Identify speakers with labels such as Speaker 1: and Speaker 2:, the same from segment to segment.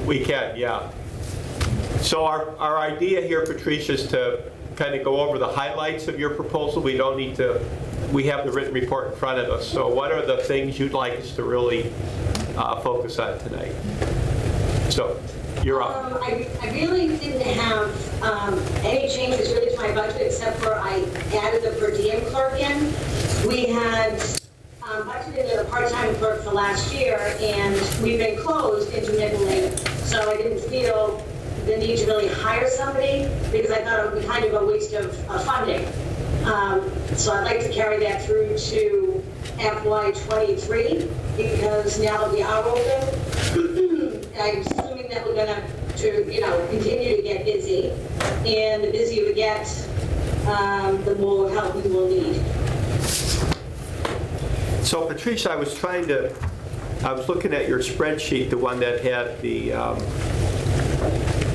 Speaker 1: We can, yeah. So our idea here, Patricia, is to kind of go over the highlights of your proposal. We don't need to, we have the written report in front of us. So what are the things you'd like us to really focus on tonight? So you're up.
Speaker 2: I really didn't have any changes really to my budget except for I added the per diem clerk in. We had budgeted a part-time clerk for last year, and we've been closed intermittently, so I didn't feel the need to really hire somebody because I thought it would be kind of a waste of funding. So I'd like to carry that through to FY23 because now that we are open, I'm assuming that we're going to continue to get busy, and the busier we get, the more help we will need.
Speaker 1: So Patricia, I was looking at your spreadsheet, the one that had the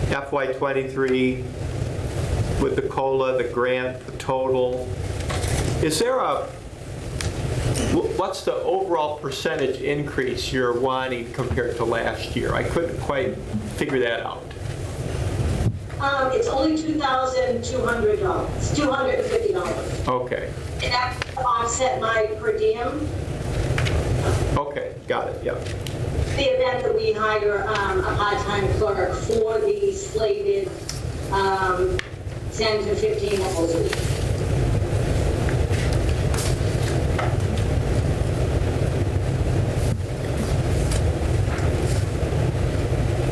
Speaker 1: FY23 with the COLA, the grant, the total. Is there what's the overall percentage increase you're wanting compared to last year? I couldn't quite figure that out.
Speaker 2: It's only $2,200, $250.
Speaker 1: Okay.
Speaker 2: And that will offset my per diem.
Speaker 1: Okay, got it, yeah.
Speaker 2: The event that we hire a part-time clerk for the slated 10 to 15 hours a week.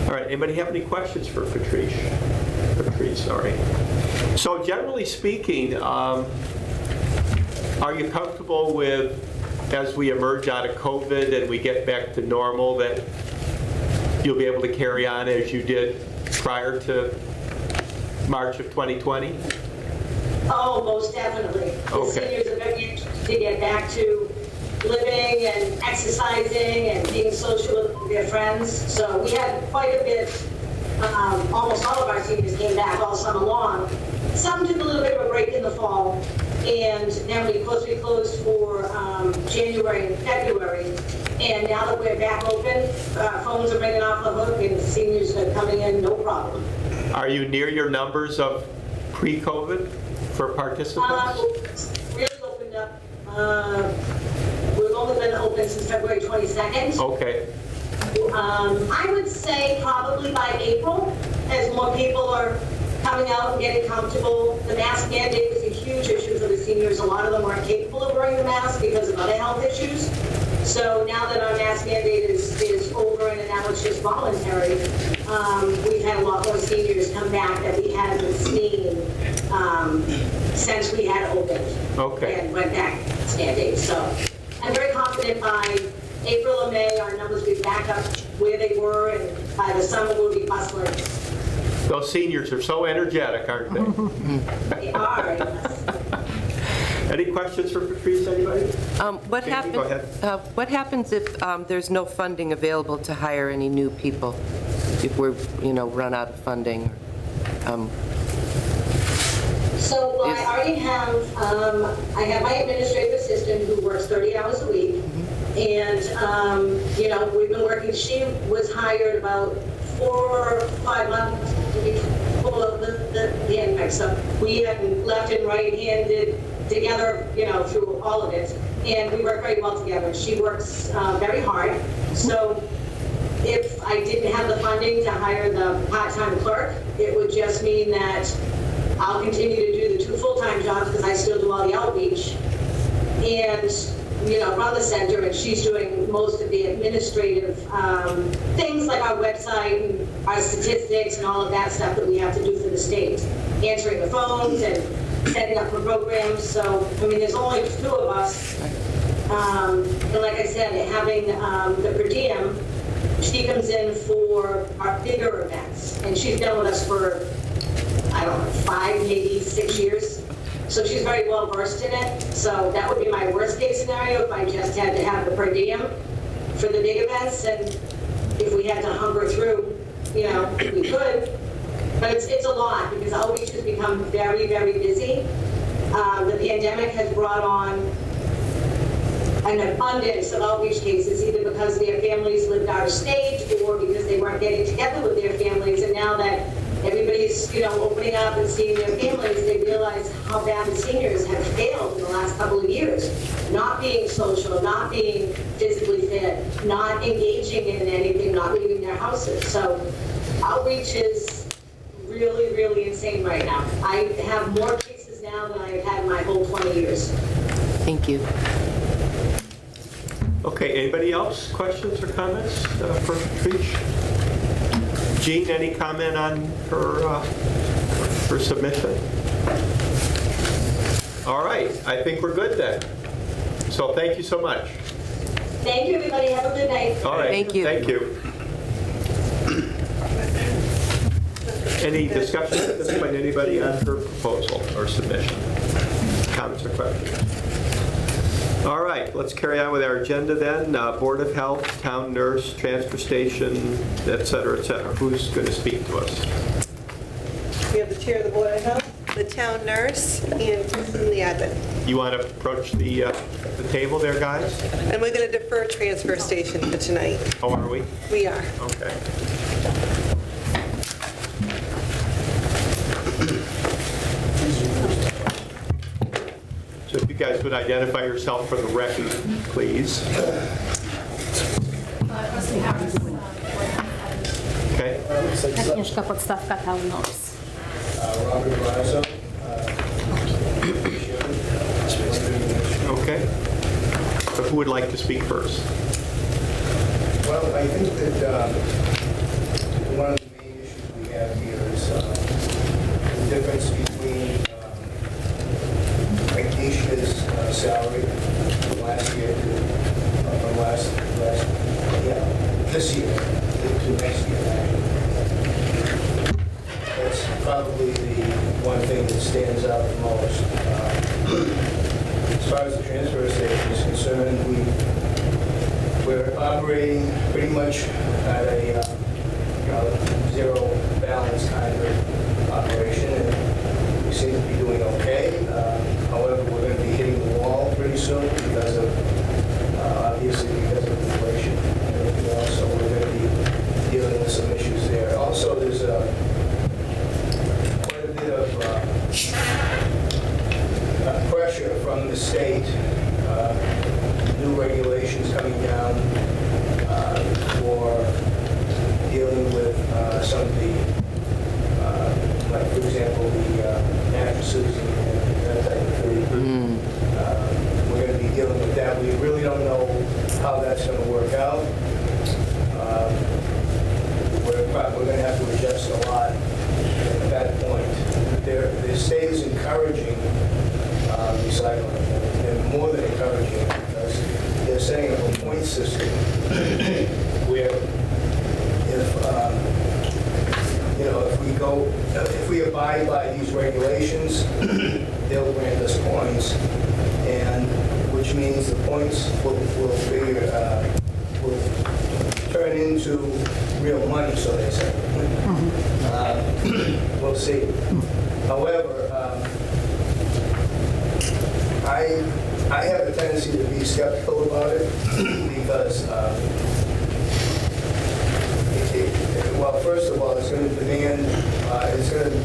Speaker 1: All right, anybody have any questions for Patrice, sorry. So generally speaking, are you comfortable with, as we emerge out of COVID and we get back to normal, that you'll be able to carry on as you did prior to March of 2020?
Speaker 2: Oh, most definitely. The
Speaker 1: Okay.
Speaker 2: seniors are very interested to get back to living and exercising and being social with their friends. So we had quite a bit, almost all of our seniors came back all summer long. Some took a little bit of a break in the fall, and then we closed for January and February. And now that we're back open, phones are ringing off the hook and seniors are coming in, no problem.
Speaker 1: Are you near your numbers of pre-COVID for participants?
Speaker 2: Really opened up, we've only been open since February 22nd.
Speaker 1: Okay.
Speaker 2: I would say probably by April, as more people are coming out and getting comfortable. The mask mandate was a huge issue for the seniors. A lot of them weren't capable of wearing the mask because of other health issues. So now that our mask mandate is over and now it's just voluntary, we've had a lot more seniors come back that we hadn't seen since we had opened.
Speaker 1: Okay.
Speaker 2: And went back to mask mandate. So I'm very confident by April or May, our numbers will be back up where they were, and by the summer we'll be bustling.
Speaker 1: Those seniors are so energetic, aren't they?
Speaker 2: They are, yes.
Speaker 1: Any questions for Patrice, anybody?
Speaker 3: What
Speaker 1: Jamie, go ahead.
Speaker 3: happens if there's no funding available to hire any new people? If we're, run out of funding?
Speaker 2: So I already have, I have my administrative assistant who works 30 hours a week. And, we've been working, she was hired about 4 or 5 months before the pandemic. So we had left and right-handed together, through all of it. And we work very well together. She works very hard. So if I didn't have the funding to hire the part-time clerk, it would just mean that I'll continue to do the 2 full-time jobs because I still do all the outreach and, run the center, and she's doing most of the administrative things like our website and our statistics and all of that stuff that we have to do for the state, answering the phones and setting up for programs. So, there's only 2 of us. And like I said, having the per diem, she comes in for our bigger events, and she's been with us for, 5, maybe 6 years. So she's very well versed in it. So that would be my worst case scenario if I just had to have the per diem for the big events. And if we had to hunker through, we could. But it's a lot because outreach has become very, very busy. The pandemic has brought on an abundance of outreach cases, either because their families lived out of state or because they weren't getting together with their families. And now that everybody's, opening up and seeing their families, they realize how bad the seniors have failed in the last couple of years. Not being social, not being physically fit, not engaging in anything, not leaving their houses. So outreach is really, really insane right now. I have more cases now than I've had in my whole 20 years.
Speaker 3: Thank you.
Speaker 1: Okay, anybody else? Questions or comments for Patrice? Jean, any comment on her submission? All right, I think we're good then. So thank you so much.
Speaker 2: Thank you, everybody. Have a good night.
Speaker 1: All right.
Speaker 3: Thank you.
Speaker 1: Thank you. Any discussion at this point, anybody on her proposal or submission? Comments or questions? All right, let's carry on with our agenda then. Board of Health, town nurse, transfer station, et cetera, et cetera. Who's going to speak to us?
Speaker 4: We have the chair of the Board of Health, the town nurse, and the admin.
Speaker 1: You want to approach the table there, guys?
Speaker 4: And we're going to defer transfer station for tonight.
Speaker 1: Oh, are we?
Speaker 4: We are.
Speaker 1: Okay. So if you guys would identify yourself for the record, please. Okay.
Speaker 5: Agnieszka Podstawka, Town Nurse.
Speaker 6: Robert Brazo.
Speaker 1: Okay. So who would like to speak first?
Speaker 6: Well, I think that one of the main issues we have here is the difference between Agnesia's salary from last year to this year to next year. That's probably the one thing that stands out the most. As far as the transfer station is concerned, we're operating pretty much at a zero balance kind of operation, and we seem to be doing okay. However, we're going to be hitting the wall pretty soon because of, obviously, because of inflation and everything else. So we're going to be dealing with some issues there. Also, there's quite a bit of pressure from the state, new regulations coming down for dealing with some of the, like for example, the mattresses and that type of thing. We're going to be dealing with that. We really don't know how that's going to work out. We're going to have to adjust a lot at that point. The state is encouraging recycling, and more than encouraging it, because they're setting up a point system where if we abide by these regulations, they'll grant us points, and which means the points will turn into real money, so they say. We'll see. However, I have a tendency to be skeptical about it because, well, first of all, it's going to demand, it's going to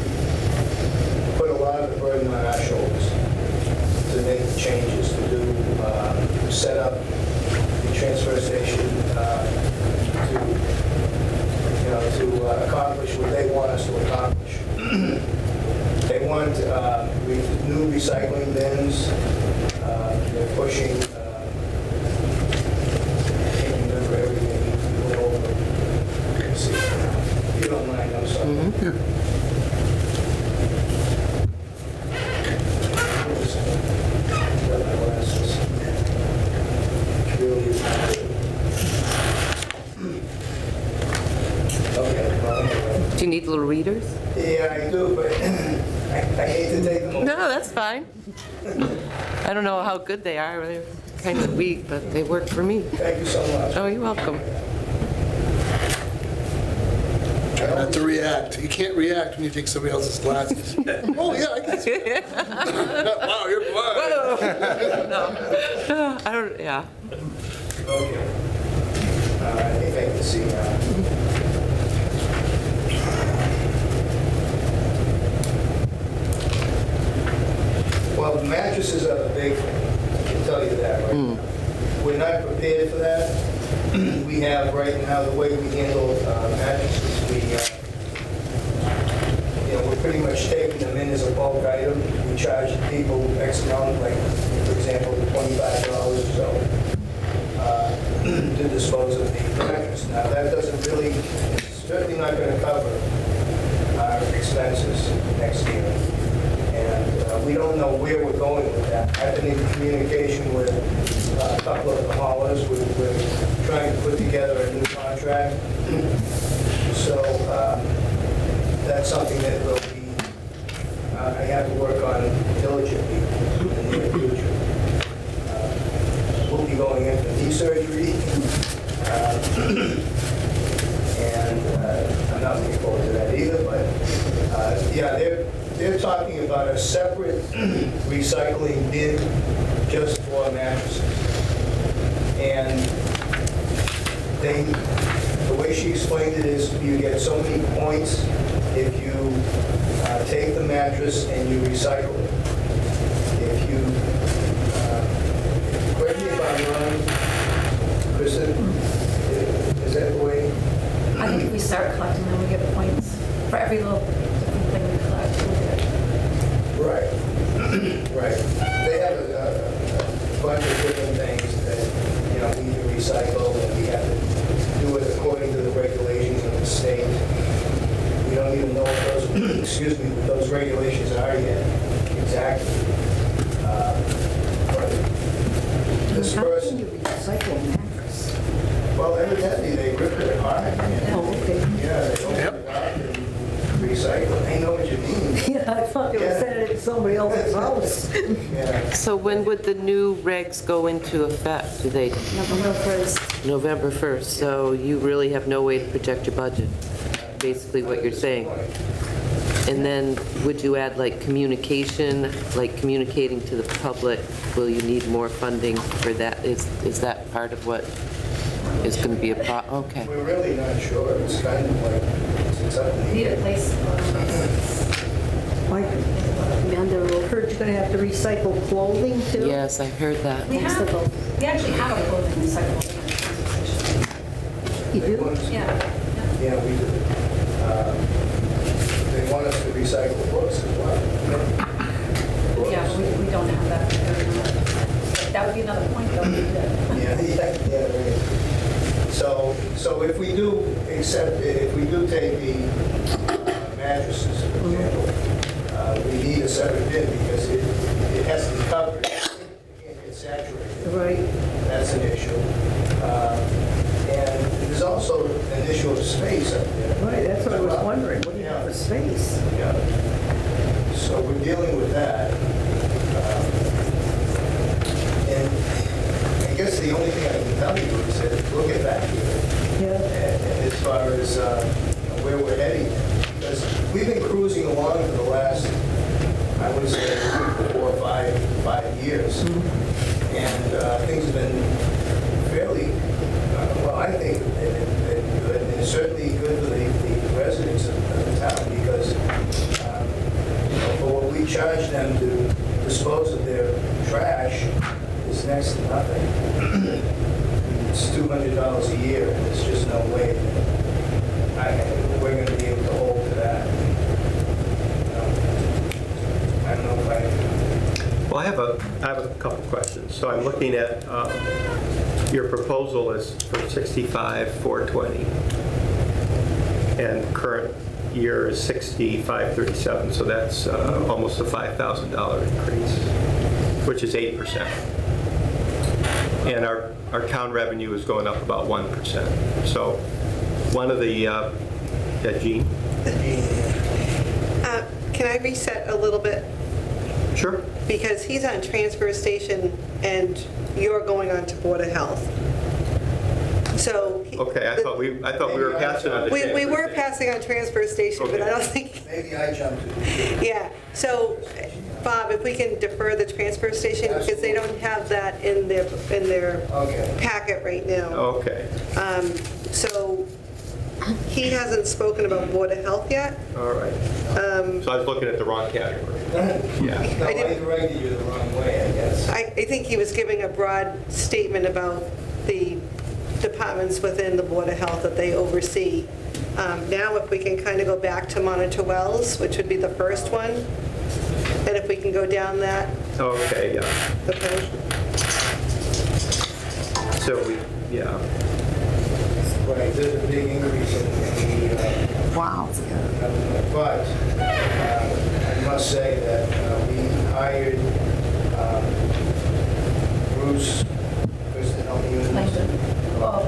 Speaker 6: put a lot of the burden on our shoulders to make the changes, to do, set up the transfer station, to accomplish what they want us to accomplish. They want new recycling bins. They're pushing, I can't remember everything. Let's see. If you don't mind, I'm sorry. Got my glasses. Really is not good. Okay, well, anyway.
Speaker 3: Do you need little readers?
Speaker 6: Yeah, I do, but I hate to take them away.
Speaker 3: No, that's fine. I don't know how good they are. They're kind of weak, but they work for me.
Speaker 6: Thank you so much.
Speaker 3: Oh, you're welcome.
Speaker 7: Try not to react. You can't react when you take somebody else's glasses. Oh, yeah, I can see. Wow, you're blind.
Speaker 3: Whoa. No. I don't, yeah.
Speaker 6: Okay. I think I can see now. Well, the mattresses are the big thing, I can tell you that right now. We're not prepared for that. We have right now, the way we handle mattresses, we're pretty much taking them in as a bulk item. We charge people X amount, like, for example, $25 or so, to dispose of the mattress. Now, that doesn't really, it's certainly not going to cover our expenses next year. And we don't know where we're going with that. I've been in communication with a couple of the haulers. We're trying to put together a new contract. So that's something that will be, I have to work on diligently in the near future. We'll be going in for knee surgery. And I'm not looking forward to that either, but yeah, they're talking about a separate recycling bin just for mattresses. And the way she explained it is you get so many points if you take the mattress and you recycle it. If you, correct me if I'm wrong, Kristen, is that the way?
Speaker 8: I think if we start collecting them, we get points for every little different thing we collect.
Speaker 6: Right, right. They have a bunch of different things that, we can recycle, and we have to do it according to the regulations of the state. We don't even know what those, excuse me, what those regulations are yet, exactly. But this person,
Speaker 9: Recycle mattress.
Speaker 6: well, evidently, they rip it apart.
Speaker 9: Oh, okay.
Speaker 6: Yeah, they open it up and recycle. I know what you mean.
Speaker 9: Yeah, I thought they were sending it to somebody else's house.
Speaker 6: Yeah.
Speaker 3: So when would the new regs go into effect? Do they,
Speaker 9: November 1st.
Speaker 3: November 1st? So you really have no way to project your budget, basically what you're saying. And then would you add like communication, like communicating to the public? Will you need more funding for that? Is that part of what is going to be a okay.
Speaker 6: We're really not sure. It's kind of like, it's up in the
Speaker 8: Need a
Speaker 6: air.
Speaker 8: place.
Speaker 9: Like, Amanda, I heard you're going to have to recycle clothing too?
Speaker 3: Yes, I heard that.
Speaker 8: We actually have a clothing recyclable in the transfer station.
Speaker 9: You do?
Speaker 8: Yeah.
Speaker 6: Yeah, we do. They want us to recycle books as well.
Speaker 8: Yeah, but we don't have that. That would be another point though. We did.
Speaker 6: Yeah, right. So if we do take the mattresses, for example, we need a separate bin because it has to be covered. It can't get saturated.
Speaker 9: Right.
Speaker 6: That's an issue. And there's also an issue of space up there.
Speaker 9: Right, that's what I was wondering. What do you have for space?
Speaker 6: Yeah. So we're dealing with that. And I guess the only thing I can tell you is that we'll get back to it
Speaker 9: Yeah.
Speaker 6: as far as where we're heading. Because we've been cruising along for the last, I would say, 4 or 5 years. And things have been fairly, well, I think they've been good. And it's certainly good for the residents of the town because for what we charge them to dispose of their trash is next to nothing. It's $200 a year, and there's just no way we're going to be able to hold to that. I don't know if
Speaker 1: Well, I have a couple questions. So I'm looking at your proposal is for 65,420, and current year is 65,337. So that's almost a $5,000 increase, which is 8%. And our town revenue is going up about 1%. So one of the, Jean?
Speaker 4: Can I reset a little bit?
Speaker 1: Sure.
Speaker 4: Because he's on transfer station and you're going on to Board of Health. So.
Speaker 1: Okay, I thought we were passing on the.
Speaker 4: We were passing on transfer station, but I don't think,
Speaker 6: maybe I jumped in.
Speaker 4: yeah. So Bob, if we can defer the transfer station, because they don't have that in their
Speaker 6: Okay.
Speaker 4: packet right now.
Speaker 1: Okay,
Speaker 4: So he hasn't spoken about Board of Health yet.
Speaker 1: all right. So I was looking at the wrong category. Yeah.
Speaker 6: No, I directed you the wrong way, I guess.
Speaker 4: I think he was giving a broad statement about the departments within the Board of Health that they oversee. Now, if we can kind of go back to monitor wells, which would be the first one, and if we can go down that,
Speaker 1: Okay, yeah.
Speaker 4: okay?
Speaker 1: So we, yeah.
Speaker 6: Right, there's a big increase in the,
Speaker 9: Wow.
Speaker 6: but I must say that we hired Bruce, to help me with
Speaker 8: Langdon. Well,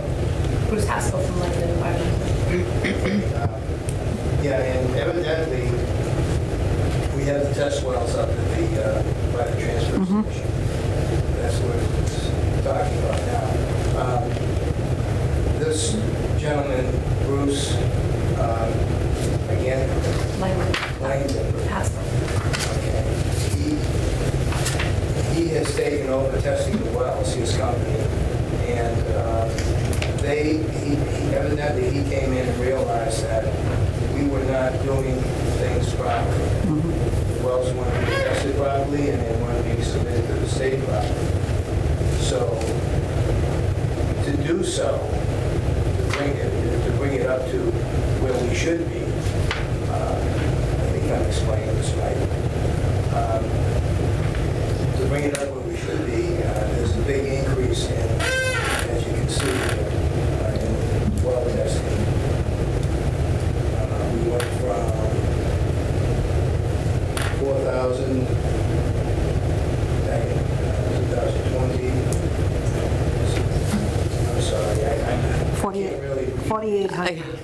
Speaker 8: Bruce Haskell from Langdon Environmental.
Speaker 6: Yeah, and evidently, we have the test wells up at the, by the transfer station. That's what it's talking about now. This gentleman, Bruce, again, Langdon.
Speaker 8: Haskell.
Speaker 6: Okay. He has taken over testing the wells, his company, and evidently he came in and realized that we were not doing things properly. The wells weren't being tested properly and they weren't being submitted to the state properly. So to do so, to bring it up to where we should be, I think I'm explaining this right. To bring it up where we should be, there's a big increase in, as you can see, in well testing. We went from 4,000 back in 2020. I'm sorry, I can't really.
Speaker 9: 4,800.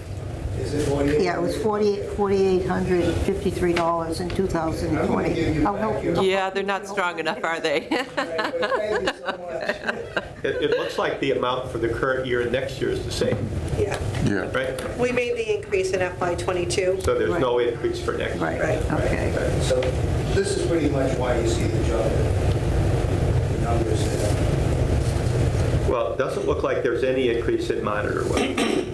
Speaker 6: Is it 48?
Speaker 9: Yeah, it was $4,853 in 2020. I'll help you.
Speaker 3: Yeah, they're not strong enough, are they?
Speaker 6: Right, but thank you so much.
Speaker 1: It looks like the amount for the current year and next year is the same,
Speaker 4: Yeah.
Speaker 10: Yeah.
Speaker 1: right?
Speaker 4: We made the increase in FY '22.
Speaker 1: So there's no increase for next year.
Speaker 9: Right, okay.
Speaker 6: So this is pretty much why you see the jump in the numbers there.
Speaker 1: Well, it doesn't look like there's any increase in monitor wells.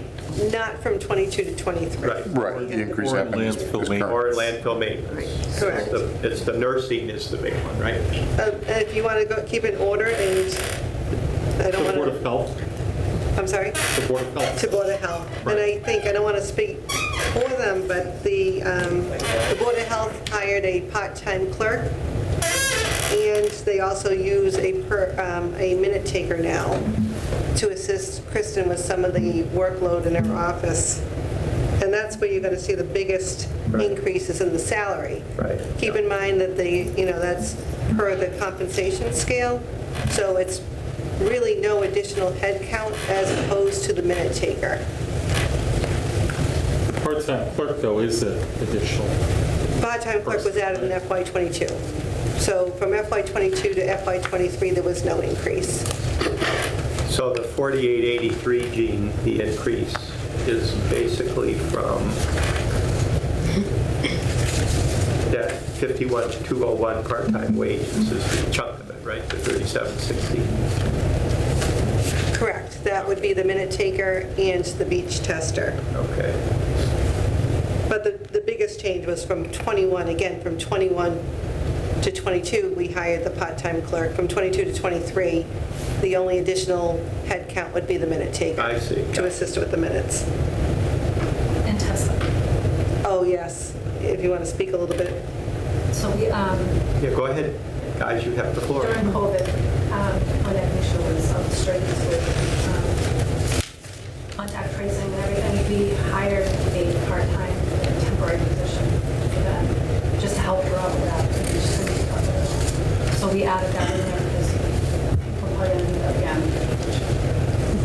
Speaker 4: Not from '22 to '23.
Speaker 1: Right.
Speaker 10: Right, the increase
Speaker 11: Or
Speaker 10: happened this
Speaker 11: landfill
Speaker 10: current.
Speaker 1: Or landfill maintenance.
Speaker 4: Correct.
Speaker 1: It's the nursing is the big one, right?
Speaker 4: And if you want to go, keep it in order, and I don't
Speaker 11: The
Speaker 4: want
Speaker 11: Board of
Speaker 4: to,
Speaker 11: Health,
Speaker 4: I'm sorry,
Speaker 11: the Board of Health.
Speaker 4: to Board of Health. And I think, I don't want to speak for them, but the Board of Health hired a part-time clerk, and they also use a minute taker now to assist Kristen with some of the workload in her office. And that's where you're going to see the biggest increases in the salary.
Speaker 1: Right.
Speaker 4: Keep in mind that that's per the compensation scale, so it's really no additional headcount as opposed to the minute taker.
Speaker 11: Part-time clerk, though, is additional.
Speaker 4: Part-time clerk was added in FY '22. So from FY '22 to FY '23, there was no increase.
Speaker 1: So the 4883, Gene, the increase is basically from that 51,201 part-time wage. This is the chunk of it, right? The 3760.
Speaker 4: Correct. That would be the minute taker and the beach tester.
Speaker 1: Okay.
Speaker 4: But the biggest change was from 21, again, from 21 to 22, we hired the part-time clerk. From 22 to 23, the only additional headcount would be the minute taker.
Speaker 1: I see.
Speaker 4: To assist with the minutes.
Speaker 8: And Tesla.
Speaker 4: Oh, yes. If you want to speak a little bit.
Speaker 8: So we,
Speaker 1: Yeah, go ahead. Guys, you have the floor.
Speaker 8: during COVID, when Agnesha was on the streets with contact tracing and everything, we hired a part-time temporary position for that, just to help her out with that. We just couldn't keep up with it. So we added that in there because we're probably going to need that again.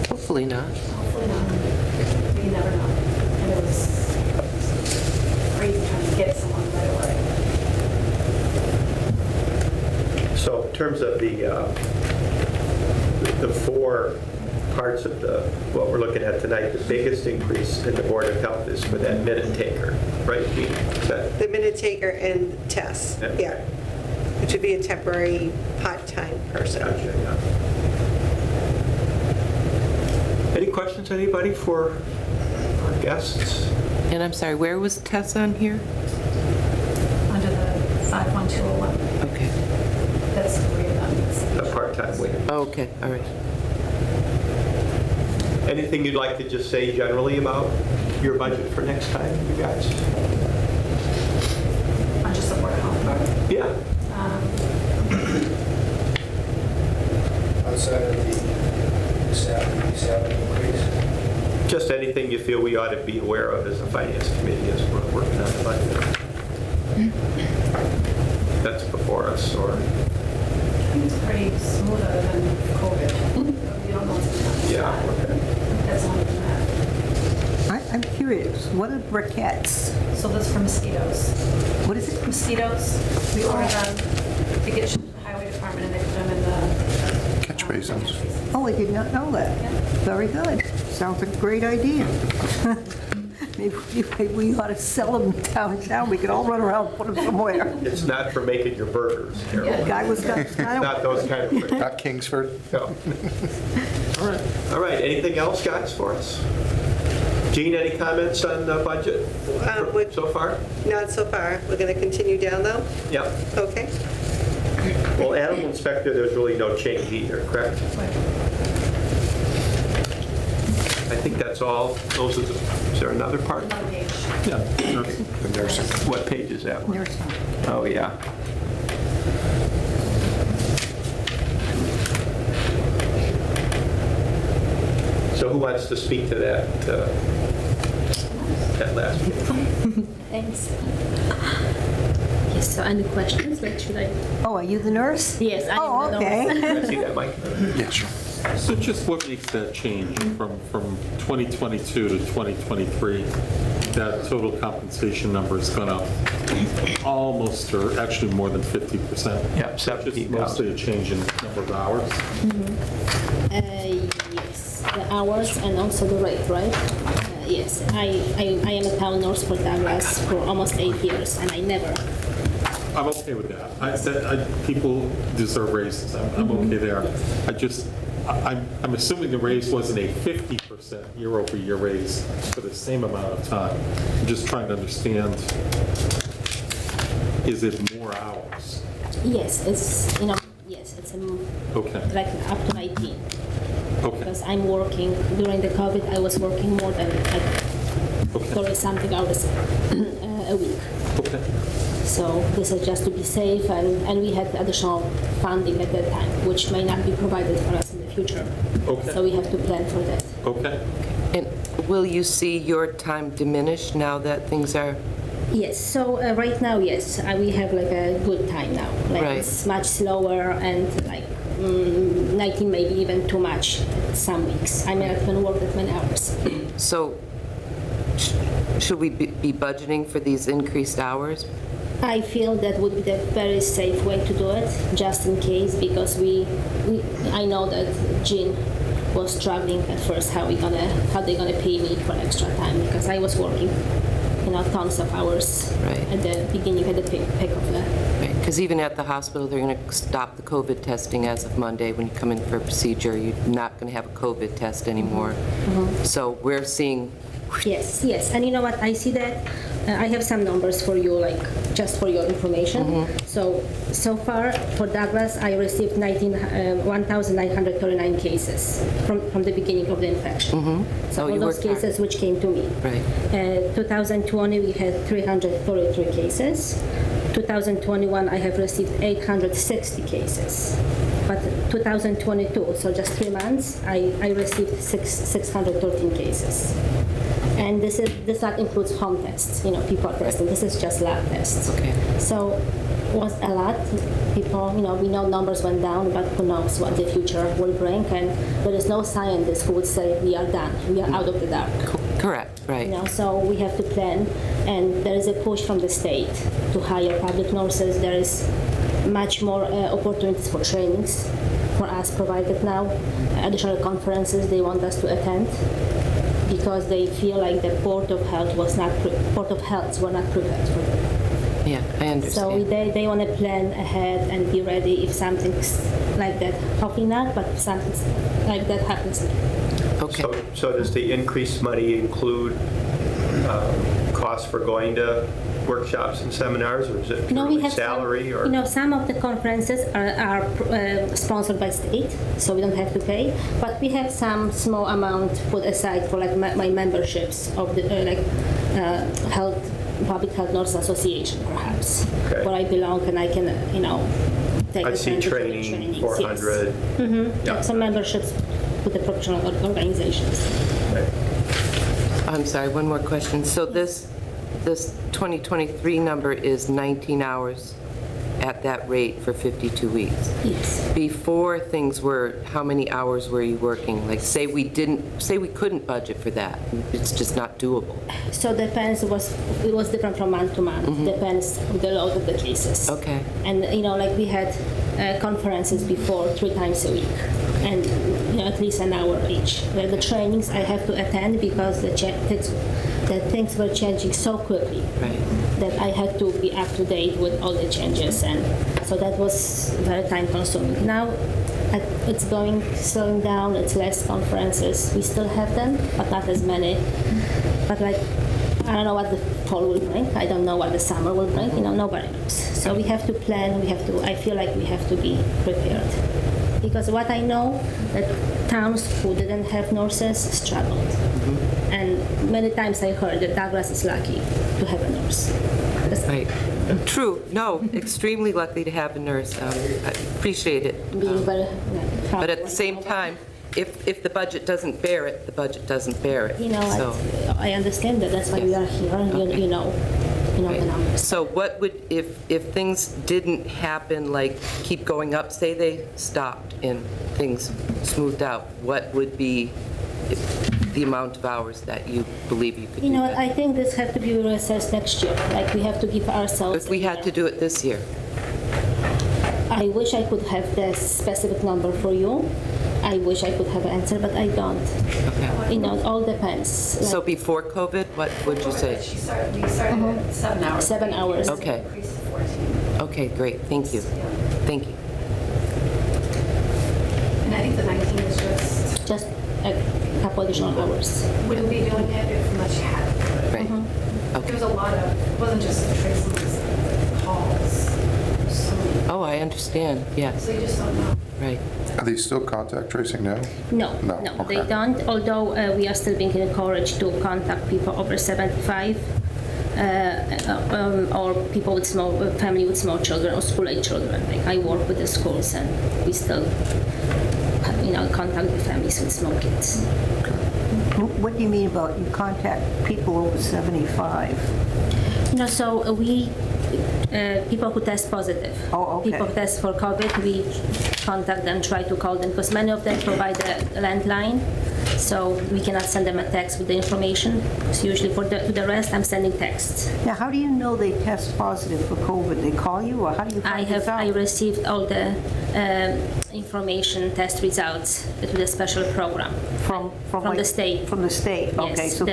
Speaker 3: Hopefully not.
Speaker 8: Hopefully not. You never know. And it was crazy trying to get someone right away.
Speaker 1: So in terms of the four parts of what we're looking at tonight, the biggest increase in the Board of Health is for that minute taker, right? Gene? Is that-
Speaker 4: The minute taker and Tess, yeah. which would be a temporary part-time person.
Speaker 1: Gotcha, yeah. Any questions, anybody, for our guests?
Speaker 3: And I'm sorry, where was Tess on here?
Speaker 8: Under the 51201,
Speaker 3: Okay.
Speaker 8: that's the three of them.
Speaker 1: The part-time wing.
Speaker 3: Okay, all right.
Speaker 1: Anything you'd like to just say generally about your budget for next time, you guys?
Speaker 8: On just the Board of Health part.
Speaker 1: Yeah.
Speaker 6: Outside of the salary increase.
Speaker 1: Just anything you feel we ought to be aware of as a finance committee as we're working on the budget. That's before us, or?
Speaker 8: I think it's pretty smooth other than COVID. You don't know what's going to happen.
Speaker 1: Yeah, okay.
Speaker 8: That's only for that.
Speaker 9: I'm curious, what are briquettes?
Speaker 8: So this is for mosquitoes.
Speaker 9: What is it?
Speaker 8: Mosquitoes, we order them to get shipped to the highway department and they put them in the
Speaker 7: Catch basins.
Speaker 9: Oh, I did not know that. Very good. Sounds like a great idea. Maybe we ought to sell them downtown. We could all run around and put them somewhere.
Speaker 1: It's not for making your burgers, Carol.
Speaker 9: Guy was kind
Speaker 1: Not
Speaker 9: of,
Speaker 1: those kind of things.
Speaker 7: Not Kingsford.
Speaker 1: No. All right, anything else, guys, for us? Jean, any comments on the budget so far?
Speaker 4: Not so far. We're going to continue down, though?
Speaker 1: Yeah.
Speaker 4: Okay.
Speaker 1: Well, animal inspector, there's really no change either, correct? I think that's all. Those are the, is there another part?
Speaker 8: Another page.
Speaker 1: Yeah.
Speaker 7: The nursing.
Speaker 1: What page is that one?
Speaker 9: nursing.
Speaker 1: Oh, yeah. So who wants to speak to that last page?
Speaker 5: Thanks. Yes, so any questions? Like, should I?
Speaker 9: Oh, are you the nurse?
Speaker 5: Yes, I
Speaker 9: Oh,
Speaker 5: am the
Speaker 9: okay.
Speaker 1: Can I see that, Mike?
Speaker 7: Yeah, sure.
Speaker 11: So just what makes that change from 2022 to 2023? That total compensation number has gone up almost, or actually more than 50%.
Speaker 1: Yeah,
Speaker 11: Just
Speaker 1: 17,000.
Speaker 11: mostly a change in number of hours.
Speaker 5: Yes, the hours and also the rate, right? Yes, I am a town nurse for Douglas for almost 8 years, and I never.
Speaker 11: I'm okay with that. People deserve raises. I'm okay there. I'm assuming the raise wasn't a 50% year-over-year raise for the same amount of time. I'm just trying to understand, is it more hours?
Speaker 5: Yes, it's yes, it's
Speaker 11: Okay,
Speaker 5: like up to 19
Speaker 11: okay,
Speaker 5: because I'm working during the COVID. I was working more than like
Speaker 11: okay,
Speaker 5: 30-something hours a week.
Speaker 11: okay.
Speaker 5: So this is just to be safe, and we had additional funding at that time, which may not be provided for us in the future.
Speaker 11: Okay.
Speaker 5: So we have to plan for that.
Speaker 11: Okay,
Speaker 3: And will you see your time diminish now that things are,
Speaker 5: Yes, so right now, yes, we have like a good time now. Like
Speaker 3: Right.
Speaker 5: it's much slower and like 19 maybe even too much some weeks. I mean, I can work that many hours.
Speaker 3: so should we be budgeting for these increased hours?
Speaker 5: I feel that would be the very safe way to do it, just in case, because I know that Jean was struggling at first how they gonna pay me for extra time, because I was working, tons of hours
Speaker 3: Right.
Speaker 5: at the beginning, at the pick of the.
Speaker 3: Because even at the hospital, they're going to stop the COVID testing as of Monday. When you come in for a procedure, you're not going to have a COVID test anymore. So we're seeing,
Speaker 5: Yes, yes, and you know what, I see that, I have some numbers for you, like, just for your information. So far, for Douglas, I received 1,939 cases from the beginning of the infection. So
Speaker 3: Oh,
Speaker 5: all
Speaker 3: you
Speaker 5: those
Speaker 3: worked hard.
Speaker 5: cases which came to me.
Speaker 3: right,
Speaker 5: 2020, we had 333 cases. 2021, I have received 860 cases. But 2022, so just 3 months, I received 613 cases. And this not includes home tests, people are testing. This is just lab tests.
Speaker 3: okay.
Speaker 5: So it was a lot. People, we know numbers went down, but who knows what the future will bring. And there is no scientist who would say we are done, we are out of the dark.
Speaker 3: Correct, right.
Speaker 5: So we have to plan, and there is a push from the state to hire public nurses. There is much more opportunities for trainings for us provided now, additional conferences they want us to attend, because they feel like the Board of Health were not prepared for them.
Speaker 3: Yeah, I
Speaker 5: So
Speaker 3: understand.
Speaker 5: they want to plan ahead and be ready if something's like that. Hopefully not, but if something like that happens.
Speaker 3: Okay.
Speaker 1: So does the increased money include costs for going to workshops and seminars, or is it
Speaker 5: No, we
Speaker 1: purely
Speaker 5: have
Speaker 1: salary? Or
Speaker 5: some of the conferences are sponsored by state, so we don't have to pay. But we have some small amount put aside for like my memberships of the Public Health Nurse Association, perhaps,
Speaker 1: Okay.
Speaker 5: where I belong and I can take
Speaker 1: I see
Speaker 5: advantage of the
Speaker 1: training,
Speaker 5: trainings,
Speaker 1: 400.
Speaker 5: Yes.
Speaker 1: Yeah.
Speaker 5: Some memberships with the professional organizations.
Speaker 1: Okay.
Speaker 3: I'm sorry, one more question. So this 2023 number is 19 hours at that rate for 52 weeks.
Speaker 5: Yes.
Speaker 3: Before things were, how many hours were you working? Like, say we couldn't budget for that. It's just not doable.
Speaker 5: So depends, it was different from month to month. Depends with the load of the cases.
Speaker 3: Okay.
Speaker 5: And like we had conferences before 3 times a week, and at least an hour each. The trainings I have to attend because the things were changing so quickly
Speaker 3: Right.
Speaker 5: that I had to be up to date with all the changes, and so that was very time consuming. Now it's slowing down. It's less conferences. We still have them, but not as many. But I don't know what the fall will bring. I don't know what the summer will bring. Nobody knows. So we have to plan. I feel like we have to be prepared. Because what I know, that towns who didn't have nurses struggled. And many times I heard that Douglas is lucky to have a nurse.
Speaker 3: Right. True. No, extremely lucky to have a nurse. I appreciate it.
Speaker 5: Being very proud.
Speaker 3: But at the same time, if the budget doesn't bear it, the budget doesn't bear it. So,
Speaker 5: I understand that. That's why we are here.
Speaker 3: Okay.
Speaker 5: You know the numbers.
Speaker 3: So what would, if things didn't happen, like keep going up, say they stopped and things smoothed out, what would be the amount of hours that you believe you could do
Speaker 5: What?
Speaker 3: that?
Speaker 5: I think this has to be reassessed next year. Like we have to give ourselves.
Speaker 3: If we had to do it this year?
Speaker 5: I wish I could have the specific number for you. I wish I could have an answer, but I don't.
Speaker 3: Okay.
Speaker 5: It all depends.
Speaker 3: So before COVID, what would you say?
Speaker 8: We started at 7 hours.
Speaker 5: 7 hours.
Speaker 3: Okay.
Speaker 8: Increased to 14.
Speaker 3: Okay, great, thank you.
Speaker 8: Yeah.
Speaker 3: Thank you.
Speaker 8: And I think the 19 is
Speaker 5: Just a couple additional hours.
Speaker 8: wouldn't be doing it if much had.
Speaker 3: Right.
Speaker 8: There
Speaker 3: Okay.
Speaker 8: was a lot of, it wasn't just the tracing, it was calls. So many.
Speaker 3: Oh, I understand, yeah,
Speaker 8: So you just don't know.
Speaker 3: right.
Speaker 10: Are they still contact tracing now?
Speaker 5: No,
Speaker 10: No,
Speaker 5: they
Speaker 10: okay.
Speaker 5: don't. Although we are still being encouraged to contact people over 75 or people with family with small children or school-age children. Like I work with the schools, and we still, contact the families with small kids.
Speaker 9: What do you mean about you contact people over 75?
Speaker 5: So people who test positive.
Speaker 9: Oh, okay.
Speaker 5: People who test for COVID, we contact them, try to call them, because many of them provide a landline, so we cannot send them a text with the information. So usually to the rest, I'm sending texts.
Speaker 9: Now, how do you know they test positive for COVID? They call you, or how do you find this out?
Speaker 5: I received all the information, test results through the special program. From
Speaker 9: like-
Speaker 5: the state.
Speaker 9: From the state, okay.
Speaker 5: Yes,
Speaker 9: So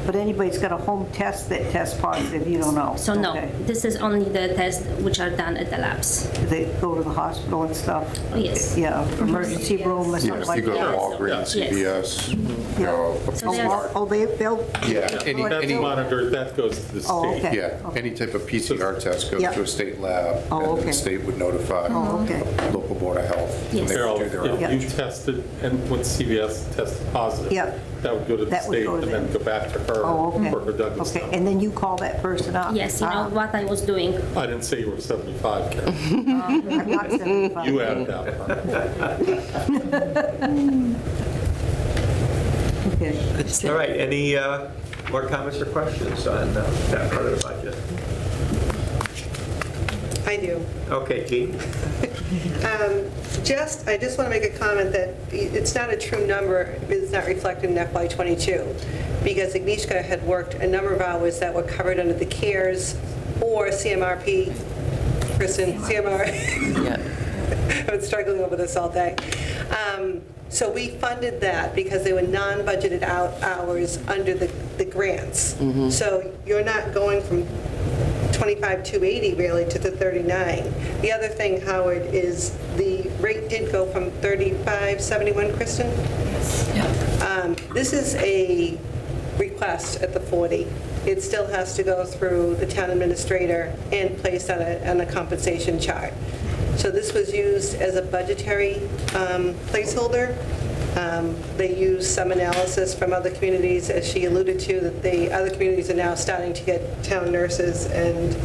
Speaker 9: but anybody's got a home test that tests positive, you don't know?
Speaker 5: So no,
Speaker 9: Okay.
Speaker 5: this is only the tests which are done at the labs.
Speaker 9: Do they go to the hospital and stuff?
Speaker 5: Yes.
Speaker 9: Yeah, emergency room or
Speaker 10: Yeah,
Speaker 9: something
Speaker 10: if
Speaker 9: like
Speaker 10: you go to
Speaker 9: that?
Speaker 10: Walgreens,
Speaker 5: Yes.
Speaker 10: CVS, you know, a
Speaker 5: So there's-
Speaker 10: PCR.
Speaker 9: Oh, they'll,
Speaker 10: Yeah, any,
Speaker 11: That's monitored, that goes to the
Speaker 9: Oh,
Speaker 11: state.
Speaker 9: okay.
Speaker 10: yeah, any type of PCR test goes
Speaker 9: Yeah.
Speaker 10: to a state lab,
Speaker 9: Oh,
Speaker 10: and then
Speaker 9: okay.
Speaker 10: the state would notify
Speaker 9: Oh, okay.
Speaker 10: local board of health. and
Speaker 5: Yes.
Speaker 10: they would
Speaker 11: Carol,
Speaker 10: do their own.
Speaker 11: if you tested, and when CVS tested positive,
Speaker 9: Yeah.
Speaker 11: that would go to the
Speaker 9: That would
Speaker 11: state
Speaker 9: go to
Speaker 11: and
Speaker 9: them.
Speaker 11: then go back to her
Speaker 9: Oh, okay.
Speaker 11: for her Douglas
Speaker 9: Okay,
Speaker 11: number.
Speaker 9: and then you call that person up?
Speaker 5: Yes,
Speaker 9: Ah,
Speaker 5: what I was doing.
Speaker 11: I didn't say you were 75, Carol.
Speaker 9: I'm not 75.
Speaker 11: You added that one.
Speaker 9: Okay.
Speaker 1: All right, any more comments or questions on that part of the budget?
Speaker 4: I do.
Speaker 1: Okay, Jean?
Speaker 4: I just want to make a comment that it's not a true number, it's not reflected in FY '22, because Agnieszka had worked a number of hours that were covered under the CARES or CMRP, CMR.
Speaker 3: Yeah.
Speaker 4: I've been struggling over this all day. So we funded that because they were non-budgeted hours under the grants. So you're not going from 25,280 really to the 39. The other thing, Howard, is the rate did go from 35.71, Kristen? This is a request at the 40. It still has to go through the town administrator and placed on a compensation chart. So this was used as a budgetary placeholder. They used some analysis from other communities, as she alluded to, that the other communities are now starting to get town nurses, and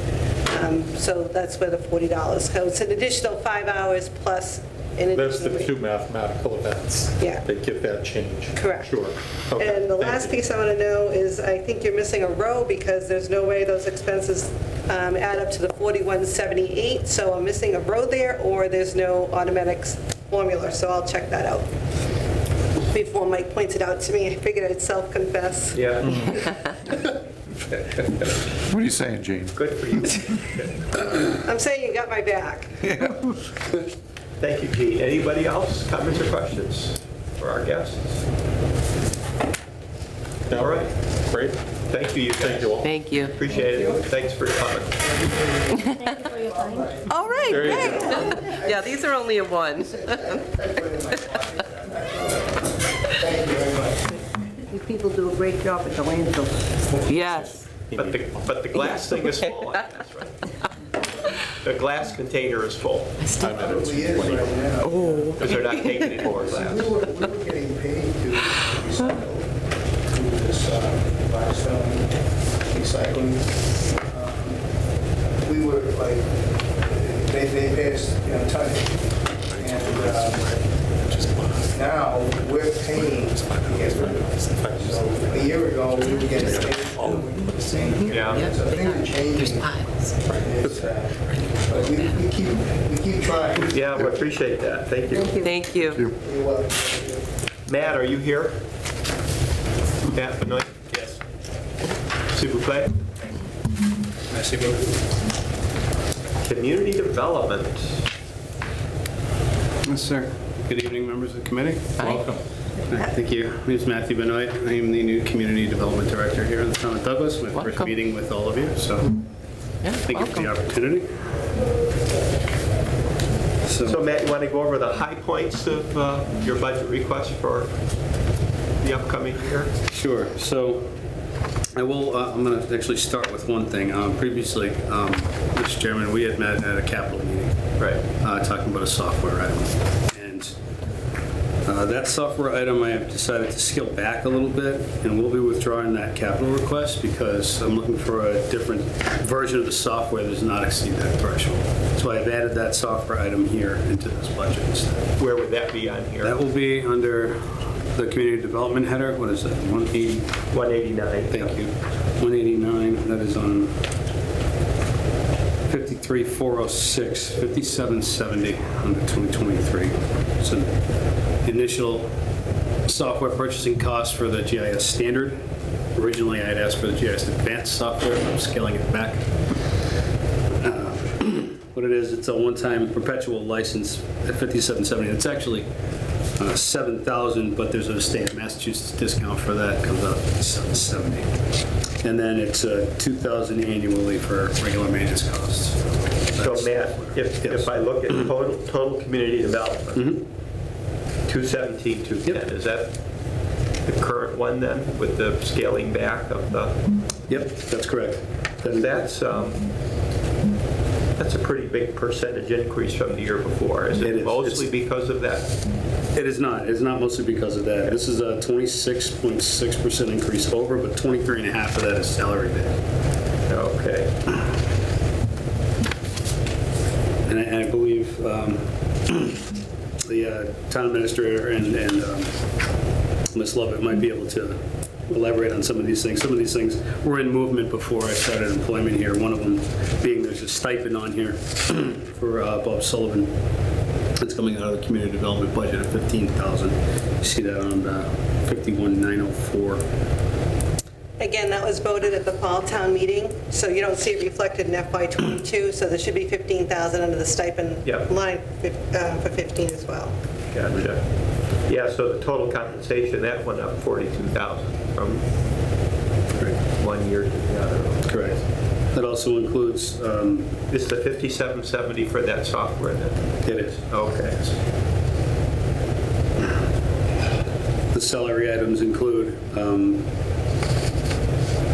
Speaker 4: so that's where the $40 goes. It's an additional 5 hours plus an
Speaker 11: There's the
Speaker 4: additional
Speaker 11: two mathematical events.
Speaker 4: Yeah.
Speaker 11: That get that change.
Speaker 4: Correct.
Speaker 11: Sure. Okay,
Speaker 4: And the
Speaker 11: thank
Speaker 4: last
Speaker 11: you.
Speaker 4: piece I want to know is, I think you're missing a row because there's no way those expenses add up to the 4178. So I'm missing a row there, or there's no automatic formula. So I'll check that out. Before Mike points it out to me, I figured I'd self-confess.
Speaker 1: Yeah,
Speaker 10: What are you saying, Gene?
Speaker 1: good for you.
Speaker 4: I'm saying you got my back.
Speaker 1: Thank you, Gene. Anybody else, comments or questions for our guests? All right.
Speaker 11: Great.
Speaker 1: Thank you, you guys.
Speaker 11: Thank you all.
Speaker 3: Thank you.
Speaker 1: Appreciate it. Thanks for coming.
Speaker 3: All right,
Speaker 11: There you
Speaker 3: great. Yeah, these are only a one.
Speaker 9: You people do a great job at the landfill.
Speaker 3: Yes.
Speaker 1: But the glass thing is full. That's right. The glass container is full,
Speaker 6: Probably is right now.
Speaker 1: because they're not taking any more glass.
Speaker 6: We were getting paid to recycle through this limestone recycling. We were like, they pay us, tonnage. And now we're paying to get rid of it. So a year ago, we were getting paid.
Speaker 1: Yeah.
Speaker 6: So things are changing. It's, but we keep trying.
Speaker 1: Yeah, we appreciate that. Thank you.
Speaker 3: Thank you.
Speaker 6: You're welcome.
Speaker 1: Matt, are you here? Matt Benoit? Yes. S'il vous plaît. Community development.
Speaker 12: Yes, sir. Good evening, members of the committee.
Speaker 11: Welcome.
Speaker 12: Thank you. My name is Matthew Benoit. I am the new Community Development Director here in the town of Douglas. My first
Speaker 3: Welcome.
Speaker 12: meeting with all of you, so thank you for the opportunity.
Speaker 1: So Matt, you want to go over the high points of your budget request for the upcoming year?
Speaker 12: Sure. So I will, I'm going to actually start with one thing. Previously, Mr. Chairman, we had met at a capital meeting.
Speaker 1: Right.
Speaker 12: Talking about a software item. And that software item, I have decided to scale back a little bit, and we'll be withdrawing that capital request because I'm looking for a different version of the software that does not exceed that threshold. So I've added that software item here into this budget instead.
Speaker 1: Where would that be on here?
Speaker 12: That will be under the community development header. What is that? 180?
Speaker 1: 189.
Speaker 12: Thank you. 189, that is on 53,406, 5770 under 2023. So the initial software purchasing cost for the GIS standard. Originally, I had asked for the GIS advanced software. I'm scaling it back. What it is, it's a one-time perpetual license at 5770. It's actually 7,000, but there's a state of Massachusetts discount for that. It comes out to 770. And then it's 2,000 annually for regular maintenance costs.
Speaker 1: So Matt, if I look at total community development, 217, 210, is that the current one then with the scaling back of the?
Speaker 12: Yep, that's correct.
Speaker 1: That's a pretty big percentage increase from the year before. Is
Speaker 12: It
Speaker 1: it
Speaker 12: is.
Speaker 1: mostly because of that?
Speaker 12: It is not. It's not mostly because of that. This is a 26.6% increase over, but 23.5% of that is salary bid.
Speaker 1: Okay.
Speaker 12: And I believe the town administrator and Ms. Lovett might be able to elaborate on some of these things. Some of these things were in movement before I started employment here. One of them being there's a stipend on here for Bob Sullivan. It's coming out of the community development budget of $15,000. You see that on 51,904.
Speaker 4: Again, that was voted at the fall town meeting, so you don't see it reflected in FY22, so there should be 15,000 under the stipend
Speaker 1: Yep.
Speaker 4: line for 15 as well.
Speaker 1: Gotcha. Yeah, so the total compensation, that went up 42,000 from one year to the other.
Speaker 12: Correct. That also includes,
Speaker 1: Is the 5770 for that software then?
Speaker 12: it is.
Speaker 1: Okay.
Speaker 12: The salary items include the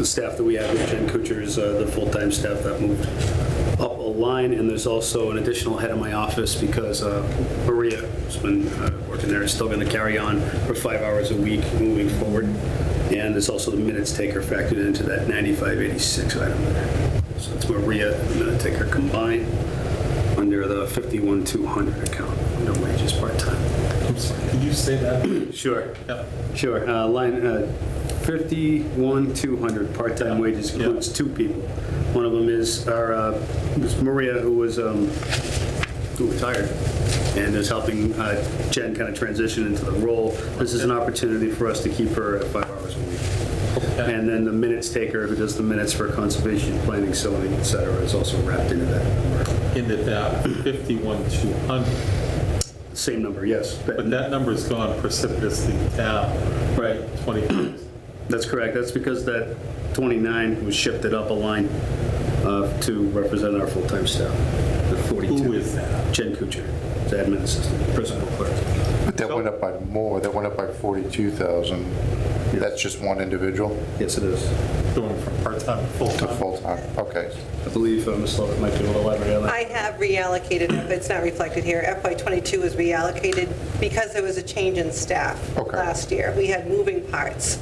Speaker 12: staff that we have with Jen Kuchar's, the full-time staff that moved up a line, and there's also an additional head of my office because Maria, who's been working there, is still going to carry on for 5 hours a week moving forward. And there's also the minutes taker factored into that 9586 item there. So it's Maria and the minute taker combined under the 51200 account under wages part-time.
Speaker 11: I'm sorry, can you say that?
Speaker 12: Sure.
Speaker 11: Yeah.
Speaker 12: Sure. Line 51200 part-time wages includes two people. One of them is our Ms. Maria, who retired and is helping Jen kind of transition into the role. This is an opportunity for us to keep her at 5 hours a week.
Speaker 11: Okay.
Speaker 12: And then the minutes taker, who does the minutes for conservation, planning, zoning, et cetera, is also wrapped into that number.
Speaker 11: Into that 51,200.
Speaker 12: Same number, yes.
Speaker 11: But that number's gone precipitously down.
Speaker 12: Right.
Speaker 11: 20.
Speaker 12: That's correct. That's because that 29 was shifted up a line to represent our full-time staff. The 42.
Speaker 11: Who is that?
Speaker 12: Jen Kuchar, the admin assistant, principal clerk.
Speaker 10: But that went up by more, that went up by 42,000. That's just one individual
Speaker 12: Yes, it is.
Speaker 11: Going from part-time to
Speaker 10: to
Speaker 11: full-time.
Speaker 10: full-time? Okay.
Speaker 12: I believe Ms. Lovett might be able to elaborate on that.
Speaker 4: I have reallocated it, but it's not reflected here. FY22 was reallocated because there was a change in staff
Speaker 10: Okay.
Speaker 4: last year. We had moving parts.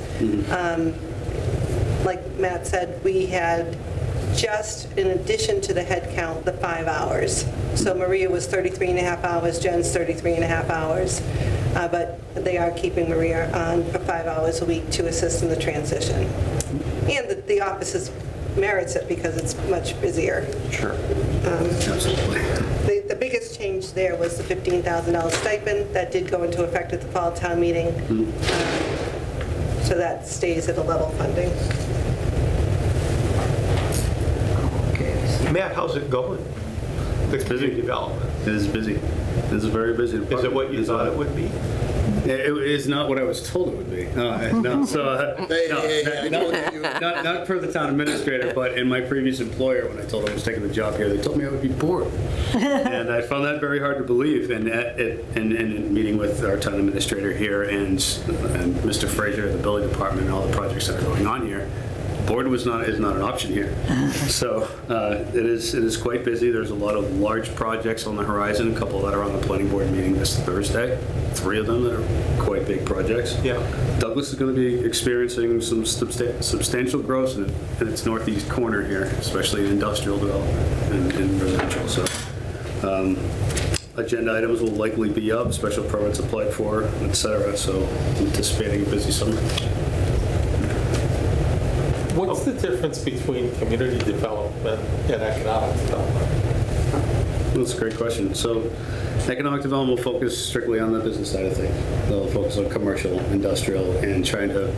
Speaker 4: Like Matt said, we had just, in addition to the head count, the 5 hours. So Maria was 33 and a half hours, Jen's 33 and a half hours. But they are keeping Maria on for 5 hours a week to assist in the transition. And the office merits it because it's much busier.
Speaker 10: Sure.
Speaker 12: Absolutely.
Speaker 4: The biggest change there was the $15,000 stipend. That did go into effect at the fall town meeting. So that stays at a level funding.
Speaker 1: Matt, how's it going? The community development.
Speaker 12: It is busy. It is very busy.
Speaker 1: Is it what you thought it would be?
Speaker 12: It is not what I was told it would be. No, so, not per the town administrator, but in my previous employer, when I told them I was taking the job here, they told me I would be bored. And I found that very hard to believe. And in meeting with our town administrator here and Mr. Fraser, the building department, and all the projects that are going on here, board is not an option here. So it is quite busy. There's a lot of large projects on the horizon, a couple that are on the planning board meeting this Thursday, 3 of them that are quite big projects.
Speaker 1: Yeah.
Speaker 12: Douglas is going to be experiencing some substantial growth in its northeast corner here, especially in industrial development and residential. So agenda items will likely be up, special permits applied for, et cetera. So anticipating a busy summer.
Speaker 11: What's the difference between community development and economic development?
Speaker 12: That's a great question. So economic development will focus strictly on the business side of things. They'll focus on commercial, industrial, and trying to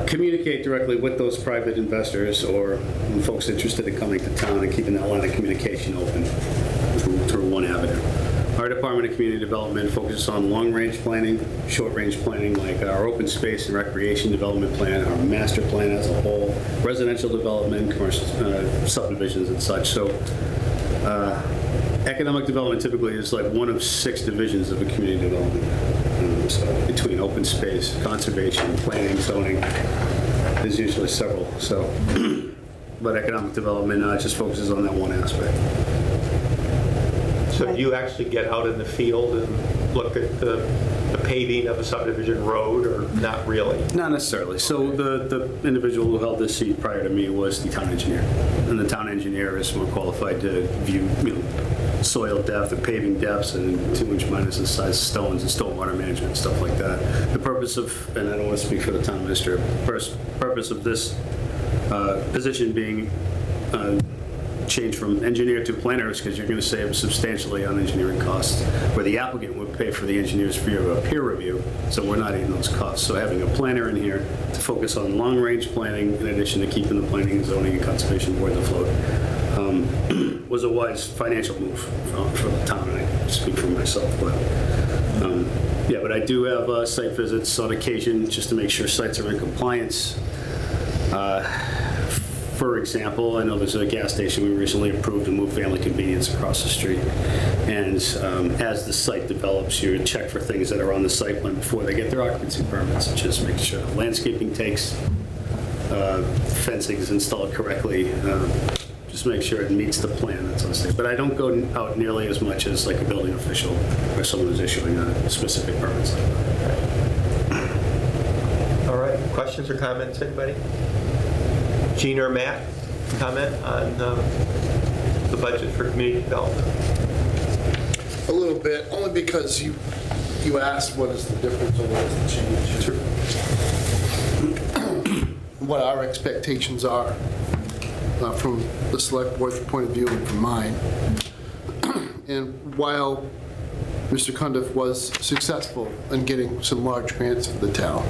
Speaker 12: communicate directly with those private investors or folks interested in coming to town and keeping that line of communication open through one avenue. Our Department of Community Development focuses on long-range planning, short-range planning, like our open space and recreation development plan, our master plan as a whole, residential development, commercial subdivisions and such. So economic development typically is like one of 6 divisions of a community development. So between open space, conservation, planning, zoning, there's usually several. So, but economic development just focuses on that one aspect.
Speaker 1: So you actually get out in the field and look at the paving of a subdivision road, or not really?
Speaker 12: Not necessarily. So the individual who held this seat prior to me was the town engineer. And the town engineer is more qualified to view, soil depth and paving depths and 2-inch minuses size stones and stormwater management, stuff like that. The purpose of, and I don't want to speak for the town administrator, purpose of this position being change from engineer to planner is because you're going to save substantially on engineering costs, where the applicant would pay for the engineer's peer review, so we're not eating those costs. So having a planner in here to focus on long-range planning, in addition to keeping the planning and zoning and conservation boards afloat, was a wise financial move for the town, and I speak for myself. But yeah, but I do have site visits on occasion just to make sure sites are in compliance. For example, I know there's a gas station we recently approved to move family convenience across the street. And as the site develops, you check for things that are on the site plan before they get their occupancy permits, such as making sure the landscaping takes, fencing is installed correctly, just make sure it meets the plan, that sort of thing. But I don't go out nearly as much as like a building official or someone who's issuing a specific permits like that.
Speaker 1: All right, questions or comments, anybody? Gene or Matt, comment on the budget for community development?
Speaker 7: A little bit, only because you asked what is the difference or what is the change.
Speaker 1: Sure.
Speaker 7: What our expectations are from the select board's point of view and from mine. And while Mr. Cundiff was successful in getting some large grants for the town,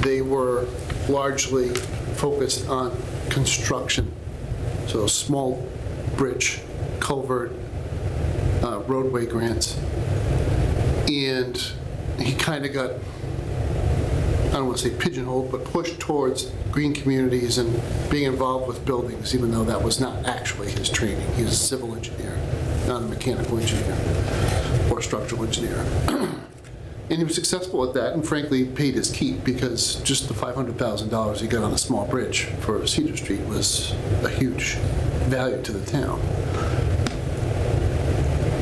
Speaker 7: they were largely focused on construction. So small bridge, culvert, roadway grants. And he kind of got, I don't want to say pigeonholed, but pushed towards green communities and being involved with buildings, even though that was not actually his training. He was a civil engineer, not a mechanical engineer or structural engineer. And he was successful at that and frankly paid his keep, because just the $500,000 he got on a small bridge for Cedar Street was a huge value to the town.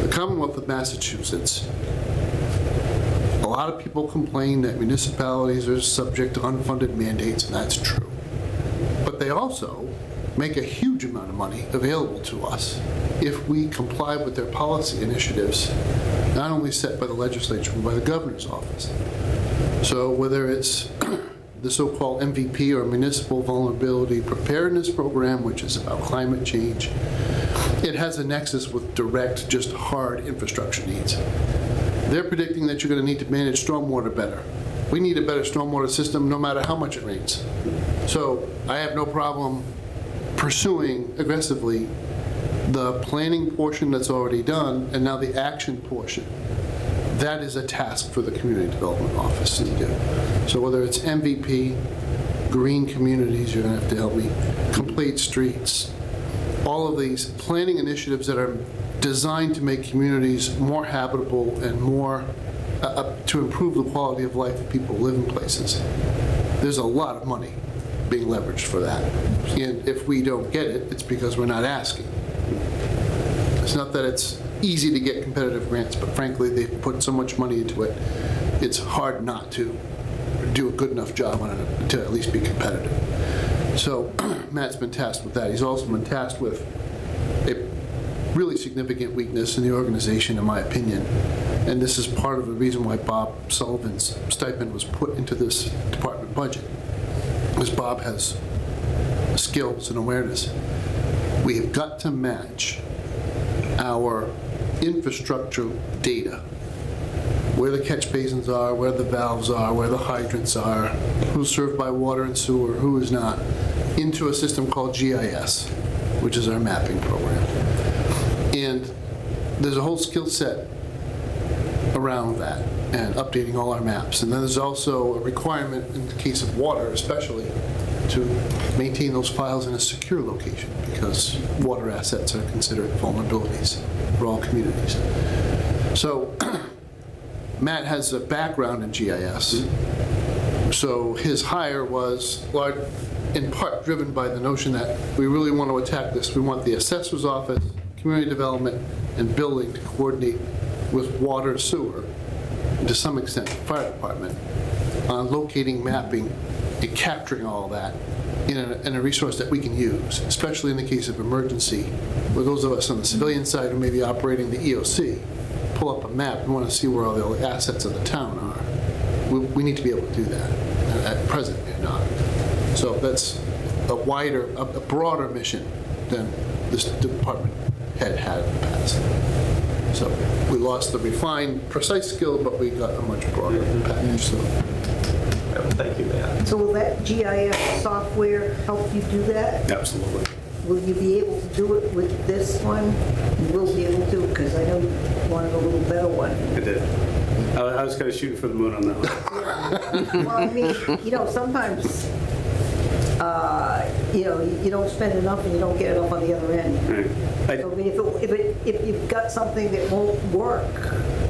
Speaker 7: The Commonwealth of Massachusetts, a lot of people complain that municipalities are subject to unfunded mandates, and that's true. But they also make a huge amount of money available to us if we comply with their policy initiatives, not only set by the legislature, but by the governor's office. So whether it's the so-called MVP, or Municipal Vulnerability Preparedness Program, which is about climate change, it has a nexus with direct, just hard infrastructure needs. They're predicting that you're going to need to manage stormwater better. We need a better stormwater system no matter how much it rains. So I have no problem pursuing aggressively the planning portion that's already done, and now the action portion. That is a task for the Community Development Office to do. So whether it's MVP, green communities, you're going to have to help me, complete streets, all of these planning initiatives that are designed to make communities more habitable and more, to improve the quality of life of people who live in places. There's a lot of money being leveraged for that. And if we don't get it, it's because we're not asking. It's not that it's easy to get competitive grants, but frankly, they've put so much money into it, it's hard not to do a good enough job on it to at least be competitive. So Matt's been tasked with that. He's also been tasked with a really significant weakness in the organization, in my opinion. And this is part of the reason why Bob Sullivan's stipend was put into this department budget, because Bob has skills and awareness. We have got to match our infrastructure data, where the catch basins are, where the valves are, where the hydrants are, who's served by water and sewer, who is not, into a system called GIS, which is our mapping program. And there's a whole skill set around that and updating all our maps. And then there's also a requirement in the case of water especially to maintain those files in a secure location, because water assets are considered vulnerabilities for all communities. So Matt has a background in GIS, so his hire was in part driven by the notion that we really want to attack this. We want the assessor's office, community development, and building to coordinate with water, sewer, and to some extent the fire department, on locating, mapping, and capturing all that in a resource that we can use, especially in the case of emergency, where those of us on the civilian side who may be operating the EOC pull up a map and want to see where all the assets of the town are. We need to be able to do that. At present, we're not. So that's a broader mission than this department had in the past. So we lost the refined, precise skill, but we got a much broader package. So.
Speaker 1: Thank you, Matt.
Speaker 9: So will that GIS software help you do that?
Speaker 12: Absolutely.
Speaker 9: Will you be able to do it with this one? You will be able to, because I know you wanted a little better one.
Speaker 12: I did. I was kind of shooting for the moon on that one.
Speaker 9: Well, I mean, sometimes, you know, you don't spend enough and you don't get enough on the other end.
Speaker 12: Right.
Speaker 9: So, I mean, if you've got something that won't work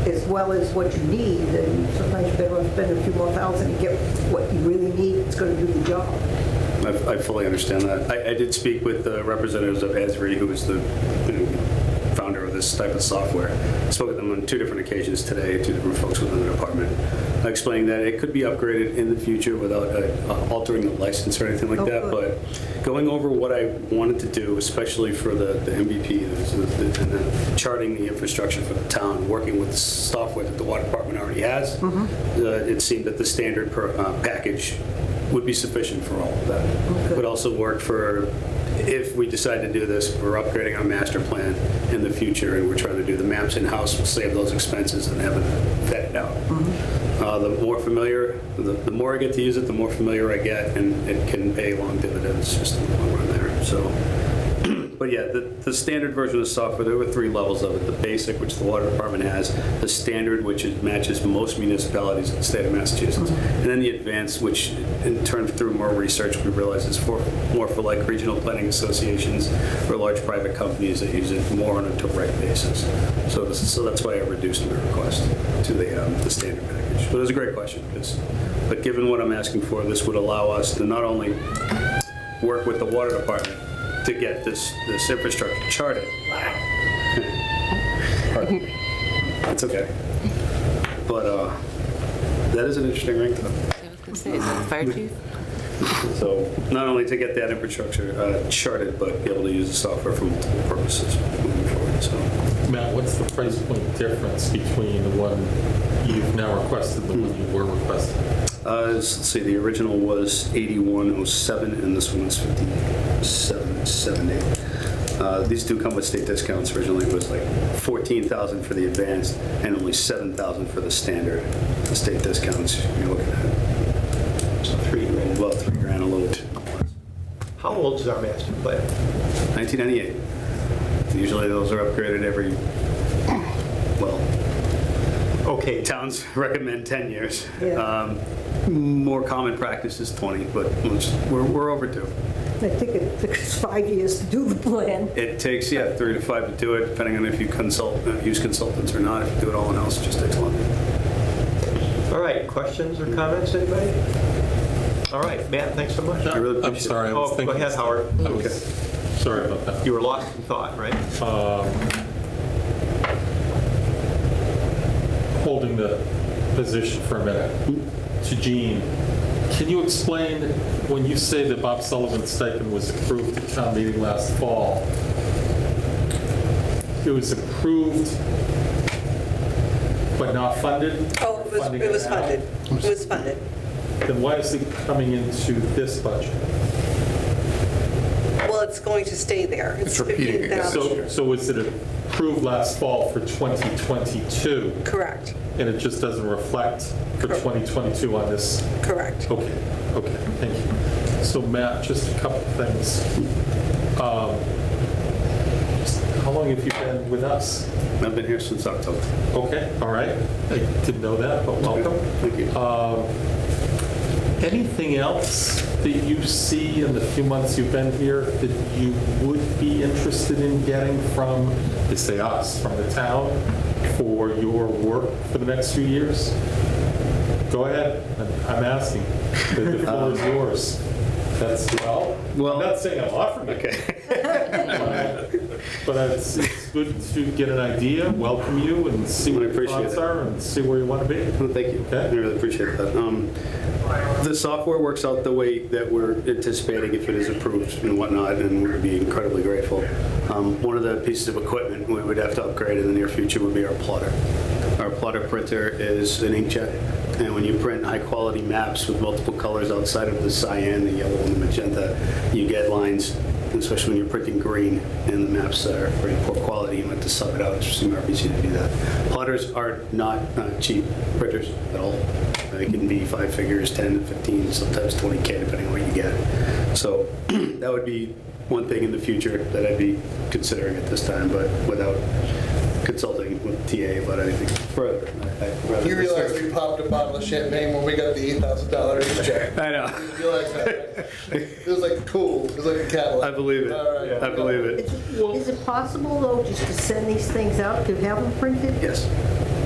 Speaker 9: as well as what you need, then sometimes you better spend a few more thousand and get what you really need. It's going to do the job.
Speaker 12: I fully understand that. I did speak with the representatives of Esri, who is the founder of this type of software. I spoke with them on 2 different occasions today, 2 different folks within the department, explaining that it could be upgraded in the future without altering the license or anything like that.
Speaker 9: Good.
Speaker 12: But going over what I wanted to do, especially for the MVP, and the charting the infrastructure for the town, working with the software that the water department already has, it seemed that the standard package would be sufficient for all of that.
Speaker 9: Okay.
Speaker 12: Would also work for, if we decide to do this, we're upgrading our master plan in the future and we're trying to do the maps in-house, we'll save those expenses and have it vetted out. The more familiar, the more I get to use it, the more familiar I get, and it can pay long dividends just in the long run there. So, but yeah, the standard version of the software, there were 3 levels of it. The basic, which the water department has, the standard, which matches most municipalities in the state of Massachusetts, and then the advanced, which in turn through more research we realize is more for like regional planning associations or large private companies that use it more on a direct basis. So that's why I reduced my request to the standard package. But it was a great question, but given what I'm asking for, this would allow us to not only work with the water department to get this infrastructure charted. It's okay. But that is an interesting ring to
Speaker 3: I was going to say, is that the fire chief?
Speaker 12: So not only to get that infrastructure charted, but be able to use the software for multiple purposes moving forward. So
Speaker 11: Matt, what's the price point difference between the one you've now requested and the one you were requesting?
Speaker 12: let's see, the original was 8107, and this one's 5770. These do come with state discounts. Originally it was like 14,000 for the advanced and only 7,000 for the standard. The state discounts, you're looking at $3 grand, about $3 grand a little.
Speaker 1: How old is our master plan?
Speaker 12: 1998. Usually those are upgraded every, well,
Speaker 1: Okay,
Speaker 12: towns recommend 10 years.
Speaker 9: Yeah.
Speaker 12: More common practice is 20, but we're overdue.
Speaker 9: I think it took us 5 years to do the plan.
Speaker 12: It takes, 3 to 5 to do it, depending on if you use consultants or not. If you do it all in-house, it just takes longer.
Speaker 1: all right, questions or comments, anybody? All right, Matt, thanks so much.
Speaker 12: I really
Speaker 11: I'm
Speaker 12: appreciate
Speaker 11: sorry, I was
Speaker 1: Oh, go
Speaker 11: thinking.
Speaker 1: ahead, Howard.
Speaker 11: Okay. Sorry about that.
Speaker 1: You were lost in thought, right?
Speaker 11: Holding the position for a minute. To Gene, can you explain, when you say that Bob Sullivan's stipend was approved at town meeting last fall, it was approved but not funded?
Speaker 4: Oh, it was
Speaker 11: now?
Speaker 4: funded. It was funded.
Speaker 11: Then why is it coming into this budget?
Speaker 4: Well, it's going to stay there.
Speaker 10: It's repeating again.
Speaker 4: 15,000.
Speaker 11: So was it approved last fall for 2022?
Speaker 4: Correct,
Speaker 11: And it just doesn't reflect for 2022 on this?
Speaker 4: correct.
Speaker 11: Okay, thank you. So Matt, just a couple things. How long have you been with us?
Speaker 12: I've been here since October.
Speaker 11: Okay, all right. I didn't know that, but welcome.
Speaker 12: Thank you.
Speaker 11: Anything else that you see in the few months you've been here that you would be interested in getting from, they say us, from the town for your work for the next few years? Go ahead, I'm asking. The floor is yours. That's, well, I'm not saying I'm offering it.
Speaker 12: Okay.
Speaker 11: But it's good to get an idea, welcome you, and see what
Speaker 12: I
Speaker 11: your
Speaker 12: appreciate
Speaker 11: thoughts
Speaker 12: it.
Speaker 11: are, and see where you want to be.
Speaker 12: Well, thank you.
Speaker 11: Okay.
Speaker 12: I really appreciate that. The software works out the way that we're anticipating if it is approved and whatnot, and we'd be incredibly grateful. One of the pieces of equipment we would have to upgrade in the near future would be our plotter. Our plotter printer is an inkjet, and when you print high-quality maps with multiple colors outside of the cyan, the yellow, and the magenta, you get lines, especially when you're printing green and the maps are very poor quality. You have to sub it out. It's just RBC to do that. Plotters are not cheap printers at all. They can be 5 figures, 10 to 15, sometimes 20K, depending on what you get. So that would be one thing in the future that I'd be considering at this time, but without consulting with TA about anything further. I'd rather
Speaker 7: You realize we popped a bottle of champagne when we got the $8,000 check.
Speaker 12: I know.
Speaker 7: You realize that, right? It was like cool, it was like a Cadillac.
Speaker 12: I believe it.
Speaker 7: All right.
Speaker 12: I believe it.
Speaker 9: Is it possible, though, just to send these things out, to have them printed?
Speaker 12: Yes.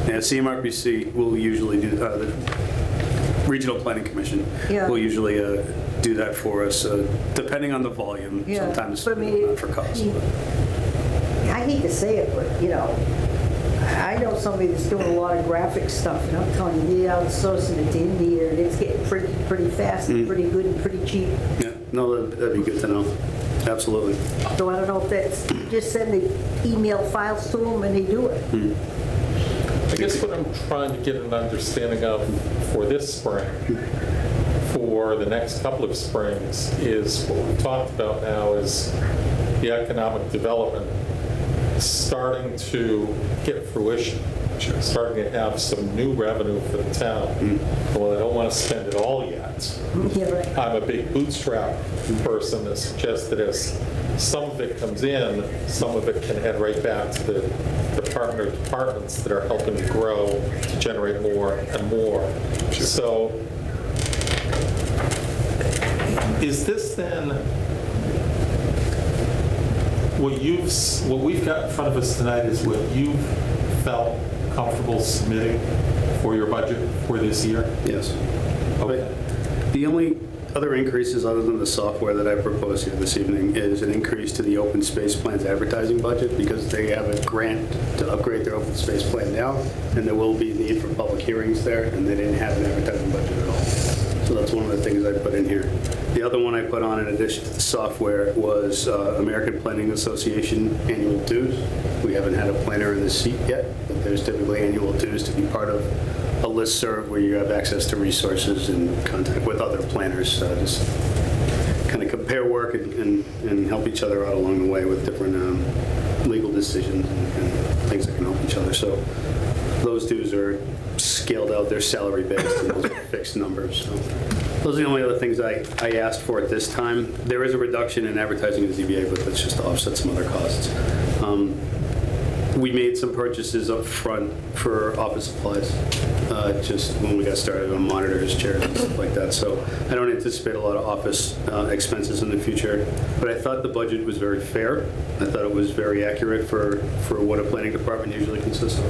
Speaker 12: Yeah, CMRPC will usually do, the Regional Planning Commission
Speaker 9: Yeah.
Speaker 12: will usually do that for us, depending on the volume,
Speaker 9: Yeah,
Speaker 12: sometimes
Speaker 9: but I mean,
Speaker 12: not for cost.
Speaker 9: I hate to say it, but, you know, I know somebody that's doing a lot of graphic stuff, and I'm telling you, they're outsourcing it to India, and it's getting pretty fast and pretty good and pretty cheap.
Speaker 12: Yeah, no, that'd be good to know. Absolutely.
Speaker 9: So I don't know if that's, just send the email files to them and they do it.
Speaker 11: I guess what I'm trying to get an understanding of for this spring, for the next couple of springs, is what we've talked about now is the economic development starting to get fruition, starting to have some new revenue for the town. Well, I don't want to spend it all yet.
Speaker 9: Yeah, right.
Speaker 11: I'm a big bootstrap person that suggests that as some of it comes in, some of it can head right back to the partner departments that are helping to grow, to generate more and more. So is this then what we've got in front of us tonight is what you've felt comfortable submitting for your budget for this year?
Speaker 12: Yes.
Speaker 11: Okay.
Speaker 12: The only other increases other than the software that I proposed here this evening is an increase to the open space plan's advertising budget because they have a grant to upgrade their open space plan now, and there will be a need for public hearings there, and they didn't have an advertising budget at all. So that's one of the things I put in here. The other one I put on in addition to the software was American Planning Association annual dues. We haven't had a planner in the seat yet, but there's typically annual dues to be part of a listserv where you have access to resources and contact with other planners, just kind of compare work and help each other out along the way with different legal decisions and things that can help each other. So those dues are scaled out, they're salary based, and those are fixed numbers. So those are the only other things I asked for at this time. There is a reduction in advertising in the ZBA, but that's just to offset some other costs. We made some purchases up front for office supplies, just when we got started on monitors, chairs, and stuff like that. So I don't anticipate a lot of office expenses in the future, but I thought the budget was very fair. I thought it was very accurate for what a planning department usually consists of.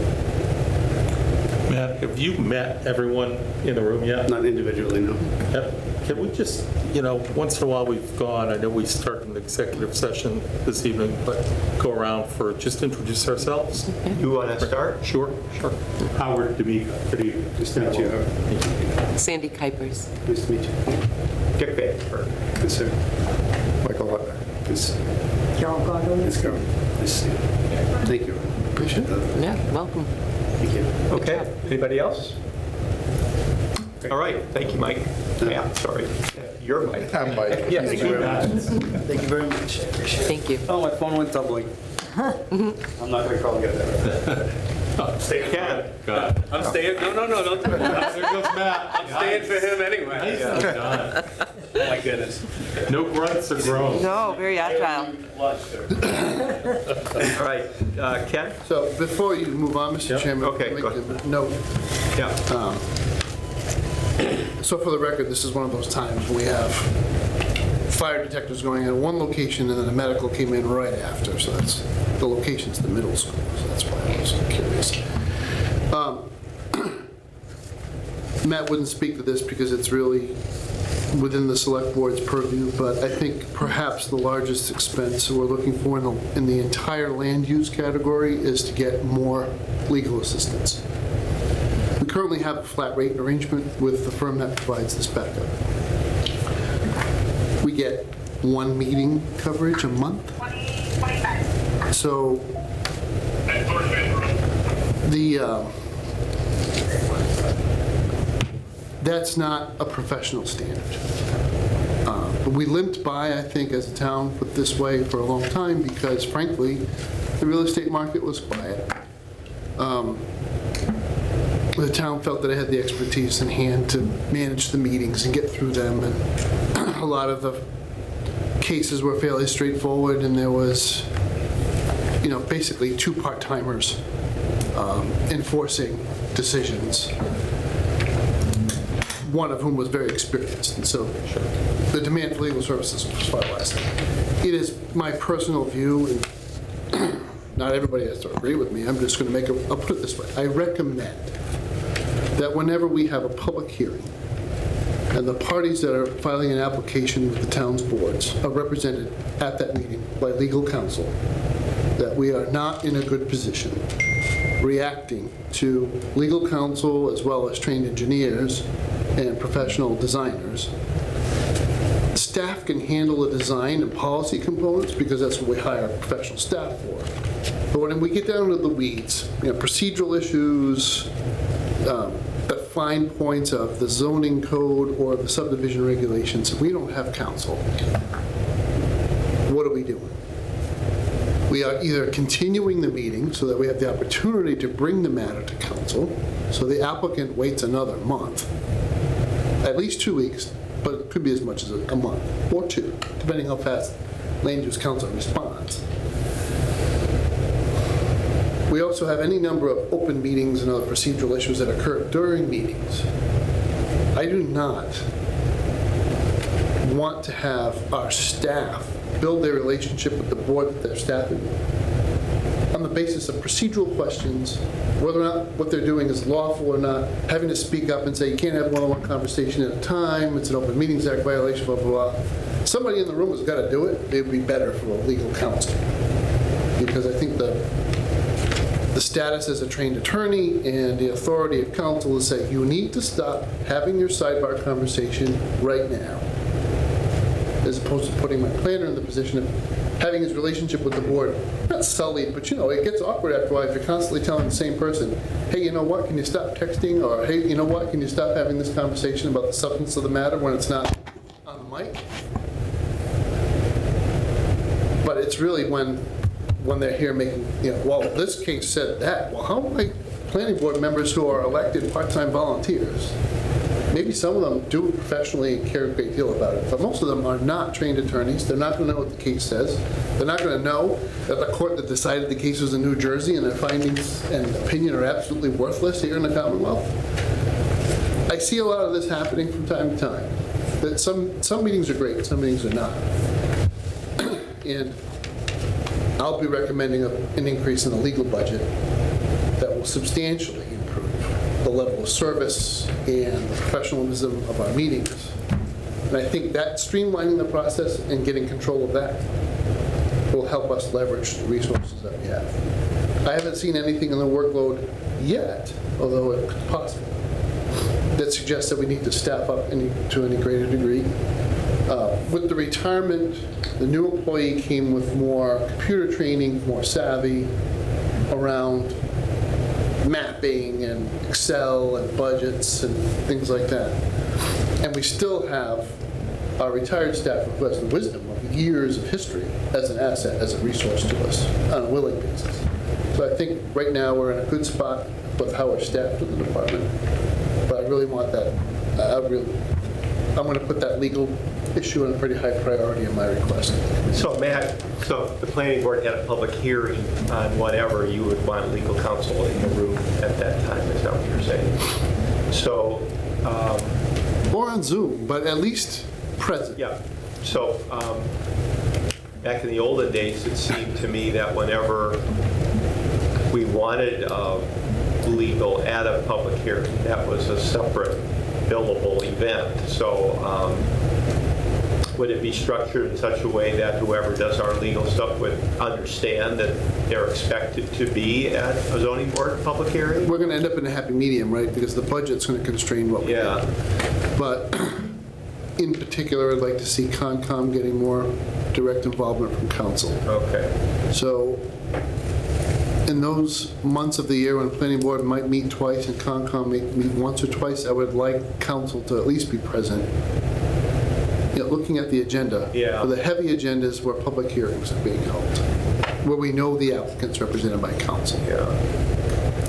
Speaker 11: Matt, have you met everyone in the room yet?
Speaker 12: Not individually, no.
Speaker 11: Yep. Can we just, once in a while we've gone, I know we start an executive session this evening, but go around for, just introduce ourselves.
Speaker 1: You want to start?
Speaker 11: Sure. Howard D'Amico, good evening.
Speaker 12: Nice to meet you, Howard.
Speaker 3: Sandy Kuipers.
Speaker 12: Nice to meet you.
Speaker 1: Dick Vandenberg.
Speaker 12: Good, sir.
Speaker 10: Michael Hutner.
Speaker 12: Good, sir.
Speaker 9: John Gondon.
Speaker 12: Nice to see you. Thank you. Appreciate that.
Speaker 3: Yeah, welcome.
Speaker 12: Thank you.
Speaker 1: Okay, anybody else? All right, thank you, Mike. Yeah, sorry. You're Mike.
Speaker 10: I'm Mike.
Speaker 1: Yes,
Speaker 12: Thank you very much. Thank you very much. I appreciate it.
Speaker 3: Thank you.
Speaker 12: Oh, my phone went doubling. I'm not going to call and get that.
Speaker 1: Ken.
Speaker 12: I'm staying, no, don't do it.
Speaker 11: There goes Matt.
Speaker 12: I'm staying for him anyway.
Speaker 11: Nicely done.
Speaker 12: Oh, my goodness.
Speaker 11: No grunts or groans.
Speaker 3: No, very agile.
Speaker 12: Lunch, sir.
Speaker 1: All right, Ken?
Speaker 7: So before you move on, Mr.
Speaker 11: Yep.
Speaker 7: Chairman,
Speaker 1: Okay,
Speaker 7: make
Speaker 1: go
Speaker 7: a note.
Speaker 1: Yeah.
Speaker 7: So for the record, this is one of those times we have fire detectives going in one location and then the medical came in right after. So that's, the location's the middle school, so that's why I was curious. Matt wouldn't speak to this because it's really within the select board's purview, but I think perhaps the largest expense we're looking for in the entire land use category is to get more legal assistance. We currently have a flat rate arrangement with the firm that provides this backup. We get one meeting coverage a month. So that's not a professional standard. But we limped by, I think, as a town, put this way for a long time because, frankly, the real estate market was quiet. The town felt that it had the expertise in hand to manage the meetings and get through them, and a lot of the cases were fairly straightforward, and there was, basically two part-timers enforcing decisions, one of whom was very experienced. And so the demand for legal services was far less. It is my personal view, and not everybody has to agree with me, I'm just going to I'll put it this way. I recommend that whenever we have a public hearing and the parties that are filing an application with the town's boards are represented at that meeting by legal counsel, that we are not in a good position reacting to legal counsel as well as trained engineers and professional designers. Staff can handle the design and policy components because that's what we hire professional staff for. But when we get down to the weeds, procedural issues, the fine points of the zoning code or the subdivision regulations, we don't have counsel. What are we doing? We are either continuing the meeting so that we have the opportunity to bring the matter to council, so the applicant waits another month, at least 2 weeks, but it could be as much as a month or 2, depending how fast land use council responds. We also have any number of open meetings and other procedural issues that occur during meetings. I do not want to have our staff build their relationship with the board that they're staffing on the basis of procedural questions, whether or not what they're doing is lawful or not, having to speak up and say you can't have one-on-one conversation at a time, it's an Open Meetings Act violation, blah, blah, blah. Somebody in the room has got to do it. It would be better for a legal counsel, because I think the status as a trained attorney and the authority of counsel is say you need to stop having your sidebar conversation right now, as opposed to putting my planner in the position of having his relationship with the board not sullied, but it gets awkward after a while if you're constantly telling the same person, hey, you know what, can you stop texting? Or hey, you know what, can you stop having this conversation about the substance of the matter when it's not on the mic? But it's really when they're here making, well, this case said that. Well, how many planning board members who are elected part-time volunteers? Maybe some of them do professionally and care a great deal about it, but most of them are not trained attorneys. They're not going to know what the case says. They're not going to know that the court that decided the case was in New Jersey and their findings and opinion are absolutely worthless here in the Commonwealth. I see a lot of this happening from time to time. That some meetings are great, some meetings are not. And I'll be recommending an increase in the legal budget that will substantially improve the level of service and the professionalism of our meetings. And I think that streamlining the process and getting control of that will help us leverage the resources that we have. I haven't seen anything in the workload yet, although it's possible, that suggests that we need to staff up to any greater degree. With the retirement, the new employee came with more computer training, more savvy around mapping and Excel and budgets and things like that. And we still have our retired staff who has the wisdom of years of history as an asset, as a resource to us on a willing basis. So I think right now we're in a good spot with how we're staffed in the department. But I really want that, I'm going to put that legal issue in a pretty high priority in my request.
Speaker 1: So Matt, so if the planning board had a public hearing on whatever, you would want legal counsel in the room at that time, is that what you're saying? So.
Speaker 7: Or on Zoom, but at least present.
Speaker 1: Yeah. So back in the olden days, it seemed to me that whenever we wanted legal at a public hearing, that was a separate billable event. So would it be structured in such a way that whoever does our legal stuff would understand that they're expected to be at a zoning board public hearing?
Speaker 7: We're going to end up in a happy medium, right? Because the budget's going to constrain what we do. But in particular, I'd like to see Concom getting more direct involvement from council.
Speaker 1: Okay.
Speaker 7: So in those months of the year when planning board might meet twice and Concom may meet once or twice, I would like council to at least be present. Looking at the agenda, for the heavy agendas where public hearings are being held, where we know the applicant's represented by council.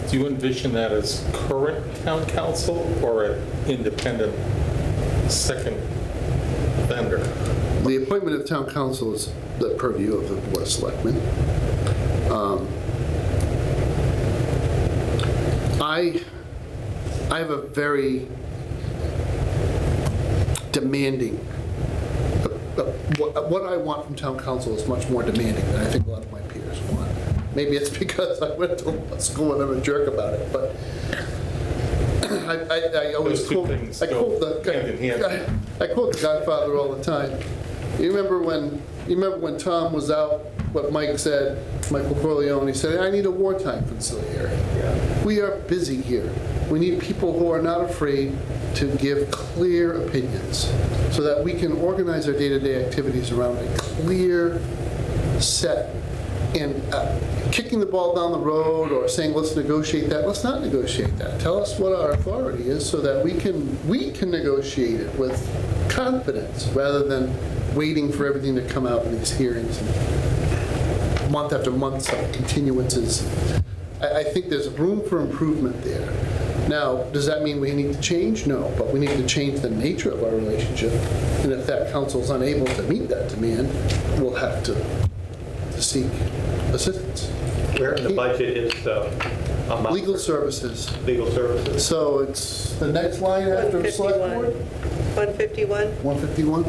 Speaker 11: Do you envision that as current town council or an independent second vendor?
Speaker 7: The appointment of town council is the purview of the board of selectmen. I have a very demanding, what I want from town council is much more demanding than I think a lot of my peers want. Maybe it's because I went to school and I'm a jerk about it, but I always
Speaker 11: Those two
Speaker 7: quote,
Speaker 11: things
Speaker 7: I quote
Speaker 11: go hand in hand.
Speaker 7: I quote the Godfather all the time. You remember when Tom was out, what Mike said, Michael Corleone, he said, I need a wartime conciliary.
Speaker 1: Yeah.
Speaker 7: We are busy here. We need people who are not afraid to give clear opinions so that we can organize our day-to-day activities around a clear set. And kicking the ball down the road or saying, let's negotiate that, let's not negotiate that. Tell us what our authority is so that we can negotiate it with confidence rather than waiting for everything to come out in these hearings and month after month of continuances. I think there's room for improvement there. Now, does that mean we need to change? No, but we need to change the nature of our relationship. And if that council is unable to meet that demand, we'll have to seek assistance.
Speaker 1: Where in the budget is the amount?
Speaker 7: Legal services.
Speaker 1: Legal services.
Speaker 7: So it's the next line after select board?
Speaker 4: 151.
Speaker 7: 151?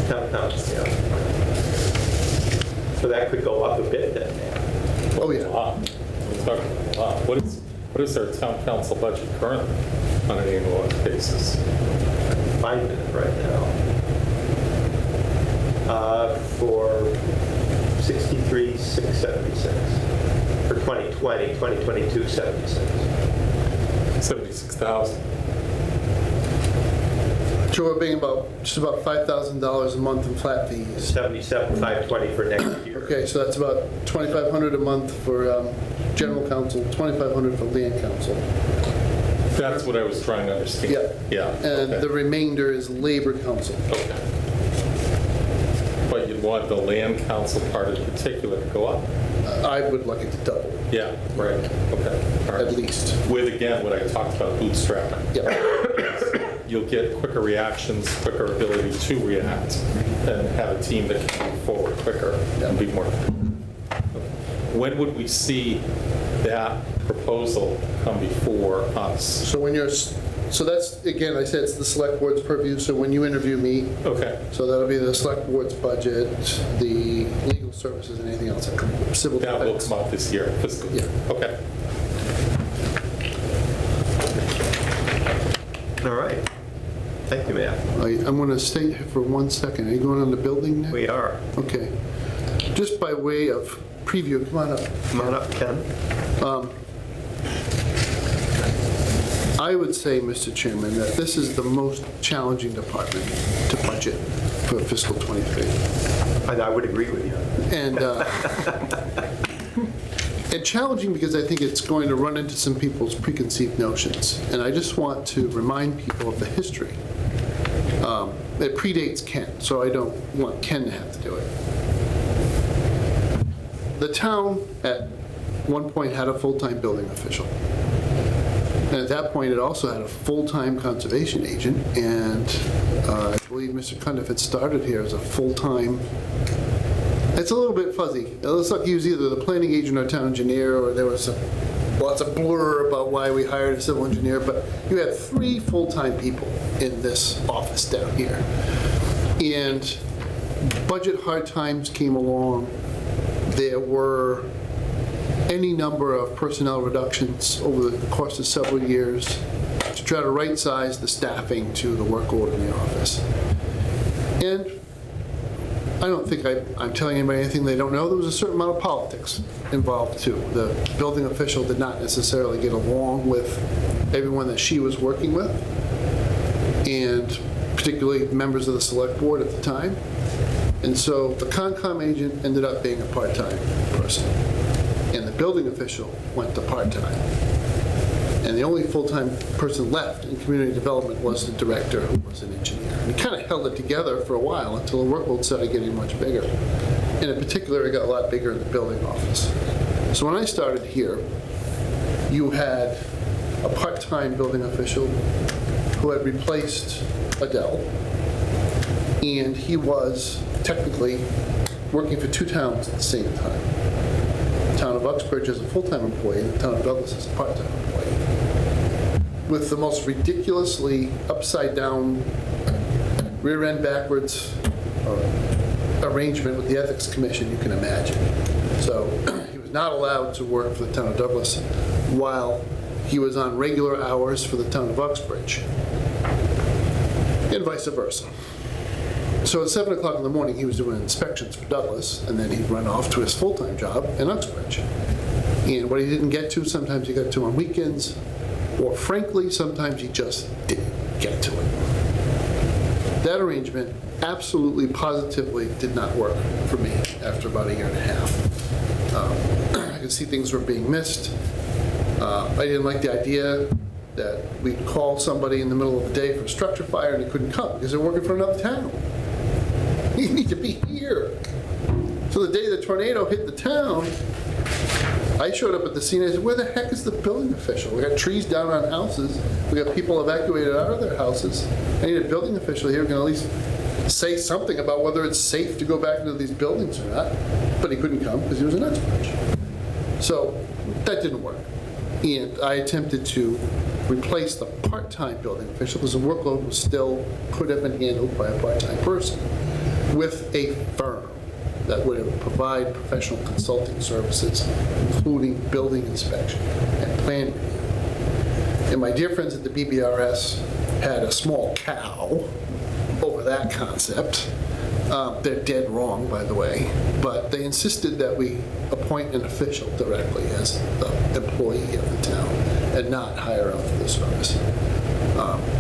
Speaker 1: Town council, yeah. So that could go up a bit then.
Speaker 7: Oh, yeah.
Speaker 11: Wow. We're talking a lot. What is our town council budget currently on an annual basis?
Speaker 1: Find it right now. For 63,676. For 2020, 2022, 76.
Speaker 11: 76,000.
Speaker 7: So we're paying just about $5,000 a month in flat fees.
Speaker 1: 77,520 for next year.
Speaker 7: Okay, so that's about $2,500 a month for general counsel, $2,500 for land counsel.
Speaker 11: That's what I was trying to understand.
Speaker 7: Yeah.
Speaker 11: Yeah.
Speaker 7: And
Speaker 11: okay.
Speaker 7: the remainder is labor counsel.
Speaker 11: Okay. But you'd want the land council part in particular to go up?
Speaker 7: I would like it to double,
Speaker 11: Yeah, right. Okay. All right.
Speaker 7: at least.
Speaker 11: With, again, what I talked about, bootstrapping.
Speaker 7: Yeah.
Speaker 11: You'll get quicker reactions, quicker ability to react, and have a team that can move forward quicker and be more. When would we see that proposal come before us?
Speaker 7: So so that's, again, I said it's the select board's purview, so when you interview me,
Speaker 11: Okay.
Speaker 7: so that'll be the select board's budget, the legal services and anything else, civil
Speaker 11: That will
Speaker 7: defense.
Speaker 11: come out this year, fiscal year.
Speaker 7: Yeah.
Speaker 11: Okay.
Speaker 1: All right. Thank you, Matt.
Speaker 7: I'm going to stay here for 1 second. Are you going on the building now?
Speaker 1: We are.
Speaker 7: Okay. Just by way of preview, come on up.
Speaker 1: Come on up, Ken.
Speaker 7: I would say, Mr. Chairman, that this is the most challenging department to budget for fiscal '23.
Speaker 1: I would agree with you.
Speaker 7: And and challenging because I think it's going to run into some people's preconceived notions. And I just want to remind people of the history. It predates Ken, so I don't want Ken to have to do it. The town at one point had a full-time building official. And at that point, it also had a full-time conservation agent, and I believe Mr. Cundiff had started here as a full-time. It's a little bit fuzzy. It looks like he was either the planning agent or town engineer, or there was lots of blur about why we hired a civil engineer, but you had 3 full-time people in this office down here. And budget hard times came along. There were any number of personnel reductions over the course of several years to try to right-size the staffing to the workload in the office. And I don't think I'm telling anybody anything they don't know. There was a certain amount of politics involved, too. The building official did not necessarily get along with everyone that she was working with, and particularly members of the select board at the time. And so the Concom agent ended up being a part-time person, and the building official went to part-time. And the only full-time person left in community development was the director, who was an engineer. And he kind of held it together for a while until the workload started getting much bigger. And in particular, it got a lot bigger in the building office. So when I started here, you had a part-time building official who had replaced Adele, and he was technically working for 2 towns at the same time. The town of Uxbridge is a full-time employee, and the town of Douglas is a part-time employee. with the most ridiculously upside-down, rear-end backwards arrangement with the Ethics Commission you can imagine. So he was not allowed to work for the town of Douglas while he was on regular hours for the town of Uxbridge, and vice versa. So at 7 o'clock in the morning, he was doing inspections for Douglas, and then he'd run off to his full-time job in Uxbridge. And what he didn't get to, sometimes he got to on weekends, or frankly, sometimes he just didn't get to it. That arrangement absolutely, positively did not work for me after about a year and a half. I could see things were being missed. I didn't like the idea that we'd call somebody in the middle of the day for a structure fire and he couldn't come because they're working for another town. You need to be here. So the day the tornado hit the town, I showed up at the scene. I said, where the heck is the building official? We got trees down on houses. We got people evacuated out of their houses. I need a building official here who can at least say something about whether it's safe to go back into these buildings or not. But he couldn't come because he was in Uxbridge. So that didn't work. And I attempted to replace the part-time building official because the workload was still could have been handled by a part-time person with a firm that would provide professional consulting services, including building inspection and plan review. And my dear friends at the BBRS had a small cow over that concept. They're dead wrong, by the way, but they insisted that we appoint an official directly as the employee of the town and not hire out for the service.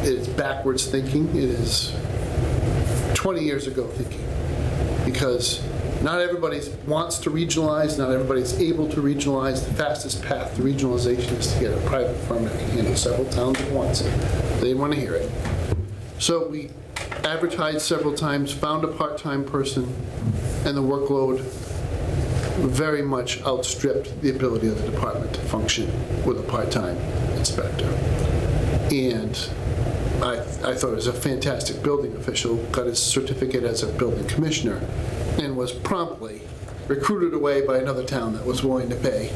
Speaker 7: It is backwards thinking. It is 20 years ago thinking, because not everybody wants to regionalize, not everybody's able to regionalize. The fastest path to regionalization is to get a private firm that can handle several towns at once. They want to hear it. So we advertised several times, found a part-time person, and the workload very much outstripped the ability of the department to function with a part-time inspector. And I thought it was a fantastic building official, got his certificate as a building commissioner, and was promptly recruited away by another town that was willing to pay,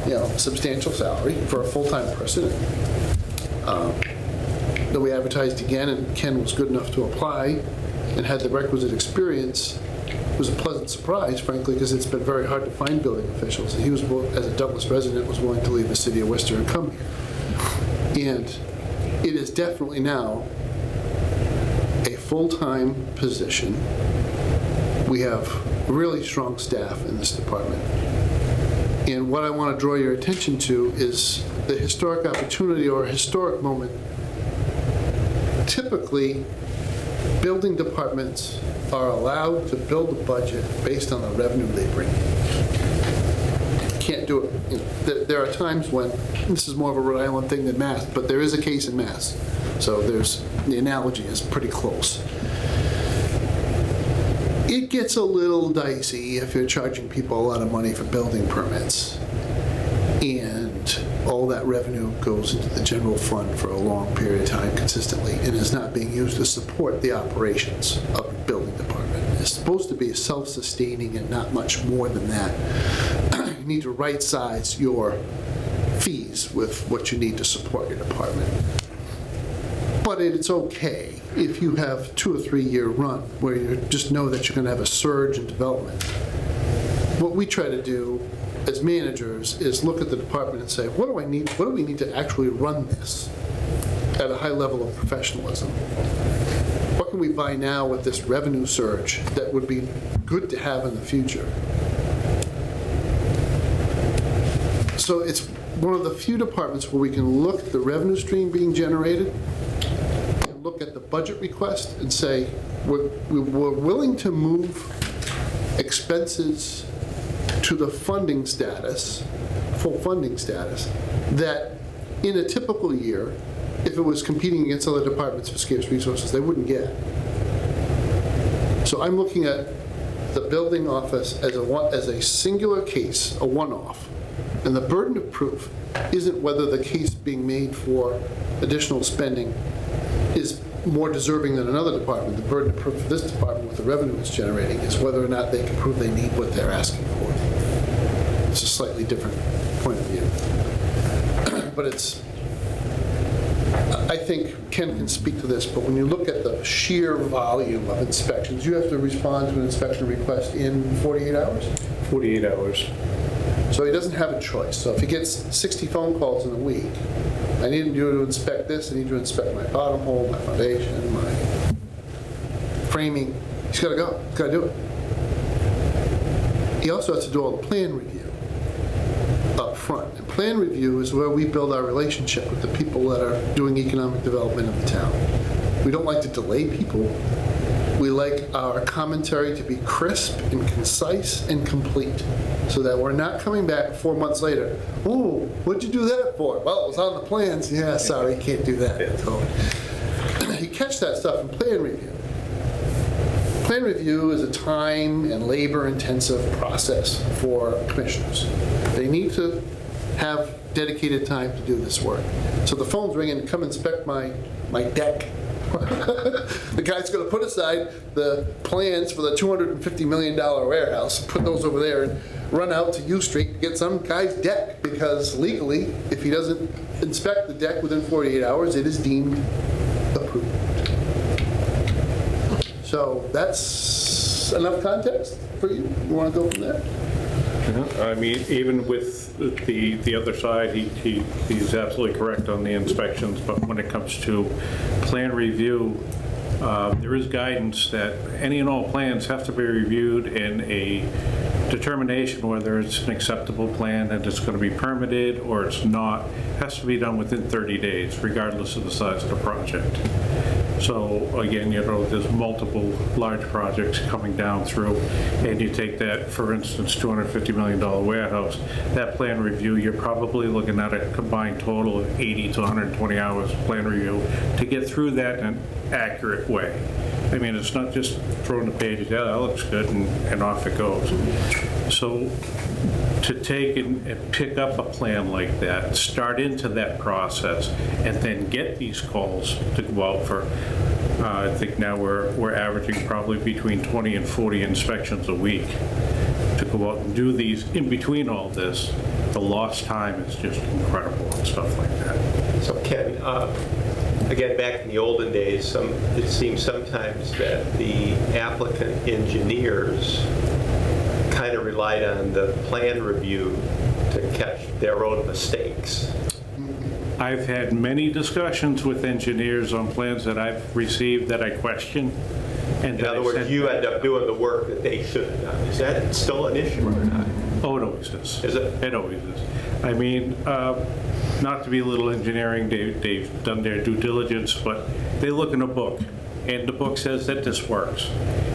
Speaker 7: a substantial salary for a full-time person. Then we advertised again, and Ken was good enough to apply and had the requisite experience. It was a pleasant surprise, frankly, because it's been very hard to find building officials. And he was, as a Douglas resident, was willing to leave the city of Worcester and come here. And it is definitely now a full-time position. We have really strong staff in this department. And what I want to draw your attention to is the historic opportunity or historic moment. Typically, building departments are allowed to build a budget based on the revenue they bring. Can't do it. There are times when, this is more of a Rhode Island thing than Mass, but there is a case in Mass. So the analogy is pretty close. It gets a little dicey if you're charging people a lot of money for building permits, and all that revenue goes into the general fund for a long period of time consistently and is not being used to support the operations of the building department. It's supposed to be self-sustaining and not much more than that. You need to right-size your fees with what you need to support your department. But it's okay if you have 2 or 3 year run where you just know that you're going to have a surge in development. What we try to do as managers is look at the department and say, what do we need to actually run this at a high level of professionalism? What can we buy now with this revenue surge that would be good to have in the future? So it's one of the few departments where we can look at the revenue stream being generated and look at the budget request and say, we're willing to move expenses to the funding status, full funding status, that in a typical year, if it was competing against other departments for scarce resources, they wouldn't get. So I'm looking at the building office as a singular case, a one-off. And the burden of proof isn't whether the case being made for additional spending is more deserving than another department. The burden of proof for this department with the revenue it's generating is whether or not they can prove they need what they're asking for. It's a slightly different point of view. But I think Ken can speak to this, but when you look at the sheer volume of inspections, you have to respond to an inspection request in 48 hours?
Speaker 13: 48 hours.
Speaker 7: So he doesn't have a choice. So if he gets 60 phone calls in a week, I need you to inspect this, I need you to inspect my bottom hole, my foundation, my framing, he's got to go, he's got to do it. He also has to do all the plan review up front. And plan review is where we build our relationship with the people that are doing economic development of the town. We don't like to delay people. We like our commentary to be crisp and concise and complete, so that we're not coming back 4 months later, "Ooh, what'd you do that for?" "Well, it was on the plans." "Yeah, sorry, can't do that." So you catch that stuff in plan review. Plan review is a time and labor-intensive process for commissioners. They need to have dedicated time to do this work. So the phone's ringing, "Come inspect my deck." The guy's going to put aside the plans for the $250 million warehouse, put those over there, and run out to U Street to get some guy's deck, because legally, if he doesn't inspect the deck within 48 hours, it is deemed approved. So that's enough context for you? You want to go from there?
Speaker 13: I mean, even with the other side, he's absolutely correct on the inspections, but when it comes to plan review, there is guidance that any and all plans have to be reviewed, and a determination whether it's an acceptable plan and it's going to be permitted or it's not has to be done within 30 days, regardless of the size of the project. So again, you know, there's multiple large projects coming down through, and you take that, for instance, $250 million warehouse, that plan review, you're probably looking at a combined total of 80 to 120 hours of plan review to get through that in an accurate way. I mean, it's not just throwing the pages, "Yeah, that looks good," and off it goes. So to take and pick up a plan like that, start into that process, and then get these calls to go out for, I think now we're averaging probably between 20 and 40 inspections a week, to go out and do these in between all this. The lost time is just incredible and stuff like that.
Speaker 1: So Ken, again, back in the olden days, it seems sometimes that the applicant engineers kind of relied on the plan review to catch their own mistakes.
Speaker 13: I've had many discussions with engineers on plans that I've received that I question. And
Speaker 1: In other words, you end up doing the work that they should have done. Is that still an issue or not?
Speaker 13: Oh, it always is.
Speaker 1: Is it?
Speaker 13: It always is. I mean, not to be a little engineering, they've done their due diligence, but they look in a book, and the book says that this works.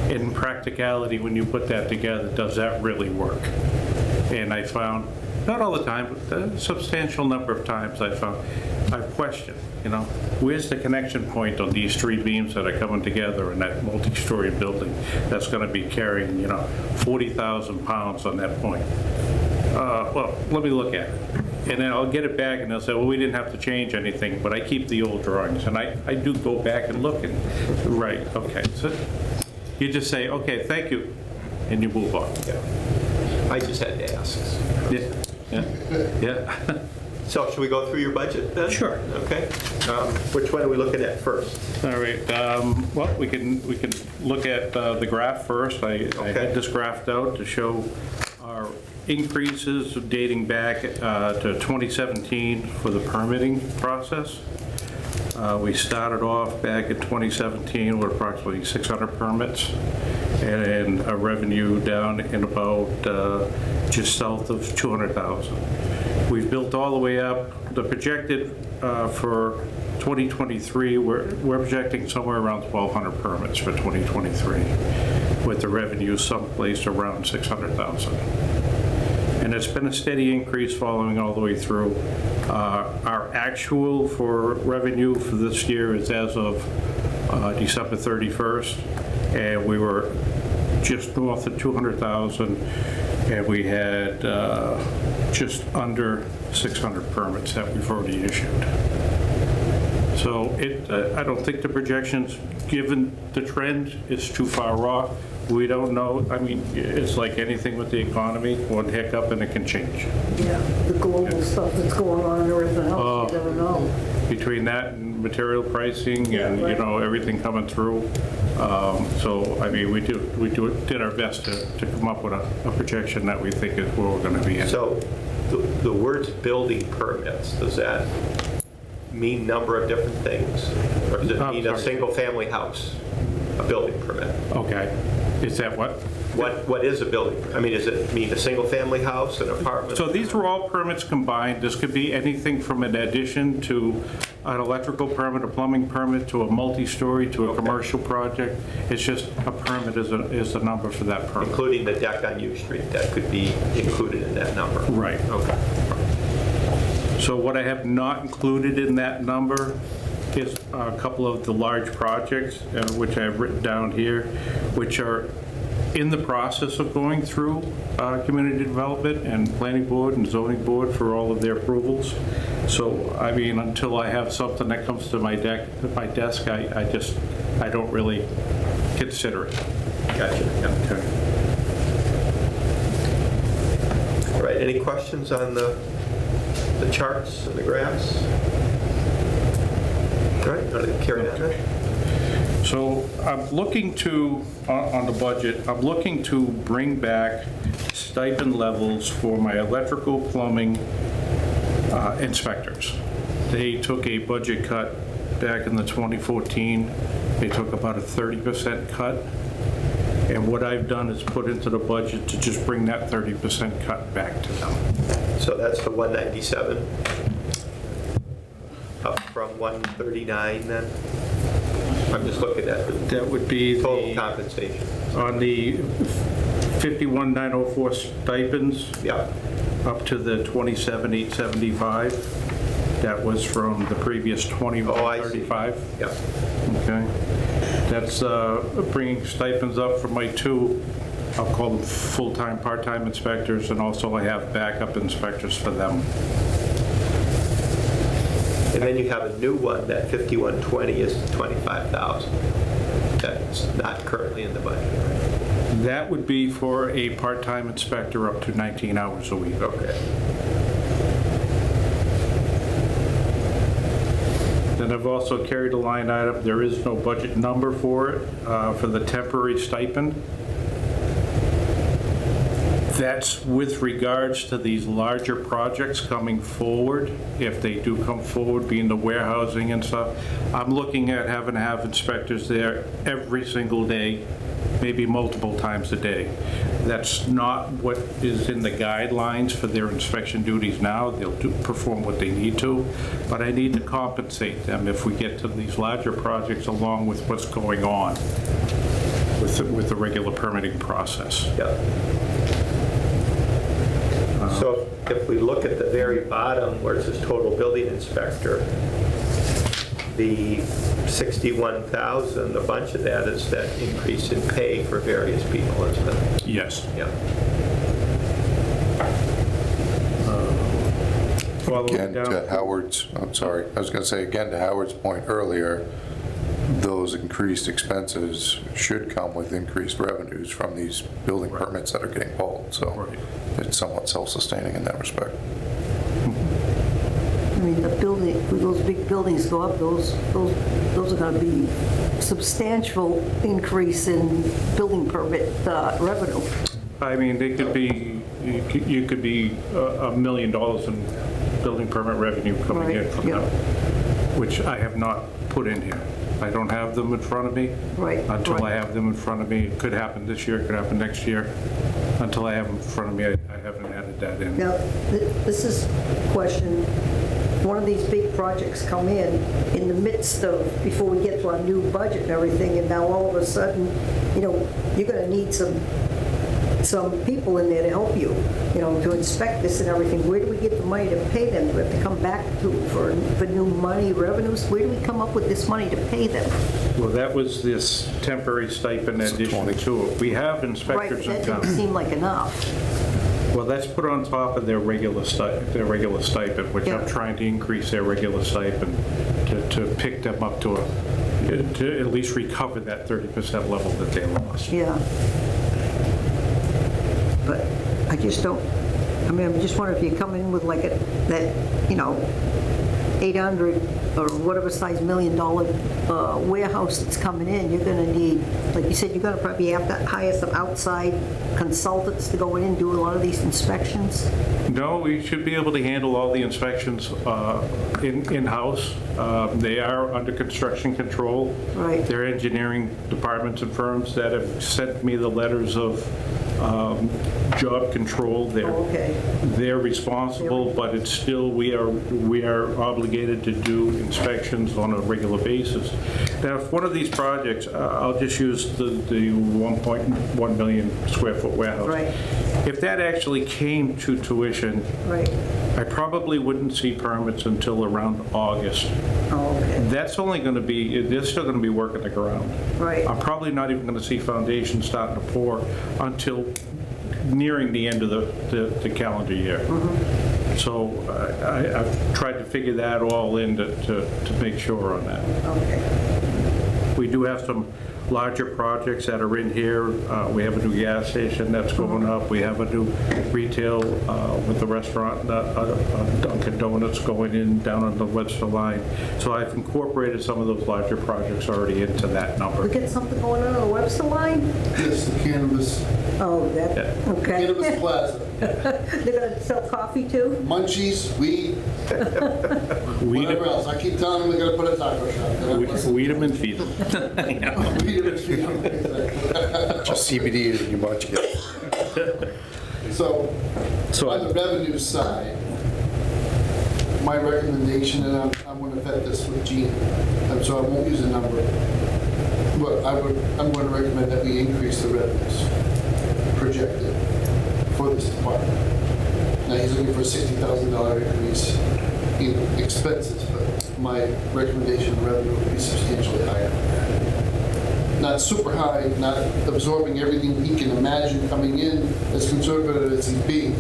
Speaker 13: In practicality, when you put that together, does that really work? And I found, not all the time, but a substantial number of times I've questioned, you know, where's the connection point on these three beams that are coming together in that multi-story building that's going to be carrying, you know, 40,000 pounds on that point? Well, let me look at it. And then I'll get it back and they'll say, well, we didn't have to change anything, but I keep the old drawings. And I do go back and look and, right, okay. So you just say, okay, thank you, and you move on.
Speaker 1: Yeah. I just had to ask.
Speaker 13: Yeah.
Speaker 1: So should we go through your budget then?
Speaker 13: Sure.
Speaker 1: Okay. Which one are we looking at first?
Speaker 13: All right, well, we can look at the graph first. I had this graphed out to show our increases dating back to 2017 for the permitting process. We started off back in 2017 with approximately 600 permits and a revenue down in about just south of 200,000. We've built all the way up. The projected for 2023, we're projecting somewhere around 1,200 permits for 2023, with the revenue someplace around 600,000. And it's been a steady increase following all the way through. Our actual for revenue for this year is as of December 31st, and we were just north of 200,000, and we had just under 600 permits that we've already issued. So I don't think the projections, given the trend, is too far off. We don't know, I mean, it's like anything with the economy, one hiccup and it can change.
Speaker 9: Yeah, the global stuff that's going on and everything else, you never know.
Speaker 13: Between that and material pricing and,
Speaker 9: Yeah, right.
Speaker 13: everything coming through. So, I mean, we did our best to come up with a projection that we think is where we're gonna be at.
Speaker 1: So the words building permits, does that mean number of different things? Or does it
Speaker 13: I'm
Speaker 1: mean a
Speaker 13: sorry.
Speaker 1: single-family house, a building permit?
Speaker 13: Okay, is that what?
Speaker 1: What is a building? I mean, does it mean a single-family house, an apartment?
Speaker 13: So these were all permits combined. This could be anything from an addition to an electrical permit, a plumbing permit, to a multi-story, to a commercial project. It's just a permit is the number for that permit.
Speaker 1: Including the deck on U Street, that could be included in that number?
Speaker 13: Right.
Speaker 1: Okay.
Speaker 13: So what I have not included in that number is a couple of the large projects, which I have written down here, which are in the process of going through community development and planning board and zoning board for all of their approvals. So, I mean, until I have something that comes to my desk, I don't really consider it.
Speaker 1: Gotcha. Yeah.
Speaker 13: Okay.
Speaker 1: All right, any questions on the charts and the graphs? All right, want to carry on then?
Speaker 13: So I'm looking to, on the budget, I'm looking to bring back stipend levels for my electrical, plumbing inspectors. They took a budget cut back in the 2014. They took about a 30% cut. And what I've done is put into the budget to just bring that 30% cut back to them.
Speaker 1: So that's the 197, up from 139 then? I'm just looking at the
Speaker 13: That would be
Speaker 1: total compensation.
Speaker 13: on the 51,904 stipends,
Speaker 1: Yeah,
Speaker 13: up to the 27,875. That was from the previous
Speaker 1: Oh, I see.
Speaker 13: 2135.
Speaker 1: yeah.
Speaker 13: Okay. That's bringing stipends up for my two, I'll call them full-time, part-time inspectors, and also I have backup inspectors for them.
Speaker 1: And then you have a new one, that 5120 is 25,000. That's not currently in the budget, right?
Speaker 13: That would be for a part-time inspector up to 19 hours a week.
Speaker 1: Okay.
Speaker 13: Then I've also carried a line item, there is no budget number for it, for the temporary stipend. That's with regards to these larger projects coming forward, if they do come forward, being the warehousing and stuff. I'm looking at having to have inspectors there every single day, maybe multiple times a day. That's not what is in the guidelines for their inspection duties now. They'll perform what they need to, but I need to compensate them if we get to these larger projects along with what's going on with the regular permitting process.
Speaker 1: Yeah. So if we look at the very bottom where it says total building inspector, the 61,000, a bunch of that is that increase in pay for various people, isn't it?
Speaker 13: Yes.
Speaker 1: Yeah.
Speaker 13: Following
Speaker 10: Again,
Speaker 13: down-
Speaker 10: to Howard's, I'm sorry, I was going to say, again, to Howard's point earlier, those increased expenses should come with increased revenues from these building permits that are getting pulled, so
Speaker 13: Right.
Speaker 10: it's somewhat self-sustaining in that respect.
Speaker 9: I mean, the building, when those big buildings go up, those are going to be substantial increase in building permit revenue.
Speaker 13: I mean, they could be, you could be $1 million in building permit revenue coming in
Speaker 9: Right,
Speaker 13: from
Speaker 9: yeah.
Speaker 13: them, which I have not put in here. I don't have them in front of me.
Speaker 9: Right,
Speaker 13: Until I
Speaker 9: right.
Speaker 13: have them in front of me. It could happen this year, it could happen next year. Until I have them in front of me, I haven't added that in.
Speaker 9: Now, this is a question, one of these big projects come in the midst of, before we get to our new budget and everything, and now all of a sudden, you're going to need some people in there to help you, to inspect this and everything. Where do we get the money to pay them? Do we have to come back for new money, revenues? Where do we come up with this money to pay them?
Speaker 13: Well, that was this temporary stipend addition to it. We have
Speaker 9: Right,
Speaker 13: inspectors
Speaker 9: that
Speaker 13: in
Speaker 9: didn't
Speaker 13: town.
Speaker 9: seem like enough.
Speaker 13: Well, that's put on top of their regular stipend, which I'm
Speaker 9: Yeah.
Speaker 13: trying to increase their regular stipend to pick them up to at least recover that 30% level that they lost.
Speaker 9: Yeah. just don't, I mean, I'm just wondering if you come in with like that, 800 or whatever size $1 million warehouse that's coming in, you're gonna need, like you said, you're gonna probably have to hire some outside consultants to go in and do a lot of these inspections.
Speaker 13: No, we should be able to handle all the inspections in-house. They are under construction control.
Speaker 9: Right.
Speaker 13: They're engineering departments and firms that have sent me the letters of job control.
Speaker 9: Okay.
Speaker 13: They're responsible, but it's still, we are obligated to do inspections on a regular basis. Now, if one of these projects, I'll just use the 1.1 million square foot warehouse.
Speaker 9: Right.
Speaker 13: If that actually came to tuition,
Speaker 9: Right.
Speaker 13: I probably wouldn't see permits until around August.
Speaker 9: Oh, okay.
Speaker 13: That's only going to be, they're still going to be working the ground.
Speaker 9: Right.
Speaker 13: I'm probably not even going to see foundations starting to pour until nearing the end of the calendar year.
Speaker 9: Mm-hmm.
Speaker 13: So I've tried to figure that all in to make sure on that.
Speaker 9: Okay.
Speaker 13: We do have some larger projects that are in here. We have a new gas station that's going up. We have a new retail with the restaurant, Dunkin' Donuts going in down on the Webster line. So I've incorporated some of those larger projects already into that number.
Speaker 9: We get something going on the Webster line?
Speaker 7: Yes, the cannabis,
Speaker 9: Oh, that, okay.
Speaker 7: cannabis plaza.
Speaker 9: They're gonna sell coffee too?
Speaker 7: Munchies, weed, whatever else. I keep telling them we're gonna put a taco shop. They're not listening.
Speaker 13: Weed them and feed them.
Speaker 7: Weed them and feed them.
Speaker 10: Just CBD is you much get.
Speaker 7: So, on the revenue side, my recommendation, and I'm going to vet this with Gene, and so I won't use a number, but I'm going to recommend that we increase the revenues projected for this department. Now, he's looking for a $60,000 increase in expenses, but my recommendation of revenue would be substantially higher. Not super high, not absorbing everything he can imagine coming in, as conservative as he's being,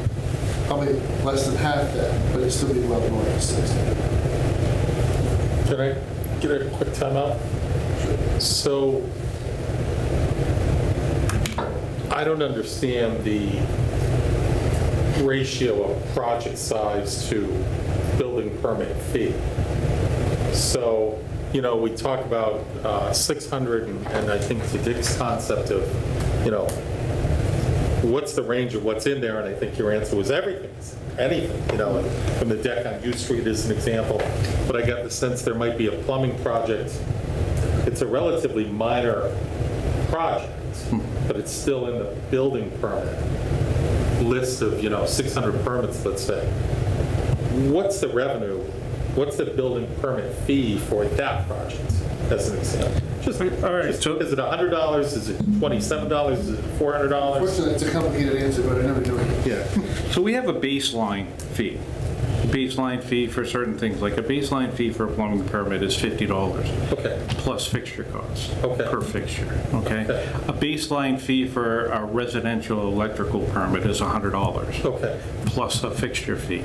Speaker 7: probably less than half that, but it'd still be well north of 60.
Speaker 11: Can I get a quick timeout? So, I don't understand the ratio of project size to building permit fee. So, we talk about 600, and I think to Dick's concept of, what's the range of what's in there, and I think your answer was everything, anything, and from the deck on U Street as an example, but I got the sense there might be a plumbing project. It's a relatively minor project, but it's still in the building permit list of, 600 permits, let's say. What's the revenue? What's the building permit fee for that project, as an example? All right. So is it $100? Is it $27? Is it $400?
Speaker 7: Unfortunately, it's a complicated answer, but I never do it.
Speaker 13: Yeah. So we have a baseline fee. Baseline fee for certain things, like a baseline fee for a plumbing permit is $50.
Speaker 11: Okay.
Speaker 13: Plus fixture costs.
Speaker 11: Okay.
Speaker 13: Per fixture, okay?
Speaker 11: Okay.
Speaker 13: A baseline fee for a residential electrical permit is $100.
Speaker 11: Okay.
Speaker 13: Plus a fixture fee.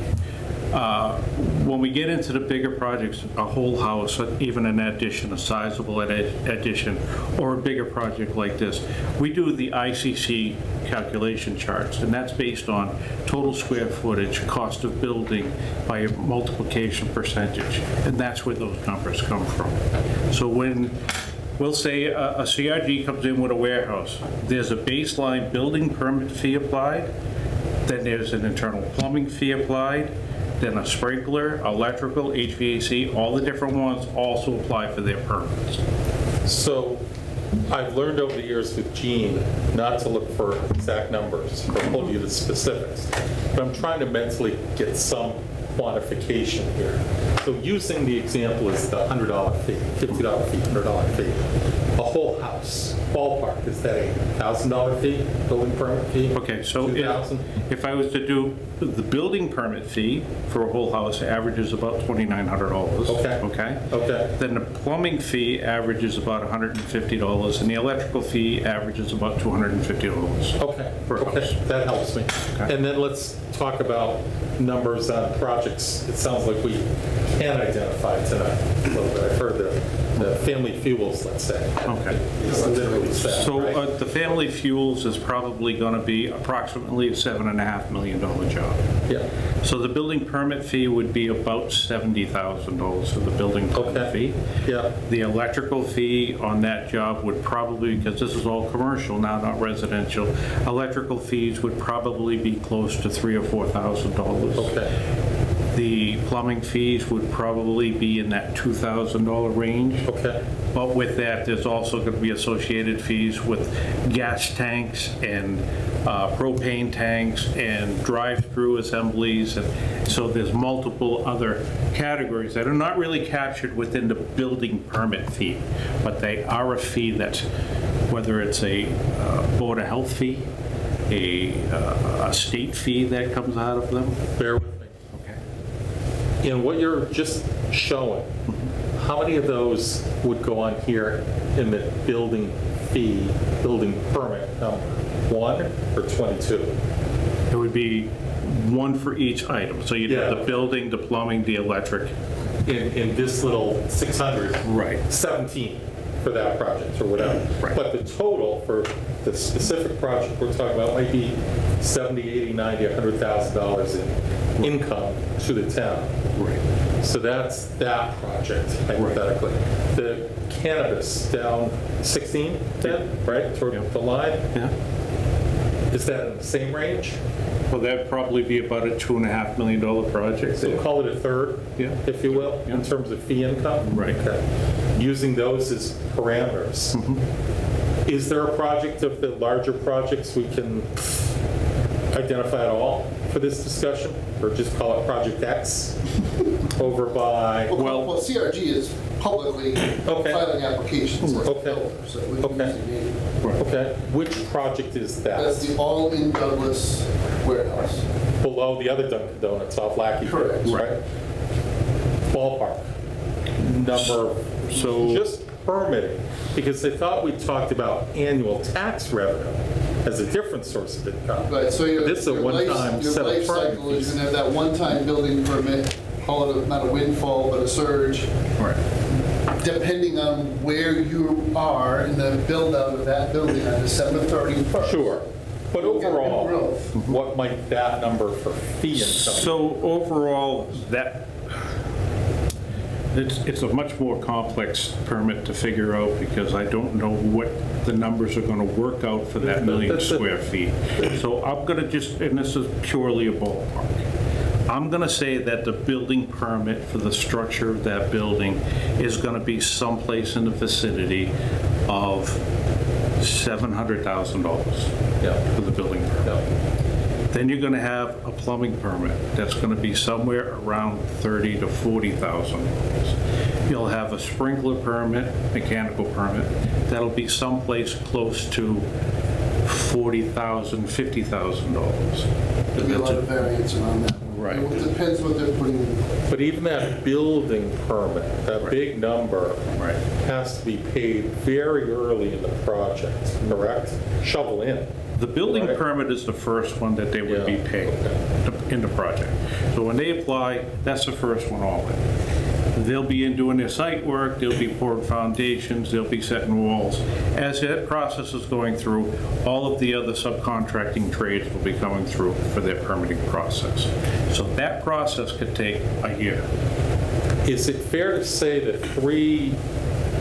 Speaker 13: When we get into the bigger projects, a whole house, even an addition, a sizable addition, or a bigger project like this, we do the ICC calculation charts, and that's based on total square footage, cost of building by a multiplication percentage, and that's where those numbers come from. So when we'll say a CRG comes in with a warehouse, there's a baseline building permit fee applied, then there's an internal plumbing fee applied, then a sprinkler, electrical, HVAC, all the different ones also apply for their permits.
Speaker 11: So I've learned over the years with Gene not to look for exact numbers or hold you to specifics, but I'm trying to mentally get some quantification here. So using the example as the $100 fee, $50 fee, $100 fee, a whole house, ballpark, is that a $1,000 fee, building permit fee?
Speaker 13: Okay, so
Speaker 11: $2,000?
Speaker 13: if I was to do the building permit fee for a whole house averages about $2,900.
Speaker 11: Okay.
Speaker 13: Okay?
Speaker 11: Okay.
Speaker 13: Then the plumbing fee averages about $150, and the electrical fee averages about $250.
Speaker 11: Okay,
Speaker 13: Per
Speaker 11: okay,
Speaker 13: house.
Speaker 11: that helps me.
Speaker 13: Okay.
Speaker 11: And then let's talk about numbers on projects, it sounds like we can identify tonight a little bit. I've heard the family fuels, let's say.
Speaker 13: Okay.
Speaker 11: It's literally that,
Speaker 13: So
Speaker 11: right?
Speaker 13: the family fuels is probably going to be approximately a $7.5 million job.
Speaker 11: Yeah.
Speaker 13: So the building permit fee would be about $70,000 for the building permit
Speaker 11: Okay.
Speaker 13: fee.
Speaker 11: Yeah.
Speaker 13: The electrical fee on that job would probably, because this is all commercial now, not residential, electrical fees would probably be close to $3,000 or $4,000.
Speaker 11: Okay.
Speaker 13: The plumbing fees would probably be in that $2,000 range.
Speaker 11: Okay.
Speaker 13: But with that, there's also going to be associated fees with gas tanks and propane tanks and drive-through assemblies. And so there's multiple other categories that are not really captured within the building permit fee, but they are a fee that's, whether it's a Board of Health fee, a state fee that comes out of them.
Speaker 11: Bear with me.
Speaker 13: Okay.
Speaker 11: In what you're just showing, how many of those would go on here in the building fee, building permit number? 1 or 22?
Speaker 13: It would be one for each item. So you'd have
Speaker 11: Yeah.
Speaker 13: the building, the plumbing, the electric.
Speaker 11: In this little 600,
Speaker 13: Right.
Speaker 11: 17 for that project or whatever.
Speaker 13: Right.
Speaker 11: But the total for the specific project we're talking about might be 70, 80, 90, $100,000 in income to the town.
Speaker 13: Right.
Speaker 11: So that's that project, hypothetically. The cannabis down 16, then, right, toward
Speaker 13: Yeah.
Speaker 11: the line,
Speaker 13: Yeah.
Speaker 11: is that in the same range?
Speaker 13: Well, that'd probably be about a $2.5 million project.
Speaker 11: So call it a third,
Speaker 13: Yeah.
Speaker 11: if you will, in
Speaker 13: Yeah.
Speaker 11: terms of fee income?
Speaker 13: Right.
Speaker 11: Okay. Using those as parameters. Is there a project of the larger projects we can identify at all for this discussion? Or just call it Project X over by,
Speaker 7: Well, CRG is publicly
Speaker 11: Okay.
Speaker 7: filing applications as a
Speaker 11: Okay.
Speaker 7: builder, so we can
Speaker 11: Okay.
Speaker 7: use the name.
Speaker 11: okay, which project is
Speaker 7: That's
Speaker 11: that?
Speaker 7: the all-in Douglas warehouse.
Speaker 11: Below the other Dunkin' Donuts off Lackey
Speaker 7: Correct.
Speaker 11: Fields, right? Ballpark. Number,
Speaker 13: So-
Speaker 11: just permitting, because they thought we talked about annual tax revenue as a different source of income.
Speaker 7: Right, so your
Speaker 11: This is a
Speaker 7: your
Speaker 11: one-time
Speaker 7: life, your
Speaker 11: set of
Speaker 7: life
Speaker 11: permit
Speaker 7: cycle is
Speaker 11: fees.
Speaker 7: going to have that one-time building permit, call it not a windfall, but a surge,
Speaker 13: Right.
Speaker 7: depending on where you are in the build-out of that building on December 31st.
Speaker 11: Sure. But
Speaker 7: You'll get new
Speaker 11: overall,
Speaker 7: growth.
Speaker 11: what might that number for fee income?
Speaker 13: So overall, it's a much more complex permit to figure out because I don't know what the numbers are going to work out for that million square feet. So I'm going to just, and this is purely a ballpark, I'm going to say that the building permit for the structure of that building is going to be someplace in the vicinity of $700,000
Speaker 11: Yeah.
Speaker 13: for the building permit.
Speaker 11: No.
Speaker 13: Then you're going to have a plumbing permit. That's going to be somewhere around $30,000 to $40,000. You'll have a sprinkler permit, mechanical permit. That'll be someplace close to $40,000, $50,000.
Speaker 7: There'll be a lot of variance around that.
Speaker 13: Right.
Speaker 7: It depends what they're putting in.
Speaker 11: But even that building permit, that big number,
Speaker 13: Right.
Speaker 11: has to be paid very early in the project, correct? Shovel in.
Speaker 13: The building
Speaker 11: Right.
Speaker 13: permit is the first one that they would be
Speaker 11: Yeah,
Speaker 13: paying in the project. So when they apply, that's the first one all in. They'll be in doing their site work, they'll be pouring foundations, they'll be setting walls. As that process is going through, all of the other subcontracting trades will be coming through for their permitting process. So that process could take a year.
Speaker 11: Is it fair to say that 3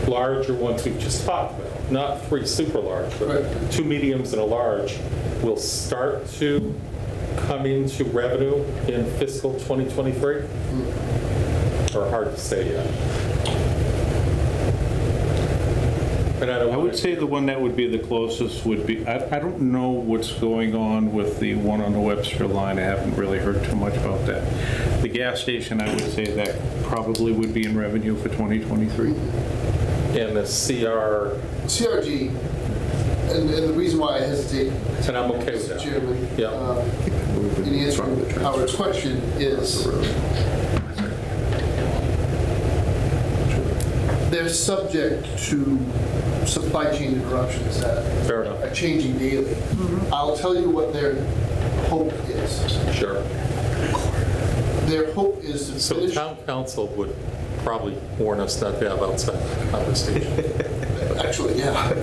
Speaker 11: larger ones we've just talked about, not 3 super large, but
Speaker 7: Right.
Speaker 11: 2 mediums and a large, will start to come into revenue in fiscal 2023? Or hard to say yet? And I don't
Speaker 13: I would say the one that would be the closest would be, I don't know what's going on with the one on the Webster line. I haven't really heard too much about that. The gas station, I would say that probably would be in revenue for 2023.
Speaker 11: And the
Speaker 7: CRG, and the reason why I hesitate,
Speaker 11: and I'm okay with
Speaker 7: Mr.
Speaker 11: that.
Speaker 7: Chairman,
Speaker 11: Yeah.
Speaker 7: in answering Howard's question is, they're subject to supply chain interruptions that
Speaker 11: Fair enough.
Speaker 7: are changing daily. I'll tell you what their hope is.
Speaker 11: Sure.
Speaker 7: their hope is to
Speaker 11: So
Speaker 7: finish.
Speaker 11: town council would probably warn us not to have outside conversation.
Speaker 7: Actually, yeah.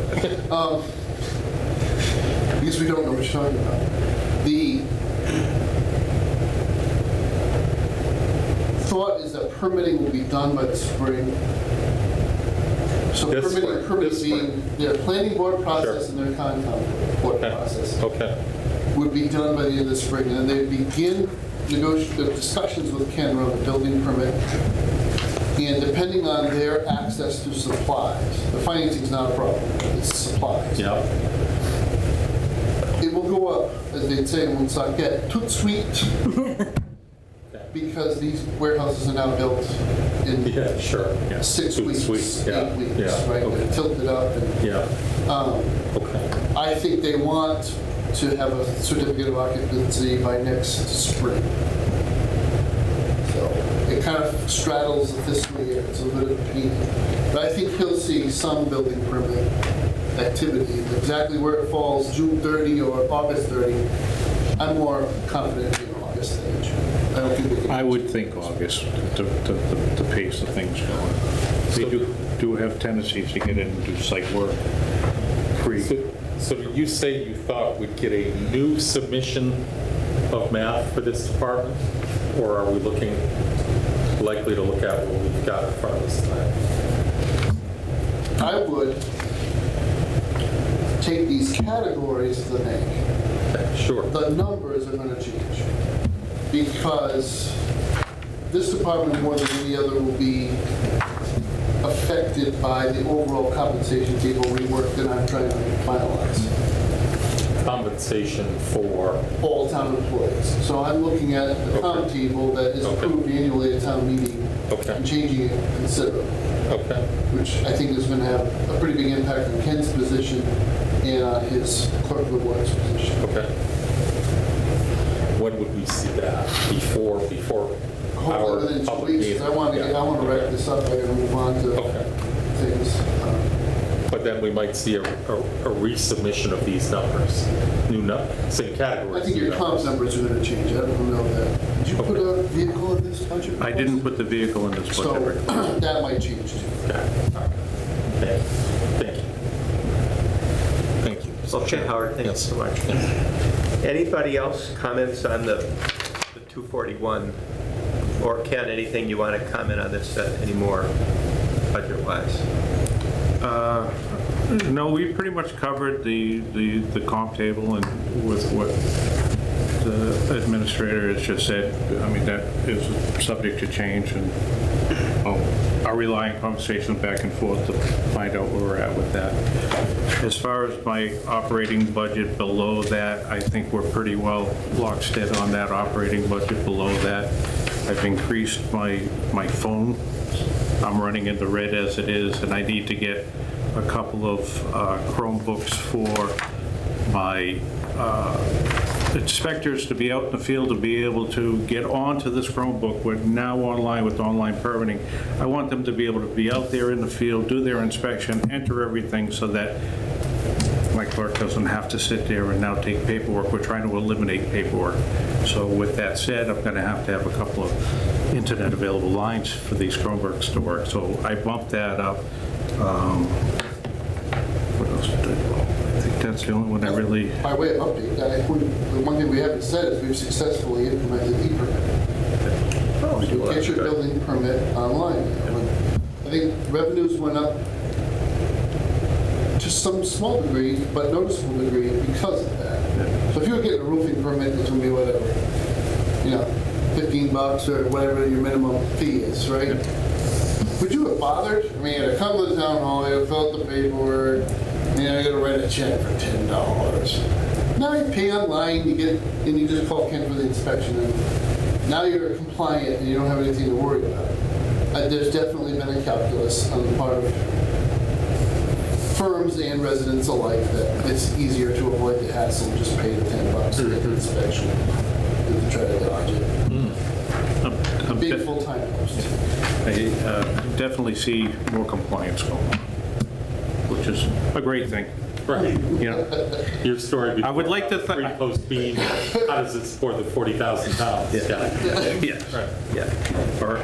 Speaker 7: Because we don't know what you're talking about. The thought is that permitting will be done by the spring. So
Speaker 11: This
Speaker 7: permitting
Speaker 11: spring, this
Speaker 7: being their planning board process and their Concom board
Speaker 11: Okay.
Speaker 7: process
Speaker 11: Okay,
Speaker 7: would be done by the end of the spring. And then they begin discussions with Ken around the building permit. And depending on their access to supplies, the financing's not a problem, it's supplies.
Speaker 11: yeah,
Speaker 7: It will go up, as they'd say in Woonsocket, toot sweet, because these warehouses are now built in
Speaker 11: yeah, sure. Yeah.
Speaker 7: 6
Speaker 11: Sweet,
Speaker 7: weeks,
Speaker 11: sweet, yeah,
Speaker 7: 8 weeks,
Speaker 11: yeah,
Speaker 7: right?
Speaker 11: okay.
Speaker 7: They're tilted up. And,
Speaker 11: Yeah, okay.
Speaker 7: I think they want to have a certificate of occupancy by next spring. So it kind of straddles the fiscal year. It's a little bit of a pain. But I think he'll see some building permit activity. Exactly where it falls, June 30 or August 30, I'm more confident in August than in June. I don't think we can.
Speaker 13: I would think August, the pace of things going. They do have tendencies to get in and do site work pre.
Speaker 11: So did you say you thought we'd get a new submission of math for this department? Or are we likely to look at what we've got in front of us tonight?
Speaker 7: I would take these categories to the bank.
Speaker 11: Okay, sure.
Speaker 7: The numbers are going to change because this department more than any other will be affected by the overall compensation table rework that I'm trying to finalize.
Speaker 11: Compensation for,
Speaker 7: All town employees. So I'm looking at the comp table that is
Speaker 11: Okay.
Speaker 7: approved annually at town meeting
Speaker 11: Okay.
Speaker 7: and changing it considerably,
Speaker 11: okay,
Speaker 7: which I think is going to have a pretty big impact on Ken's position and on his clerk of the board's position.
Speaker 11: okay. When would we see that? Before
Speaker 7: Hopefully
Speaker 11: our
Speaker 7: within 2
Speaker 11: public
Speaker 7: weeks,
Speaker 11: meeting?
Speaker 7: because I want to wrap this up. I got to move on to
Speaker 11: Okay.
Speaker 7: things.
Speaker 11: But then we might see a resubmission of these numbers, same
Speaker 7: I
Speaker 11: categories.
Speaker 7: think
Speaker 11: new
Speaker 7: your comp numbers are going to change. I don't know that. Did you put a vehicle in this budget?
Speaker 13: I didn't put the vehicle in this
Speaker 7: So
Speaker 13: budget.
Speaker 7: that might change too.
Speaker 11: Okay, all right. Okay, thank you. Thank you.
Speaker 1: Okay, Howard, thanks so much. Anybody else comments on the 241? Or Ken, anything you want to comment on this anymore, budget-wise?
Speaker 13: No, we pretty much covered the comp table and with what the administrator has just said. I mean, that is subject to change, and I'll rely on conversations back and forth to find out where we're at with that. As far as my operating budget below that, I think we're pretty well lockstep on that operating budget below that. I've increased my phone. I'm running in the red as it is, and I need to get a couple of Chromebooks for my inspectors to be out in the field to be able to get onto this Chromebook. We're now online with online permitting. I want them to be able to be out there in the field, do their inspection, enter everything so that my clerk doesn't have to sit there and now take paperwork. We're trying to eliminate paperwork. So with that said, I'm going to have a couple of internet available lines for these Chromebooks to work. So I bumped that up. What else did I do? I think that's the only one I really...
Speaker 7: By way of update, the one thing we haven't said is we've successfully implemented e-permit. You get your building permit online. I think revenues went up to some small degree, but noticeable degree because of that. So if you were getting a roofing permit, it's going to be whatever, $15 or whatever your minimum fee is, right? Would you have bothered? I mean, I come to the town hall, I fill out the paperwork, I got to write a check for $10. Now you pay online, and you just call Ken for the inspection, and now you're compliant and you don't have anything to worry about. There's definitely been a calculus on the part of firms and residents alike that it's easier to avoid the hassle and just pay the $10 to get the inspection than to try to dodge it. A big full-time post.
Speaker 13: I definitely see more compliance going on, which is a great thing.
Speaker 11: Right.
Speaker 13: You know,
Speaker 11: Your story
Speaker 13: I would like to
Speaker 11: before pre-post being, how does it support the 40,000 pounds?
Speaker 13: yeah.
Speaker 11: Right.
Speaker 13: Yeah. Or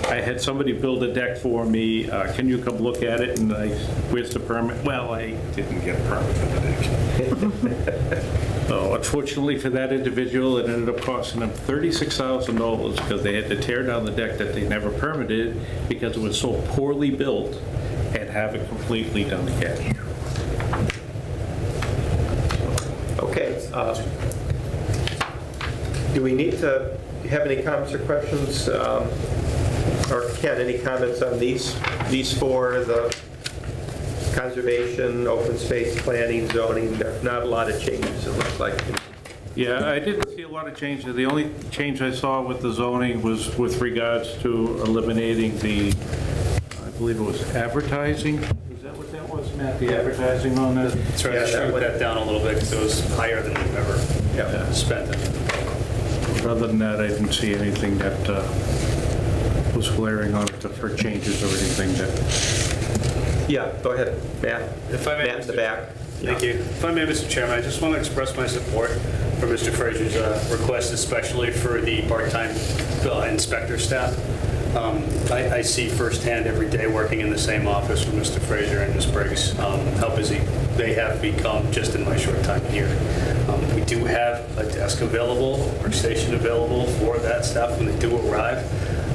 Speaker 13: I had somebody build a deck for me, can you come look at it? And where's the permit? Well, I didn't get a permit for the deck. So unfortunately for that individual, it ended up costing them $36,000 because they had to tear down the deck that they never permitted because it was so poorly built and have it completely done again.
Speaker 1: Okay. Do we need to have any comments or questions? Or Ken, any comments on these four, the conservation, open space, planning, zoning? There's not a lot of changes, it looks like.
Speaker 13: Yeah, I didn't see a lot of changes. The only change I saw with the zoning was with regards to eliminating the, I believe it was advertising. Is that what that was, Matt? The advertising on that?
Speaker 12: That's right, I shrunk that down a little bit because it was higher than we've ever spent it.
Speaker 13: Other than that, I didn't see anything that was glaring on it for changes or anything that.
Speaker 1: Yeah, go ahead, Matt.
Speaker 12: If I may,
Speaker 1: Matt in the back.
Speaker 12: Thank you. If I may, Mr. Chairman, I just want to express my support for Mr. Frazier's request, especially for the part-time inspector staff. I see firsthand every day working in the same office with Mr. Frazier and Ms. Briggs how busy they have become just in my short time here. We do have a desk available, a workstation available for that staff when they do arrive.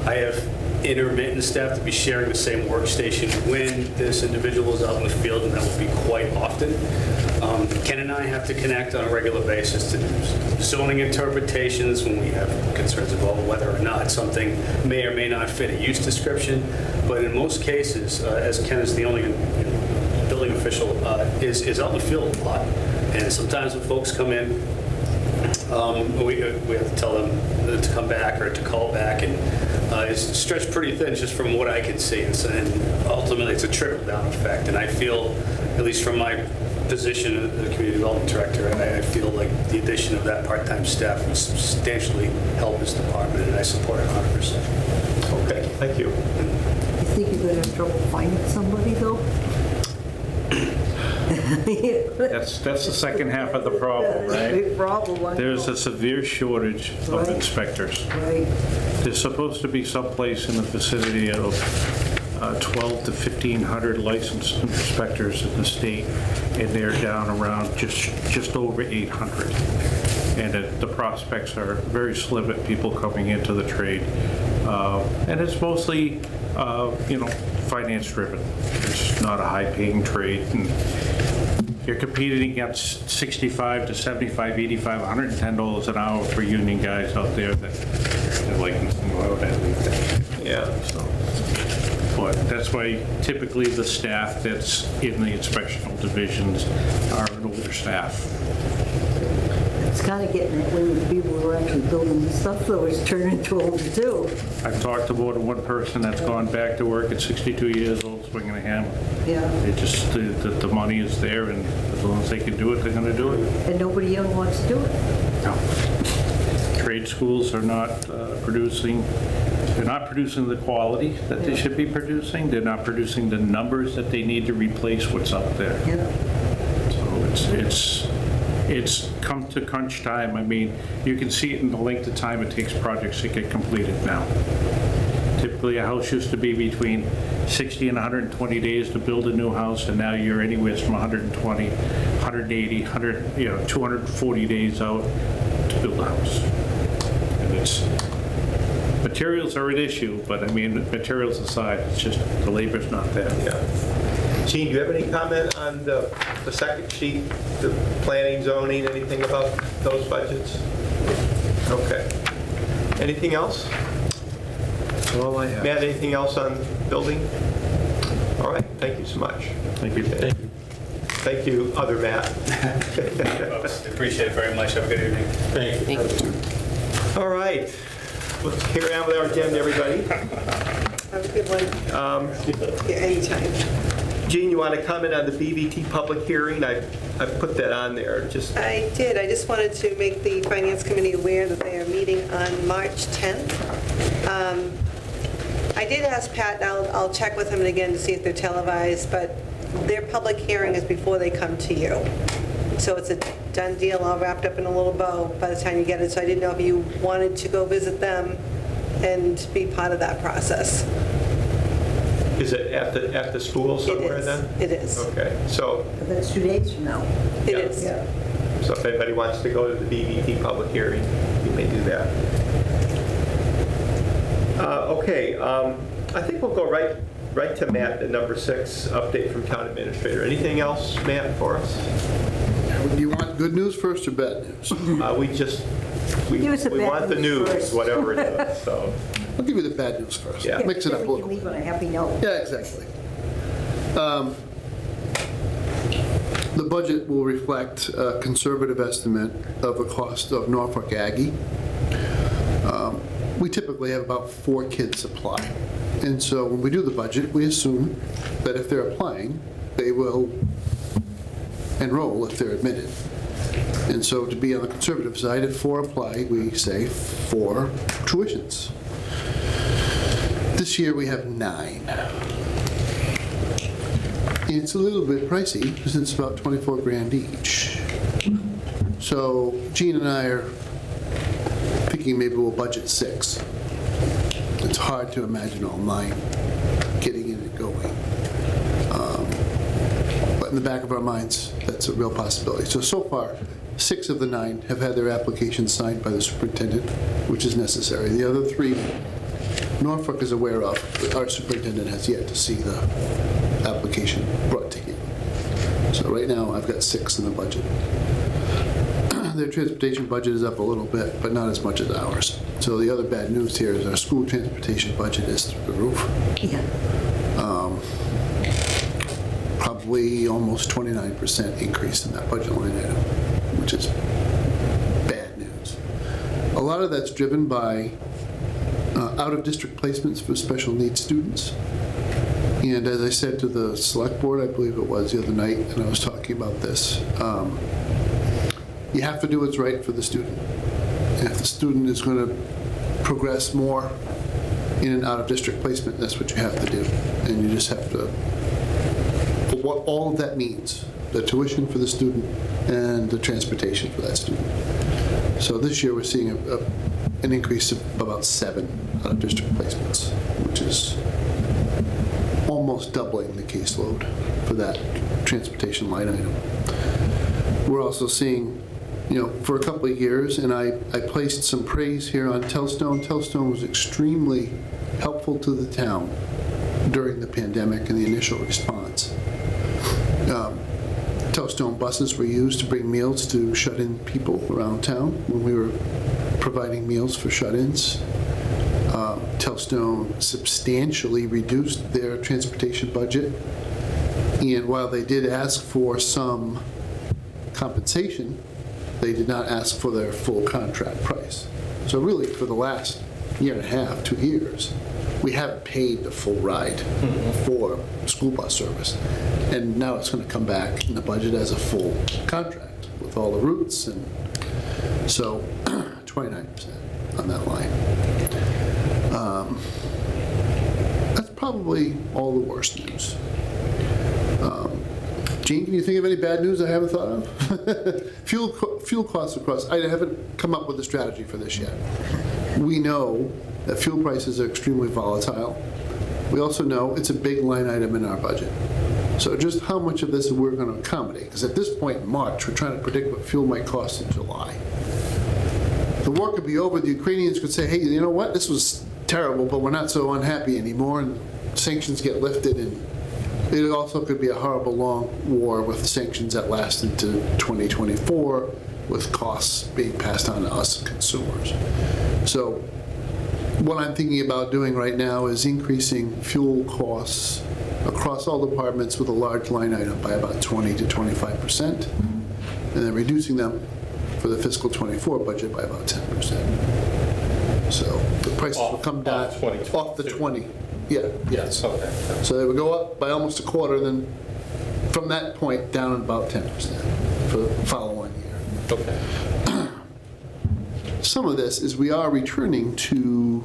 Speaker 12: I have intermittent staff to be sharing the same workstation when this individual is out in the field, and that will be quite often. Ken and I have to connect on a regular basis to do zoning interpretations when we have concerns about whether or not something may or may not fit a use description. But in most cases, as Ken is the only building official, is out in the field a lot. And sometimes when folks come in, we have to tell them to come back or to call back, and it's stretched pretty thin just from what I can see. And ultimately, it's a trickle-down effect. And I feel, at least from my position as the community development director, I feel like the addition of that part-time staff will substantially help this department, and I support it 100%.
Speaker 1: Okay, thank you.
Speaker 9: You think you're going to have trouble finding somebody, though?
Speaker 13: That's the second half of the problem,
Speaker 9: That's a
Speaker 13: right?
Speaker 9: big problem. I
Speaker 13: There's
Speaker 9: know.
Speaker 13: a severe shortage of
Speaker 9: Right.
Speaker 13: inspectors.
Speaker 9: Right.
Speaker 13: There's supposed to be someplace in the vicinity of 12 to 1,500 licensed inspectors in the state, and they're down around just over 800. And the prospects are very slim at people coming into the trade. And it's mostly, finance driven. It's not a high-paying trade. And you're competing against $65 to $75, $85, $110 an hour for union guys out there that are like, why would I leave that?
Speaker 1: Yeah.
Speaker 13: So, but that's why typically the staff that's in the inspectional divisions are an older staff.
Speaker 9: It's kind of getting that way with the people who are actually building the stuff, though. It's turning into older, too.
Speaker 13: I've talked to more than one person that's gone back to work at 62 years old swinging a hammer.
Speaker 9: Yeah.
Speaker 13: It just, the money is there, and as long as they can do it, they're going to do it.
Speaker 9: And nobody young wants to do it.
Speaker 13: No. Trade schools are not producing, they're not producing the quality that they should be producing. They're not producing the numbers that they need to replace what's out there.
Speaker 9: Yeah.
Speaker 13: So it's come to crunch time. I mean, you can see it in the length of time it takes projects to get completed now. Typically, a house used to be between 60 and 120 days to build a new house, and now you're anywhere from 120, 180, 240 days out to build a house. And materials are an issue, but I mean, materials aside, it's just the labor's not there.
Speaker 1: Yeah. Gene, do you have any comment on the second sheet, the planning, zoning, anything about those budgets? Okay. Anything else?
Speaker 10: That's all I have.
Speaker 1: Matt, anything else on building? All right, thank you so much.
Speaker 13: Thank you.
Speaker 1: Thank you, other Matt.
Speaker 12: Appreciate it very much. Have a good evening.
Speaker 11: Thank you.
Speaker 1: All right, let's carry on with our agenda, everybody.
Speaker 4: Have a good one. Yeah, anytime.
Speaker 1: Gene, you want to comment on the BVT public hearing? I put that on there, just,
Speaker 4: I did. I just wanted to make the Finance Committee aware that they are meeting on March 10th. I did ask Pat, and I'll check with him again to see if they're televised, but their public hearing is before they come to you. So it's a done deal, all wrapped up in a little bow by the time you get it. So I didn't know if you wanted to go visit them and be part of that process.
Speaker 1: Is it at the school somewhere then?
Speaker 4: It is.
Speaker 1: Okay, so,
Speaker 9: But that's 2 days from now.
Speaker 4: It
Speaker 1: Yeah.
Speaker 4: is.
Speaker 9: Yeah.
Speaker 1: so if anybody wants to go to the BVP public hearing, you may do that. Okay, I think we'll go right to Matt at number 6, update from town administrator. Anything else, Matt, for us?
Speaker 7: Do you want good news first or bad news?
Speaker 1: We
Speaker 9: Give us the bad
Speaker 1: want the
Speaker 9: news
Speaker 1: news,
Speaker 9: first.
Speaker 1: whatever it is, so.
Speaker 7: I'll give you the bad news first.
Speaker 1: Yeah.
Speaker 7: Mix it up a
Speaker 9: We can
Speaker 7: little.
Speaker 9: leave on a happy note.
Speaker 7: Yeah, exactly. The budget will reflect a conservative estimate of the cost of Norfolk Aggie. We typically have about 4 kids apply. And so when we do the budget, we assume that if they're applying, they will enroll if they're admitted. And so to be on the conservative side, if 4 apply, we say 4 tuitions. This year we have 9. It's a little bit pricey because it's about 24 grand each. So Gene and I are thinking maybe we'll budget 6. It's hard to imagine all 9 getting in and going. But in the back of our minds, that's a real possibility. So far, 6 of the 9 have had their applications signed by the superintendent, which is necessary. The other 3, Norfolk is aware of, but our superintendent has yet to see the application brought to him. So right now, I've got 6 in the budget. Their transportation budget is up a little bit, but not as much as ours. So the other bad news here is our school transportation budget is through the roof.
Speaker 9: Yeah.
Speaker 7: Probably almost 29% increase in that budget line item, which is bad news. A lot of that's driven by out-of-district placements for special needs students. And as I said to the select board, I believe it was the other night, and I was talking about this, you have to do what's right for the student. And if the student is going to progress more in an out-of-district placement, that's what you have to do. And you just have to, for what all of that means, the tuition for the student and the transportation for that student. So this year, we're seeing an increase of about 7 out-of-district placements, which is almost doubling the caseload for that transportation line item. We're also seeing, for a couple of years, and I placed some praise here on Telstone. Telstone was extremely helpful to the town during the pandemic and the initial response. Telstone buses were used to bring meals to shut-in people around town when we were providing meals for shut-ins. Telstone substantially reduced their transportation budget, and while they did ask for some compensation, they did not ask for their full contract price. So really, for the last year and a half, 2 years, we haven't paid the full ride for school bus service. And now it's going to come back in the budget as a full contract with all the routes, and so 29% on that line. That's probably all the worst news. Gene, can you think of any bad news I haven't thought of? Fuel costs across, I haven't come up with a strategy for this yet. We know that fuel prices are extremely volatile. We also know it's a big line item in our budget. So just how much of this we're going to accommodate? Because at this point in March, we're trying to predict what fuel might cost in July. The war could be over, the Ukrainians could say, hey, you know what, this was terrible, but we're not so unhappy anymore, and sanctions get lifted, and it also could be a horrible long war with sanctions that last into 2024, with costs being passed on to us consumers. So what I'm thinking about doing right now is increasing fuel costs across all departments with a large line item by about 20 to 25%, and then reducing them for the fiscal 24 budget by about 10%. So the prices will come down off the 20. Yeah, yes.
Speaker 11: Okay.
Speaker 7: So they would go up by almost a quarter, then from that point down about 10% for the following year.
Speaker 11: Okay.
Speaker 7: Some of this is we are returning to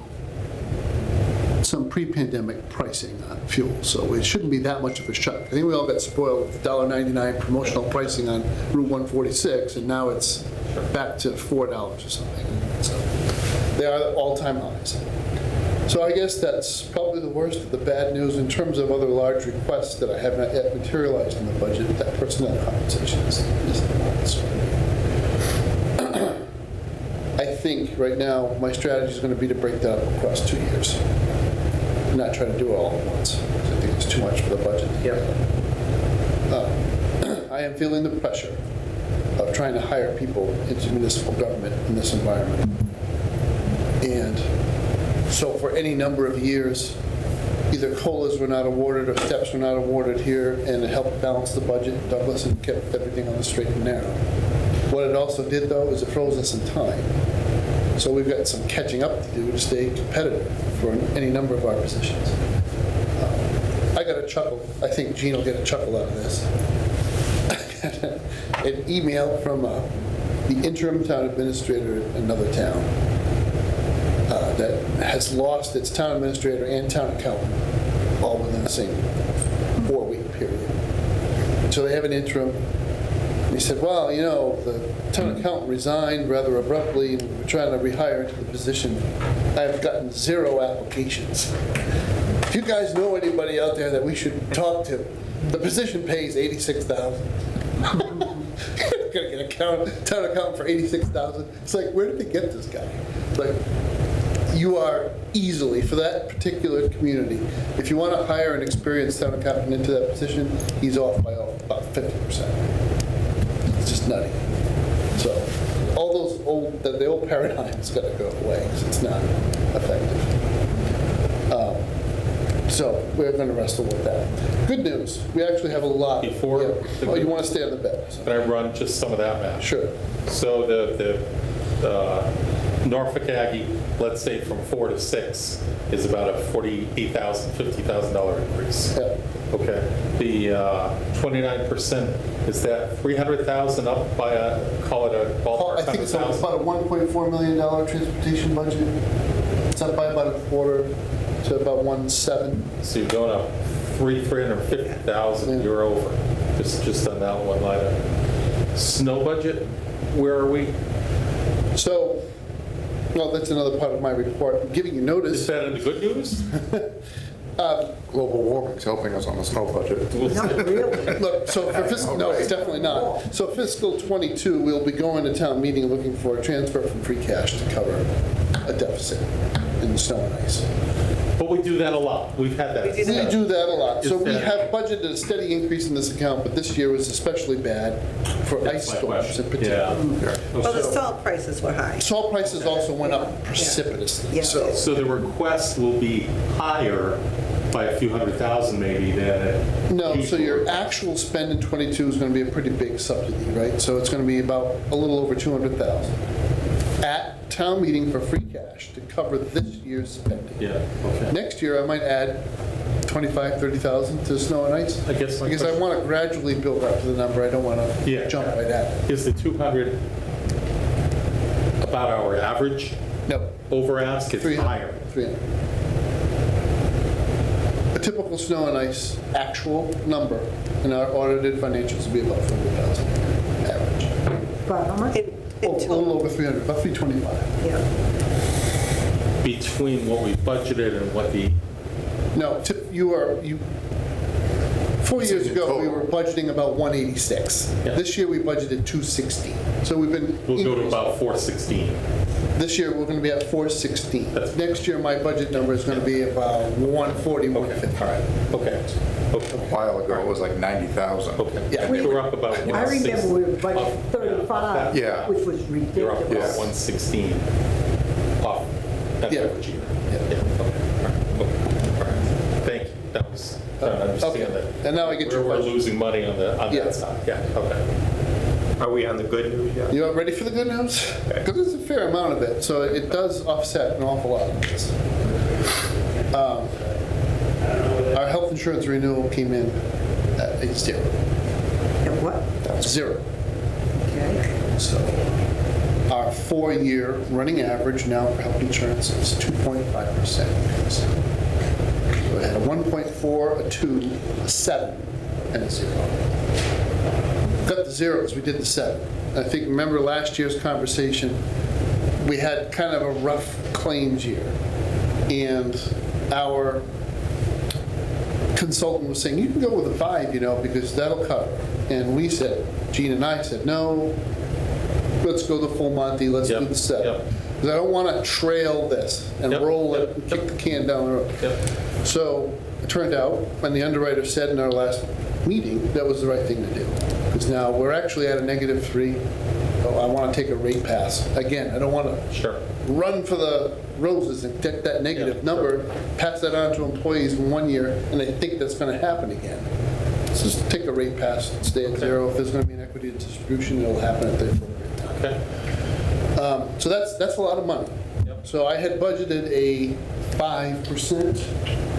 Speaker 7: some pre-pandemic pricing on fuel, so it shouldn't be that much of a shock. I think we all got spoiled with $1.99 promotional pricing on Route 146, and now it's back to $4 or something. So they are all-time highs. So I guess that's probably the worst of the bad news in terms of other large requests that I have not yet materialized in the budget. That personnel compensation is the lowest. I think right now, my strategy is going to be to break that up across 2 years. And not try to do it all at once, because I think it's too much for the budget. I am feeling the pressure of trying to hire people into municipal government in this environment. And so for any number of years, either COLAs were not awarded or steps were not awarded here, and it helped balance the budget, Douglas, and kept everything on the straight and narrow. What it also did, though, is it froze us in time. So we've got some catching up to do to stay competitive for any number of our positions. I got a chuckle. I think Gene will get a chuckle out of this. An email from the interim town administrator in another town that has lost its town administrator and town accountant all within the same 4-week period. So they have an interim. And he said, well, you know, the town accountant resigned rather abruptly, and we're trying to rehire into the position. I have gotten 0 applications. If you guys know anybody out there that we should talk to, the position pays $86,000. Gonna get a town accountant for $86,000. It's like, where did they get this guy? Like, you are easily, for that particular community, if you want to hire an experienced town accountant into that position, he's off by about 50%. It's just nutty. So all those the old paradigm's got to go away because it's not effective. So we're going to wrestle with that. Good news, we actually have a lot.
Speaker 11: Before,
Speaker 7: Oh, you want to stay on the bed?
Speaker 11: can I run just some of that math?
Speaker 7: Sure.
Speaker 11: So the Norfolk Aggie, let's say from 4 to 6, is about a $48,000, $50,000 increase.
Speaker 7: Yeah.
Speaker 11: Okay. The 29%, is that 300,000 up by call it a ballpark
Speaker 7: I think it's
Speaker 11: 100,000?
Speaker 7: about a $1.4 million transportation budget. It's up by about a quarter to about 1.7.
Speaker 11: So you're going up 350,000, you're over, just on that one line item. Snow budget, where are we?
Speaker 7: So, well, that's another part of my report. I'm giving you
Speaker 11: Is
Speaker 7: notice.
Speaker 11: that in the good news?
Speaker 10: Global warming's helping us on the snow budget.
Speaker 9: Not really.
Speaker 7: Look, so for fiscal, no, it's definitely not. So fiscal '22, we'll be going to town meeting looking for a transfer from free cash to cover a deficit in snow and ice.
Speaker 11: But we do that a lot. We've had that.
Speaker 7: We do that a lot. So
Speaker 11: Is
Speaker 7: we
Speaker 11: that-
Speaker 7: have budgeted a steady increase in this account, but this year was especially bad for ice
Speaker 11: That's my
Speaker 7: storms
Speaker 11: question.
Speaker 7: in particular.
Speaker 4: Well, the salt prices were high.
Speaker 7: Salt prices also went up precipitously,
Speaker 4: Yeah.
Speaker 7: so.
Speaker 11: So the request will be higher by a few $100,000 maybe than it
Speaker 7: No, so
Speaker 11: usually
Speaker 7: your
Speaker 11: would.
Speaker 7: actual spend in '22 is going to be a pretty big subsidy, right? So it's going to be about a little over 200,000 at town meeting for free cash to cover this year's spending.
Speaker 11: Yeah, okay.
Speaker 7: Next year, I might add 25, 30,000 to snow and ice.
Speaker 11: I guess my
Speaker 7: Because I
Speaker 11: question-
Speaker 7: want to gradually build up to the number. I don't want to
Speaker 11: Yeah.
Speaker 7: jump right at it.
Speaker 11: Is the 200 about our average
Speaker 7: No,
Speaker 11: over ask? It's
Speaker 7: 300.
Speaker 11: higher.
Speaker 7: 300. A typical snow and ice actual number in our audited financials will be about 400,000 average.
Speaker 9: But how much?
Speaker 7: A little over 300, about 325.
Speaker 4: Yeah.
Speaker 11: Between what we budgeted and what the,
Speaker 7: No, 4 years ago, we were budgeting about 186.
Speaker 11: Yeah.
Speaker 7: This year, we budgeted 260. So we've been.
Speaker 11: we'll go to
Speaker 7: increasing.
Speaker 11: about 416.
Speaker 7: This year, we're going to be at 416.
Speaker 11: That's-
Speaker 7: Next year, my budget number is going to be about 140, 150.
Speaker 11: All right, okay.
Speaker 10: A while ago, it was like 90,000.
Speaker 11: Okay.
Speaker 7: Yeah.
Speaker 11: We were up about
Speaker 9: I
Speaker 11: 160.
Speaker 9: remember we were budgeting 35,
Speaker 10: Yeah.
Speaker 9: which was
Speaker 11: You're up about
Speaker 9: ridiculous.
Speaker 11: 116 off that
Speaker 7: Yeah.
Speaker 11: average year.
Speaker 7: Yeah.
Speaker 11: Okay, all right. Thank you. That was, I don't understand
Speaker 7: Okay.
Speaker 11: that.
Speaker 7: And now I get your
Speaker 11: We're
Speaker 7: question.
Speaker 11: losing money on
Speaker 7: Yeah.
Speaker 11: that side. Yeah, okay.
Speaker 1: Are we on the good news yet?
Speaker 7: You all ready for the good news? Because there's a fair amount of it, so it does offset an awful lot of this. Our health insurance renewal came in at a 0.
Speaker 9: And what?
Speaker 7: 0.
Speaker 9: Okay.
Speaker 7: So our our 4-year running average now for health insurance is 2.5% increase. So we had a 1.4, a 2, a 7, and a 0. Got the zeros, we did the 7. I think, remember last year's conversation, we had kind of a rough claims year. And our consultant was saying, you can go with a 5, because that'll cover. And we said, Gene and I said, no, let's go the full Monty, let's do the 7. Because I don't want to trail this and roll it and kick the can down the road. So it turned out, and the underwriter said in our last meeting, that was the right thing to do. Because now we're actually at a -3. I want to take a rate pass. Again, I don't want to run for the roses and get that negative number, pass that on to employees in 1 year, and they think that's going to happen again. So just take a rate pass, stay at 0. If there's going to be an equity distribution, it'll happen at the appropriate time. So that's a lot of money. So I had budgeted a 5%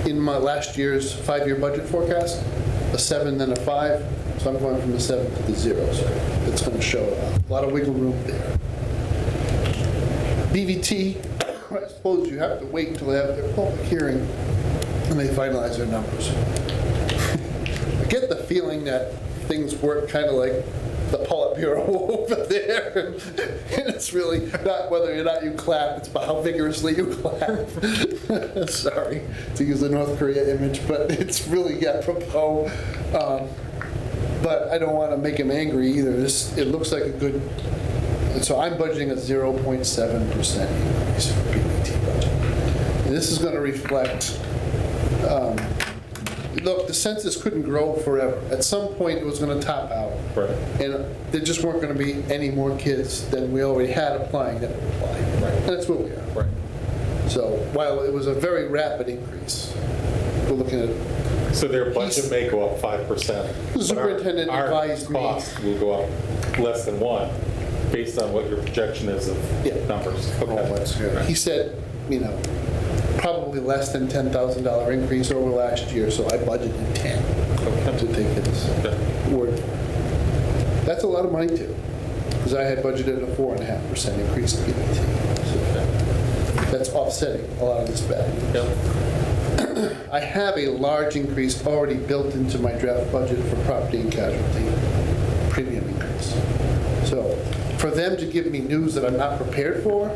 Speaker 7: in my last year's 5-year budget forecast, a 7, then a 5. So I'm going from the 7 to the 0. So it's going to show a lot of wiggle room there. BVT, I suppose you have to wait until they have their public hearing and they finalize their numbers. I get the feeling that things work kind of like the Politburo over there. And it's really not whether or not you clap, it's about how vigorously you clap. Sorry to use the North Korea image, but it's really apropos. But I don't want to make him angry either. It looks like a good, so I'm budgeting a 0.7% increase for PBT budget. And this is going to reflect, look, the census couldn't grow forever. At some point, it was going to top out.
Speaker 11: Right.
Speaker 7: And there just weren't going to be any more kids than we already had applying that would apply.
Speaker 11: Right.
Speaker 7: And that's what we are.
Speaker 11: Right.
Speaker 7: So while it was a very rapid increase, we're looking at.
Speaker 11: So their budget may go up 5%.
Speaker 7: The superintendent advised me.
Speaker 11: Our cost will go up less than 1, based on what your projection is of numbers. Okay.
Speaker 7: He said, probably less than $10,000 increase over last year, so I budgeted 10 to take his word. That's a lot of money too, because I had budgeted a 4.5% increase in PBT. So that's offsetting a lot of this bad news. I have a large increase already built into my draft budget for property and casualty premium increase. So for them to give me news that I'm not prepared for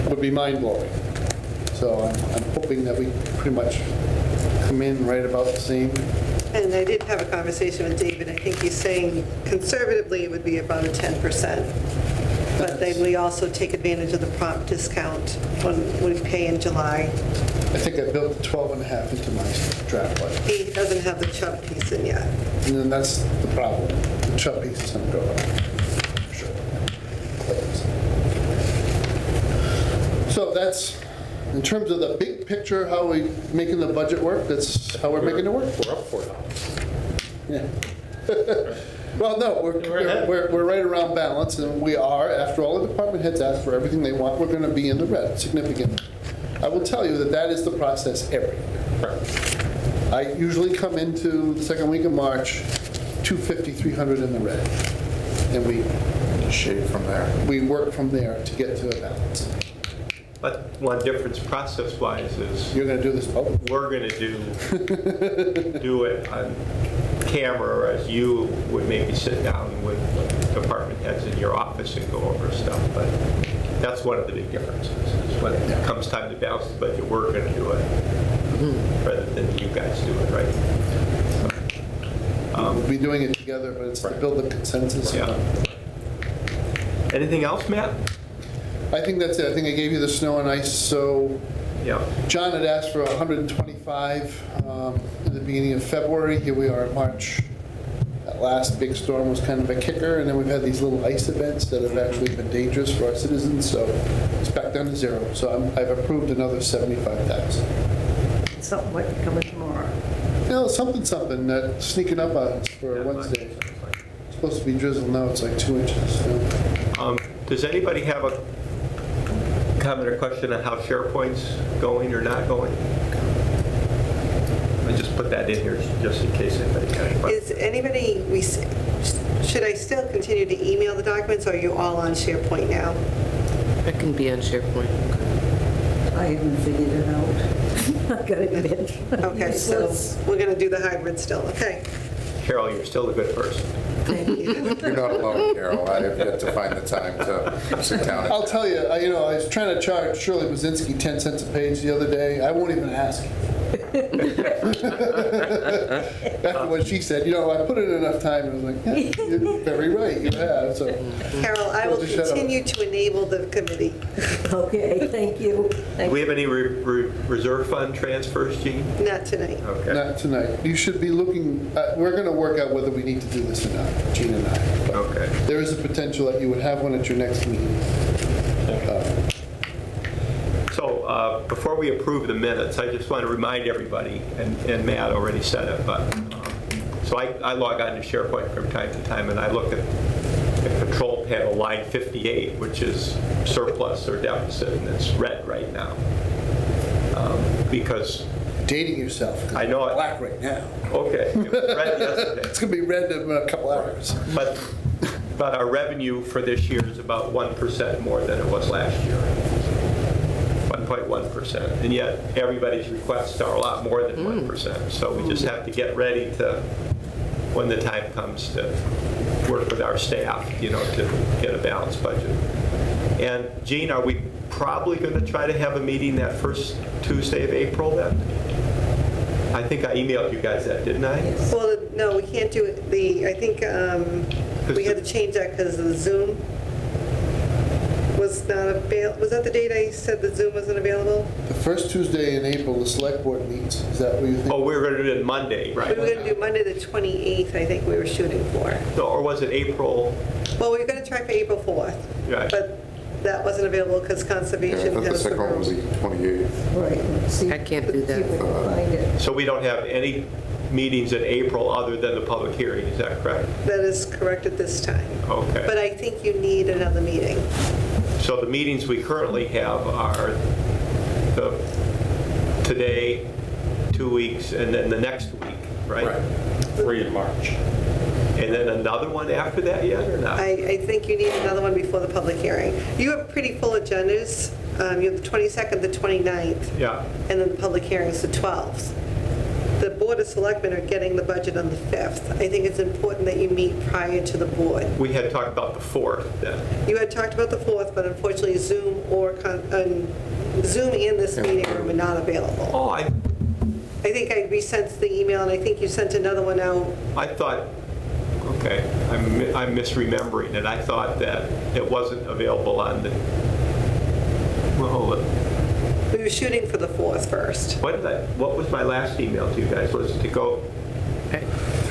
Speaker 7: would be mind-blowing. So I'm hoping that we pretty much come in right about the same.
Speaker 4: And I did have a conversation with David. I think he's saying conservatively it would be about a 10%. But then we also take advantage of the prompt discount when we pay in July.
Speaker 7: I think I built the 12.5 into my draft budget.
Speaker 4: He doesn't have the Chubb piece in yet.
Speaker 7: And then that's the problem. The Chubb piece is going to go up. For sure. So that's, in terms of the big picture, how we making the budget work, that's how we're making it work.
Speaker 11: We're up $4.
Speaker 7: Yeah. Well, no, we're right around balance, and we are, after all the department heads ask for everything they want, we're going to be in the red significantly. I will tell you that is the process every year.
Speaker 11: Right.
Speaker 7: I usually come into the second week of March, 250, 300 in the red. And we
Speaker 10: shade from there.
Speaker 7: We work from there to get to a balance.
Speaker 1: But one difference process-wise is
Speaker 7: you're going to do this public.
Speaker 1: We're going to do it on camera, as you would maybe sit down with department heads in your office and go over stuff. But that's one of the big differences. Is when it comes time to balance the budget, we're going to do it rather than you guys do it, right?
Speaker 7: We'll be doing it together, but it's to build a consensus.
Speaker 1: Yeah. Anything else, Matt?
Speaker 7: I think that's it. I think I gave you the snow and ice. So
Speaker 1: yeah.
Speaker 7: John had asked for 125 in the beginning of February. Here we are in March. That last big storm was kind of a kicker, and then we've had these little ice events that have actually been dangerous for our citizens. So it's back down to 0. So I've approved another 75,000.
Speaker 9: Something might be coming tomorrow.
Speaker 7: Something that's sneaking up on us for Wednesday. It's supposed to be drizzle. Now it's like 2 inches. So.
Speaker 1: Does anybody have a comment or question on how SharePoint's going or not going? I just put that in here just in case anybody had a question.
Speaker 4: Is anybody, should I still continue to email the documents, or are you all on SharePoint now?
Speaker 3: It can be on SharePoint.
Speaker 9: I haven't figured it out. I gotta admit.
Speaker 4: Okay, so
Speaker 9: Useless.
Speaker 4: we're going to do the hybrid still, okay.
Speaker 1: Carol, you're still a good person.
Speaker 4: Thank you.
Speaker 10: You're not alone, Carol. I have yet to find the time to sit down.
Speaker 7: I'll tell you, I was trying to charge Shirley Bazinski 10 cents a page the other day. I won't even ask. After what she said, I put in enough time, and I was like, yeah, you're very right, you have, so.
Speaker 4: Carol, I will
Speaker 7: Just shut up.
Speaker 4: continue to enable the committee.
Speaker 9: Okay, thank you.
Speaker 1: Do we have any reserve fund transfers, Gene?
Speaker 4: Not tonight.
Speaker 1: Okay.
Speaker 7: Not tonight. You should be looking, we're going to work out whether we need to do this or not, Gene and I. But
Speaker 1: Okay.
Speaker 7: there is a potential that you would have one at your next meeting.
Speaker 1: So before we approve the minutes, I just want to remind everybody, and Matt already said it, but, so I log on to SharePoint from time to time, and I look at the control panel line 58, which is surplus or deficit, and it's red right now. Because,
Speaker 7: Dating yourself. 'cause
Speaker 1: I know
Speaker 7: it's
Speaker 1: it.
Speaker 7: black right now.
Speaker 1: okay, it was red yesterday.
Speaker 7: It's going to be red in a couple hours.
Speaker 1: But our revenue for this year is about 1% more than it was last year. 1.1%. And yet, everybody's requests are a lot more than 1%. So we just have to get ready to, when the time comes, to work with our staff, to get a balanced budget. And Gene, are we probably going to try to have a meeting that first Tuesday of April then? I think I emailed you guys that, didn't I?
Speaker 4: Well, no, we can't do it, I think we had to change that because of the Zoom was not available. Was that the date I said that Zoom wasn't available?
Speaker 7: The first Tuesday in April, the select board meets. Is that what you think?
Speaker 1: Oh, we were going to do it Monday, right?
Speaker 4: We were going to do Monday the 28th, I think we were shooting for.
Speaker 1: No, or was it April?
Speaker 4: Well, we were going to try for April 4th,
Speaker 1: Right.
Speaker 4: but that wasn't available because
Speaker 10: Yeah, I
Speaker 4: Conservation
Speaker 10: thought the
Speaker 4: has the
Speaker 10: second one was the
Speaker 4: room.
Speaker 10: 28th.
Speaker 9: Right, let's see.
Speaker 3: I can't do that.
Speaker 9: See if we can find it.
Speaker 1: So we don't have any meetings in April other than the public hearing, is that correct?
Speaker 4: That is correct at this time.
Speaker 1: Okay.
Speaker 4: But I think you need another meeting.
Speaker 1: So the meetings we currently have are today, 2 weeks, and then the next week, right?
Speaker 11: 3 in March.
Speaker 1: And then another one after that yet, or not?
Speaker 4: I think you need another one before the public hearing. You have pretty full agendas. You have the 22nd, the 29th,
Speaker 1: Yeah,
Speaker 4: and then the public hearing is the 12th. The Board of Selectmen are getting the budget on the 5th. I think it's important that you meet prior to the board.
Speaker 1: we had talked about the 4th then.
Speaker 4: You had talked about the 4th, but unfortunately Zoom Zoom and this meeting room are not available.
Speaker 1: Oh,
Speaker 4: I think I resent the email, and I think you sent another one out.
Speaker 1: I thought, okay, I'm misremembering it. I thought that it wasn't available on the, well, hold it.
Speaker 4: We were shooting for the 4th first.
Speaker 1: What was my last email to you guys? Was it to go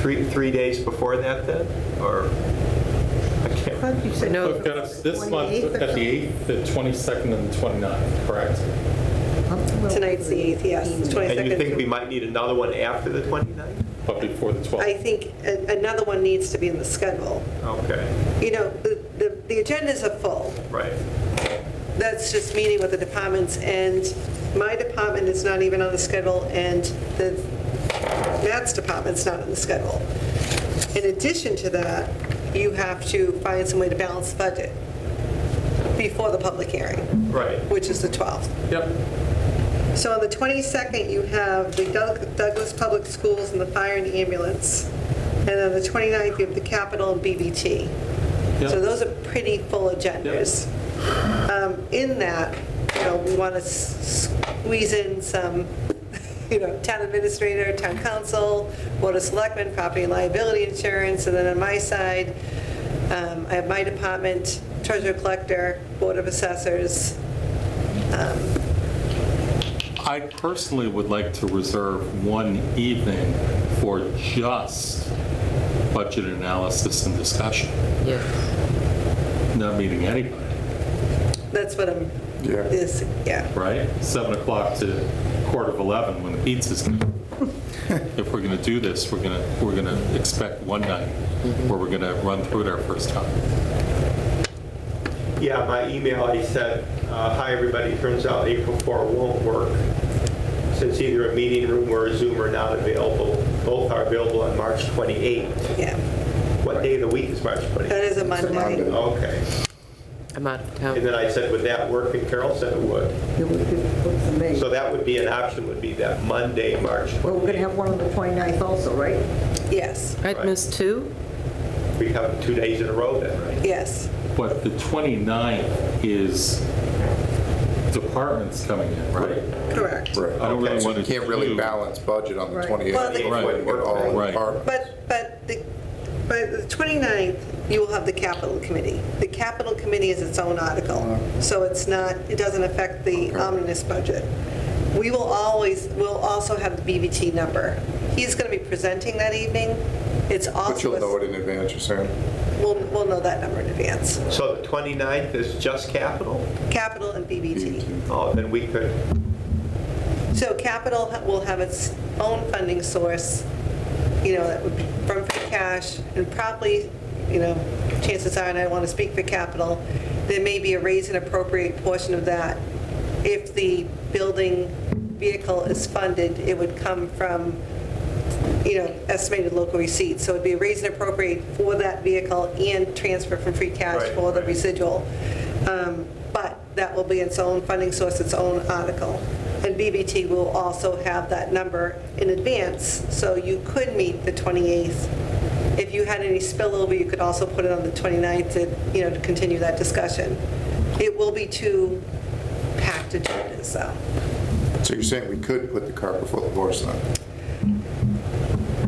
Speaker 1: 3 days before that then? Or, I can't.
Speaker 9: How did you say?
Speaker 3: No.
Speaker 11: We've got us this month
Speaker 9: 28th or
Speaker 11: at the 8th, the 22nd, and the 29th, correct?
Speaker 9: something?
Speaker 4: Tonight's the 8th, yes, the 22nd.
Speaker 1: And you think we might need another one after the 29th?
Speaker 11: But before the 12th.
Speaker 4: I think another one needs to be in the schedule.
Speaker 1: Okay,
Speaker 4: The agendas are full.
Speaker 1: right.
Speaker 4: That's just meeting with the departments, and my department is not even on the schedule, and Matt's department's not on the schedule. In addition to that, you have to find some way to balance the budget before the public hearing,
Speaker 1: Right.
Speaker 4: which is the 12th.
Speaker 11: Yep.
Speaker 4: So on the 22nd, you have the Douglas Public Schools and the fire and ambulance. And on the 29th, you have the Capitol and BBT.
Speaker 11: Yep.
Speaker 4: So those are pretty full agendas. In that, we want to squeeze in some, town administrator, town council, board of selectmen, property and liability insurance, and then on my side, I have my department, treasurer collector, board of assessors.
Speaker 11: I personally would like to reserve one evening for just budget analysis and discussion,
Speaker 3: Yes.
Speaker 11: not meeting anybody,
Speaker 4: That's what I'm, yeah.
Speaker 11: right? 7 o'clock to 11:15 when the pizza's done. If we're going to do this, we're going to expect one night where we're going to run through it our first time.
Speaker 1: Yeah, my email, I said, hi, everybody, turns out April 4 won't work. since either a meeting room or a Zoom are not available, both are available on March 28th.
Speaker 4: Yeah,
Speaker 1: What day of the week is March 28th?
Speaker 4: that is a Monday.
Speaker 1: Okay.
Speaker 3: I'm out of
Speaker 1: And
Speaker 3: town.
Speaker 1: then I said, would that work? And Carol said it would.
Speaker 9: It would work for me.
Speaker 1: So that would be an option, would be that Monday, March
Speaker 9: Well, we're going to
Speaker 1: 28th.
Speaker 9: have one on the 29th also, right?
Speaker 4: Yes,
Speaker 3: I'd miss 2?
Speaker 1: We have 2 days in a row then, right?
Speaker 4: yes.
Speaker 11: But the 29th is departments coming in, right?
Speaker 4: Correct.
Speaker 10: Right.
Speaker 11: I don't really
Speaker 10: Okay, so
Speaker 11: want
Speaker 10: you
Speaker 11: to
Speaker 10: can't really
Speaker 11: do-
Speaker 10: balance budget on the
Speaker 9: Right.
Speaker 10: 28th.
Speaker 4: Well, the-
Speaker 10: Before you get all
Speaker 11: Right.
Speaker 10: departments.
Speaker 4: But by the 29th, you will have the capital committee. The capital committee is its own article, so it's not, it doesn't affect the omnibus budget. We'll also have the BBT number. He's going to be presenting that evening. It's also.
Speaker 10: But you'll know it in advance, you're saying?
Speaker 4: We'll know that number in advance.
Speaker 1: So the 29th is just capital?
Speaker 4: Capital and BBT.
Speaker 1: Oh, then we could,
Speaker 4: So capital will have its own funding source, that would be from free cash, and probably, chances are, and I don't want to speak for capital, there may be a raise and appropriate portion of that. If the building vehicle is funded, it would come from, estimated local receipts. So it'd be a raise and appropriate for that vehicle and transfer from free cash
Speaker 1: Right,
Speaker 4: for the
Speaker 1: right.
Speaker 4: residual. But that will be its own funding source, its own article. And BBT will also have that number in advance, so you could meet the 28th. If you had any spillover, you could also put it on the 29th to continue that discussion. It will be 2 packed agendas, so.
Speaker 10: So you're saying we could put the cart before the horse then?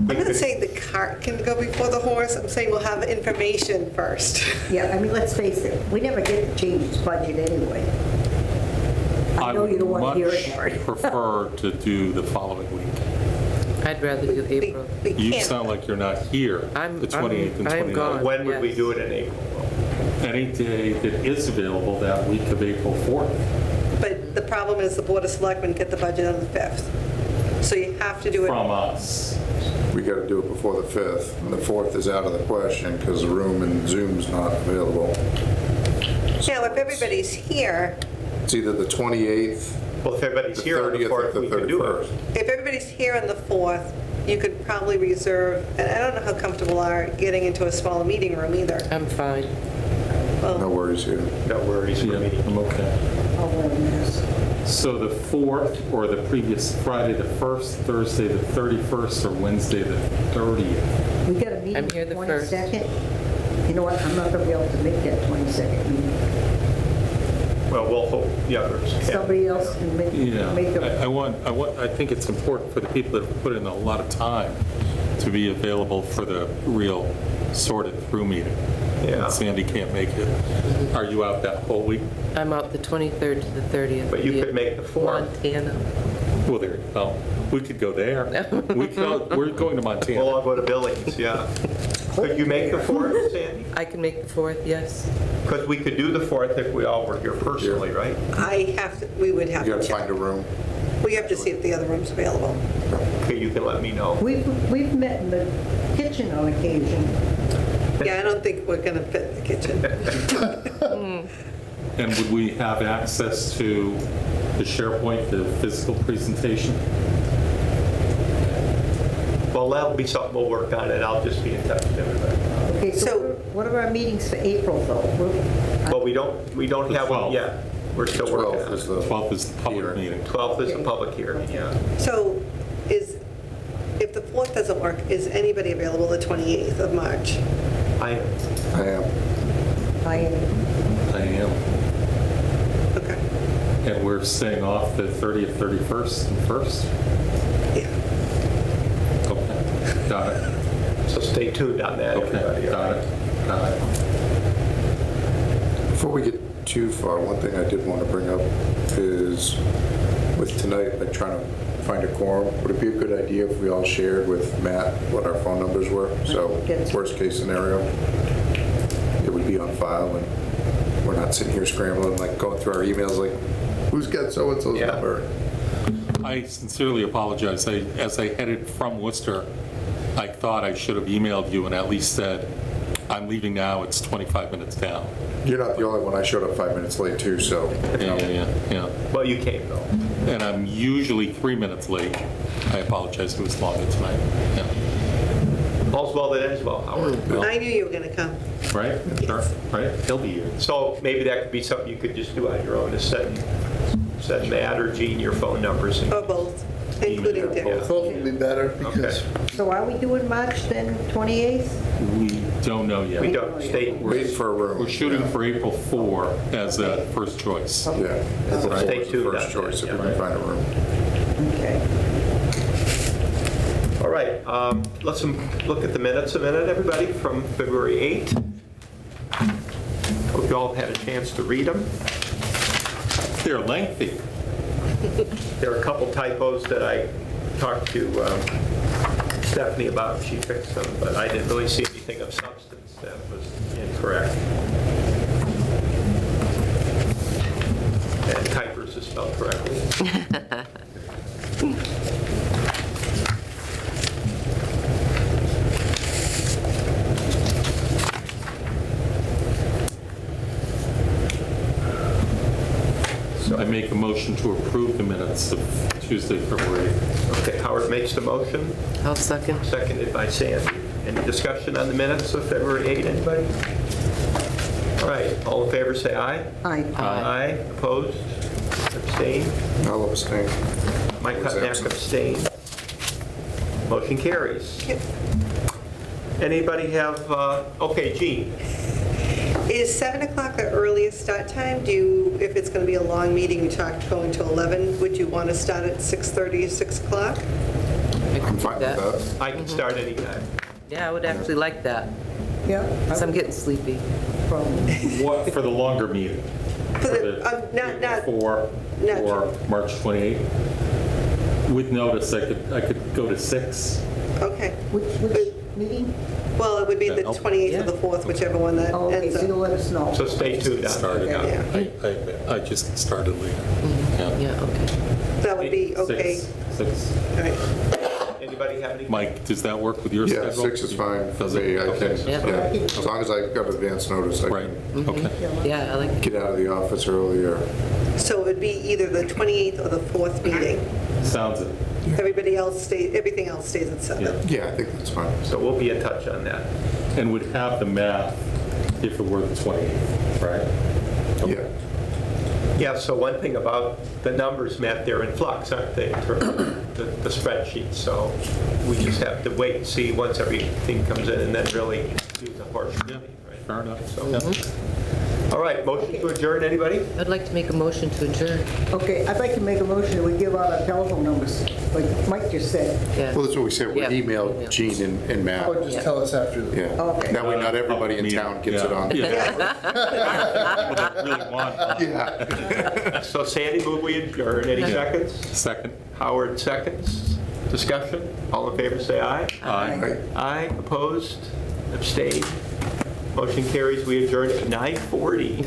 Speaker 4: I'm not saying the cart can go before the horse, I'm saying we'll have information first.
Speaker 9: Yeah, I mean, let's face it, we never get to change this budget anyway. I know you don't want to hear it,
Speaker 11: I
Speaker 9: Harry.
Speaker 11: would much prefer to do the following week.
Speaker 3: I'd rather do April.
Speaker 4: We
Speaker 11: You
Speaker 4: can't.
Speaker 11: sound like you're not here,
Speaker 3: I'm-
Speaker 11: the 28th and
Speaker 3: I am
Speaker 11: 29th.
Speaker 3: gone.
Speaker 1: when would we
Speaker 3: Yes.
Speaker 1: do it in April?
Speaker 11: Any day that is available that week of April 4th.
Speaker 4: But the problem is the Board of Selectmen get the budget on the 5th. So you have to do it.
Speaker 11: From us.
Speaker 10: We got to do it before the 5th, and the 4th is out of the question because the room and Zoom's not available.
Speaker 4: Now, if everybody's here,
Speaker 10: It's either the 28th,
Speaker 1: Well, if everybody's
Speaker 10: the
Speaker 1: here on the
Speaker 10: 30th,
Speaker 1: 4th,
Speaker 10: or
Speaker 1: we
Speaker 10: the
Speaker 1: could do
Speaker 10: 31st.
Speaker 1: it.
Speaker 4: if everybody's here on the 4th, you could probably reserve, and I don't know how comfortable are getting into a smaller meeting room either.
Speaker 3: I'm fine.
Speaker 10: No worries here.
Speaker 1: No worries for
Speaker 11: Yeah,
Speaker 1: me.
Speaker 11: I'm okay.
Speaker 9: I'll wear a mask.
Speaker 11: So the 4th, or the previous Friday the 1st, Thursday the 31st, or Wednesday the 30th?
Speaker 9: We got a meeting
Speaker 3: I'm here the
Speaker 9: 22nd. You know what, I'm not going to be able to make that 22nd meeting.
Speaker 1: Well, we'll hope the others can.
Speaker 9: Somebody else can make
Speaker 11: Yeah,
Speaker 9: a...
Speaker 11: I think it's important for the people that have put in a lot of time to be available for the real sorted through meeting.
Speaker 1: Yeah.
Speaker 11: Sandy can't make it. Are you out that whole week?
Speaker 3: I'm out the 23rd to the 30th.
Speaker 1: But you could make the 4th.
Speaker 3: Montana.
Speaker 11: Well, there you go. We could go there. We're going to
Speaker 1: We'll
Speaker 11: Montana.
Speaker 1: all go to Billings, yeah. Could you make the 4th, Sandy?
Speaker 3: I can make the 4th, yes.
Speaker 1: Because we could do the 4th if we all were here personally, right?
Speaker 4: We would have
Speaker 10: You
Speaker 4: to
Speaker 10: got to
Speaker 4: check.
Speaker 10: find a room.
Speaker 4: We have to see if the other room's available.
Speaker 1: Okay, you can let me know.
Speaker 9: We've met in the kitchen on occasion.
Speaker 4: Yeah, I don't think we're going to fit in the kitchen.
Speaker 11: And would we have access to the SharePoint, the physical presentation?
Speaker 1: Well, that'll be something we'll work on, and I'll just be in touch with everybody.
Speaker 9: Okay,
Speaker 4: So-
Speaker 9: so what are our meetings for April, though?
Speaker 1: But we don't
Speaker 11: The
Speaker 1: have one
Speaker 11: 12th.
Speaker 1: yet. We're still working
Speaker 10: 12th
Speaker 1: on
Speaker 10: is
Speaker 1: it.
Speaker 10: the
Speaker 11: 12th is the public meeting.
Speaker 1: 12th is a public hearing, yeah.
Speaker 4: So if the 4th doesn't work, is anybody available the 28th of March?
Speaker 1: I am.
Speaker 10: I am.
Speaker 9: I am,
Speaker 11: I am.
Speaker 4: Okay.
Speaker 11: And we're staying off the 30th, 31st, and 1st?
Speaker 4: Yeah.
Speaker 11: Okay, got it.
Speaker 1: So stay tuned on that, everybody.
Speaker 11: Okay, got it. Got it.
Speaker 10: Before we get too far, one thing I did want to bring up is with tonight, like trying to find a quorum, would it be a good idea if we all shared with Matt what our phone numbers were? So worst case scenario, it would be on file and we're not sitting here scrambling, like going through our emails like, who's got so-and-so's
Speaker 1: Yeah.
Speaker 10: number?
Speaker 11: I sincerely apologize. As I headed from Worcester, I thought I should have emailed you and at least said, I'm leaving now, it's 25 minutes down.
Speaker 10: You're not the only one. I showed up 5 minutes late too, so.
Speaker 11: Yeah.
Speaker 1: Well, you came though.
Speaker 11: And I'm usually 3 minutes late. I apologize, it was longer tonight. Yeah.
Speaker 1: All's well that ends well, Howard.
Speaker 4: I knew you were going to come.
Speaker 11: Right? Sure, right? He'll be here.
Speaker 1: So maybe that could be something you could just do on your own, is send Matt or Jean your phone numbers. And
Speaker 4: Or both, including Dick.
Speaker 7: Both will be better because
Speaker 9: So are we doing March then, 28th?
Speaker 11: We don't know yet.
Speaker 1: we don't state.
Speaker 10: Wait for a room.
Speaker 11: We're shooting for April 4 as a first choice.
Speaker 10: Yeah. As a
Speaker 1: Stay tuned
Speaker 10: first
Speaker 1: on
Speaker 10: choice
Speaker 1: that,
Speaker 10: if we
Speaker 1: yeah.
Speaker 10: can find a room.
Speaker 9: Okay.
Speaker 1: All right, let's look at the minutes a minute, everybody, from February 8th. Hope you all had a chance to read them.
Speaker 11: They're lengthy.
Speaker 1: There are a couple typos that I talked to Stephanie about, she fixed them, but I didn't really see anything of substance that was incorrect. And Kuipers is spelled correctly.
Speaker 11: I make a motion to approve the minutes of Tuesday, February 8th.
Speaker 1: Okay, Howard makes the motion,
Speaker 3: I'll second.
Speaker 1: seconded by Sandy. Any discussion on the minutes of February 8, anybody? All right, all in favor say aye.
Speaker 9: Aye.
Speaker 1: Aye. Opposed? Abstained?
Speaker 10: I'll abstain.
Speaker 1: Mike
Speaker 10: I was
Speaker 1: Kutnak
Speaker 10: absent.
Speaker 1: abstained. Motion carries. Anybody have, okay, Jean?
Speaker 4: Is 7 o'clock the earliest start time? Do you, if it's going to be a long meeting, you talked going to 11, would you want to start at 6:30, 6 o'clock?
Speaker 10: I'm fine with that.
Speaker 1: I can start anytime.
Speaker 3: Yeah, I would actually like that,
Speaker 9: Yeah.
Speaker 3: because I'm getting sleepy.
Speaker 11: What, for the longer meeting?
Speaker 4: For the, not,
Speaker 11: For March 28th? With notice, I could go to 6.
Speaker 4: okay.
Speaker 9: Which meeting?
Speaker 4: Well, it would be the
Speaker 11: Yeah.
Speaker 4: 28th or the 4th, whichever one that
Speaker 9: Oh, okay,
Speaker 4: ends
Speaker 9: so you'll
Speaker 4: up.
Speaker 9: let us know.
Speaker 1: So stay tuned on
Speaker 11: Started.
Speaker 1: that.
Speaker 4: Yeah.
Speaker 11: I just started later.
Speaker 3: Yeah, okay.
Speaker 4: That would be okay.
Speaker 11: 6.
Speaker 4: All right.
Speaker 1: Anybody have any?
Speaker 11: Mike, does that work with your
Speaker 10: Yeah,
Speaker 11: schedule?
Speaker 10: 6 is fine for
Speaker 11: Does it?
Speaker 10: me. I
Speaker 11: Okay.
Speaker 10: can,
Speaker 3: Yeah.
Speaker 10: yeah. As long as I've got advance notice, I
Speaker 11: Right,
Speaker 10: can
Speaker 11: okay.
Speaker 3: Yeah, I like,
Speaker 10: get out of the office earlier.
Speaker 4: So it would be either the 28th or the 4th meeting.
Speaker 11: Sounds it.
Speaker 4: Everybody else stays, everything else stays at 7.
Speaker 11: Yeah.
Speaker 10: Yeah, I think that's fine.
Speaker 1: So we'll be in touch on that.
Speaker 11: And would have the math if it were the 28th, right?
Speaker 10: Yeah.
Speaker 1: Yeah, so one thing about the numbers, Matt, they're in flux, aren't they, in terms of the spreadsheet? So we just have to wait and see once everything comes in and then really do the horse
Speaker 11: Yeah,
Speaker 1: right?
Speaker 11: fair enough.
Speaker 1: So, all right, motion to adjourn, anybody?
Speaker 3: I'd like to make a motion to adjourn.
Speaker 9: Okay, I'd like to make a motion that we give out our telephone numbers, like Mike just said.
Speaker 3: Yeah.
Speaker 10: Well, that's what we said. We
Speaker 3: Yeah.
Speaker 10: emailed Gene and Matt.
Speaker 7: Or just tell us after.
Speaker 10: Yeah.
Speaker 9: Okay.
Speaker 10: That way not everybody in town gets it on.
Speaker 11: Yeah. Well, they really want one.
Speaker 10: Yeah.
Speaker 1: So Sandy, move we adjourn. Any seconds?
Speaker 11: Second.
Speaker 1: Howard, seconds. Discussion? All in favor, say aye.
Speaker 11: Aye.
Speaker 10: Right.
Speaker 1: Aye. Opposed? Abstained? Motion carries. We adjourn at 9:40.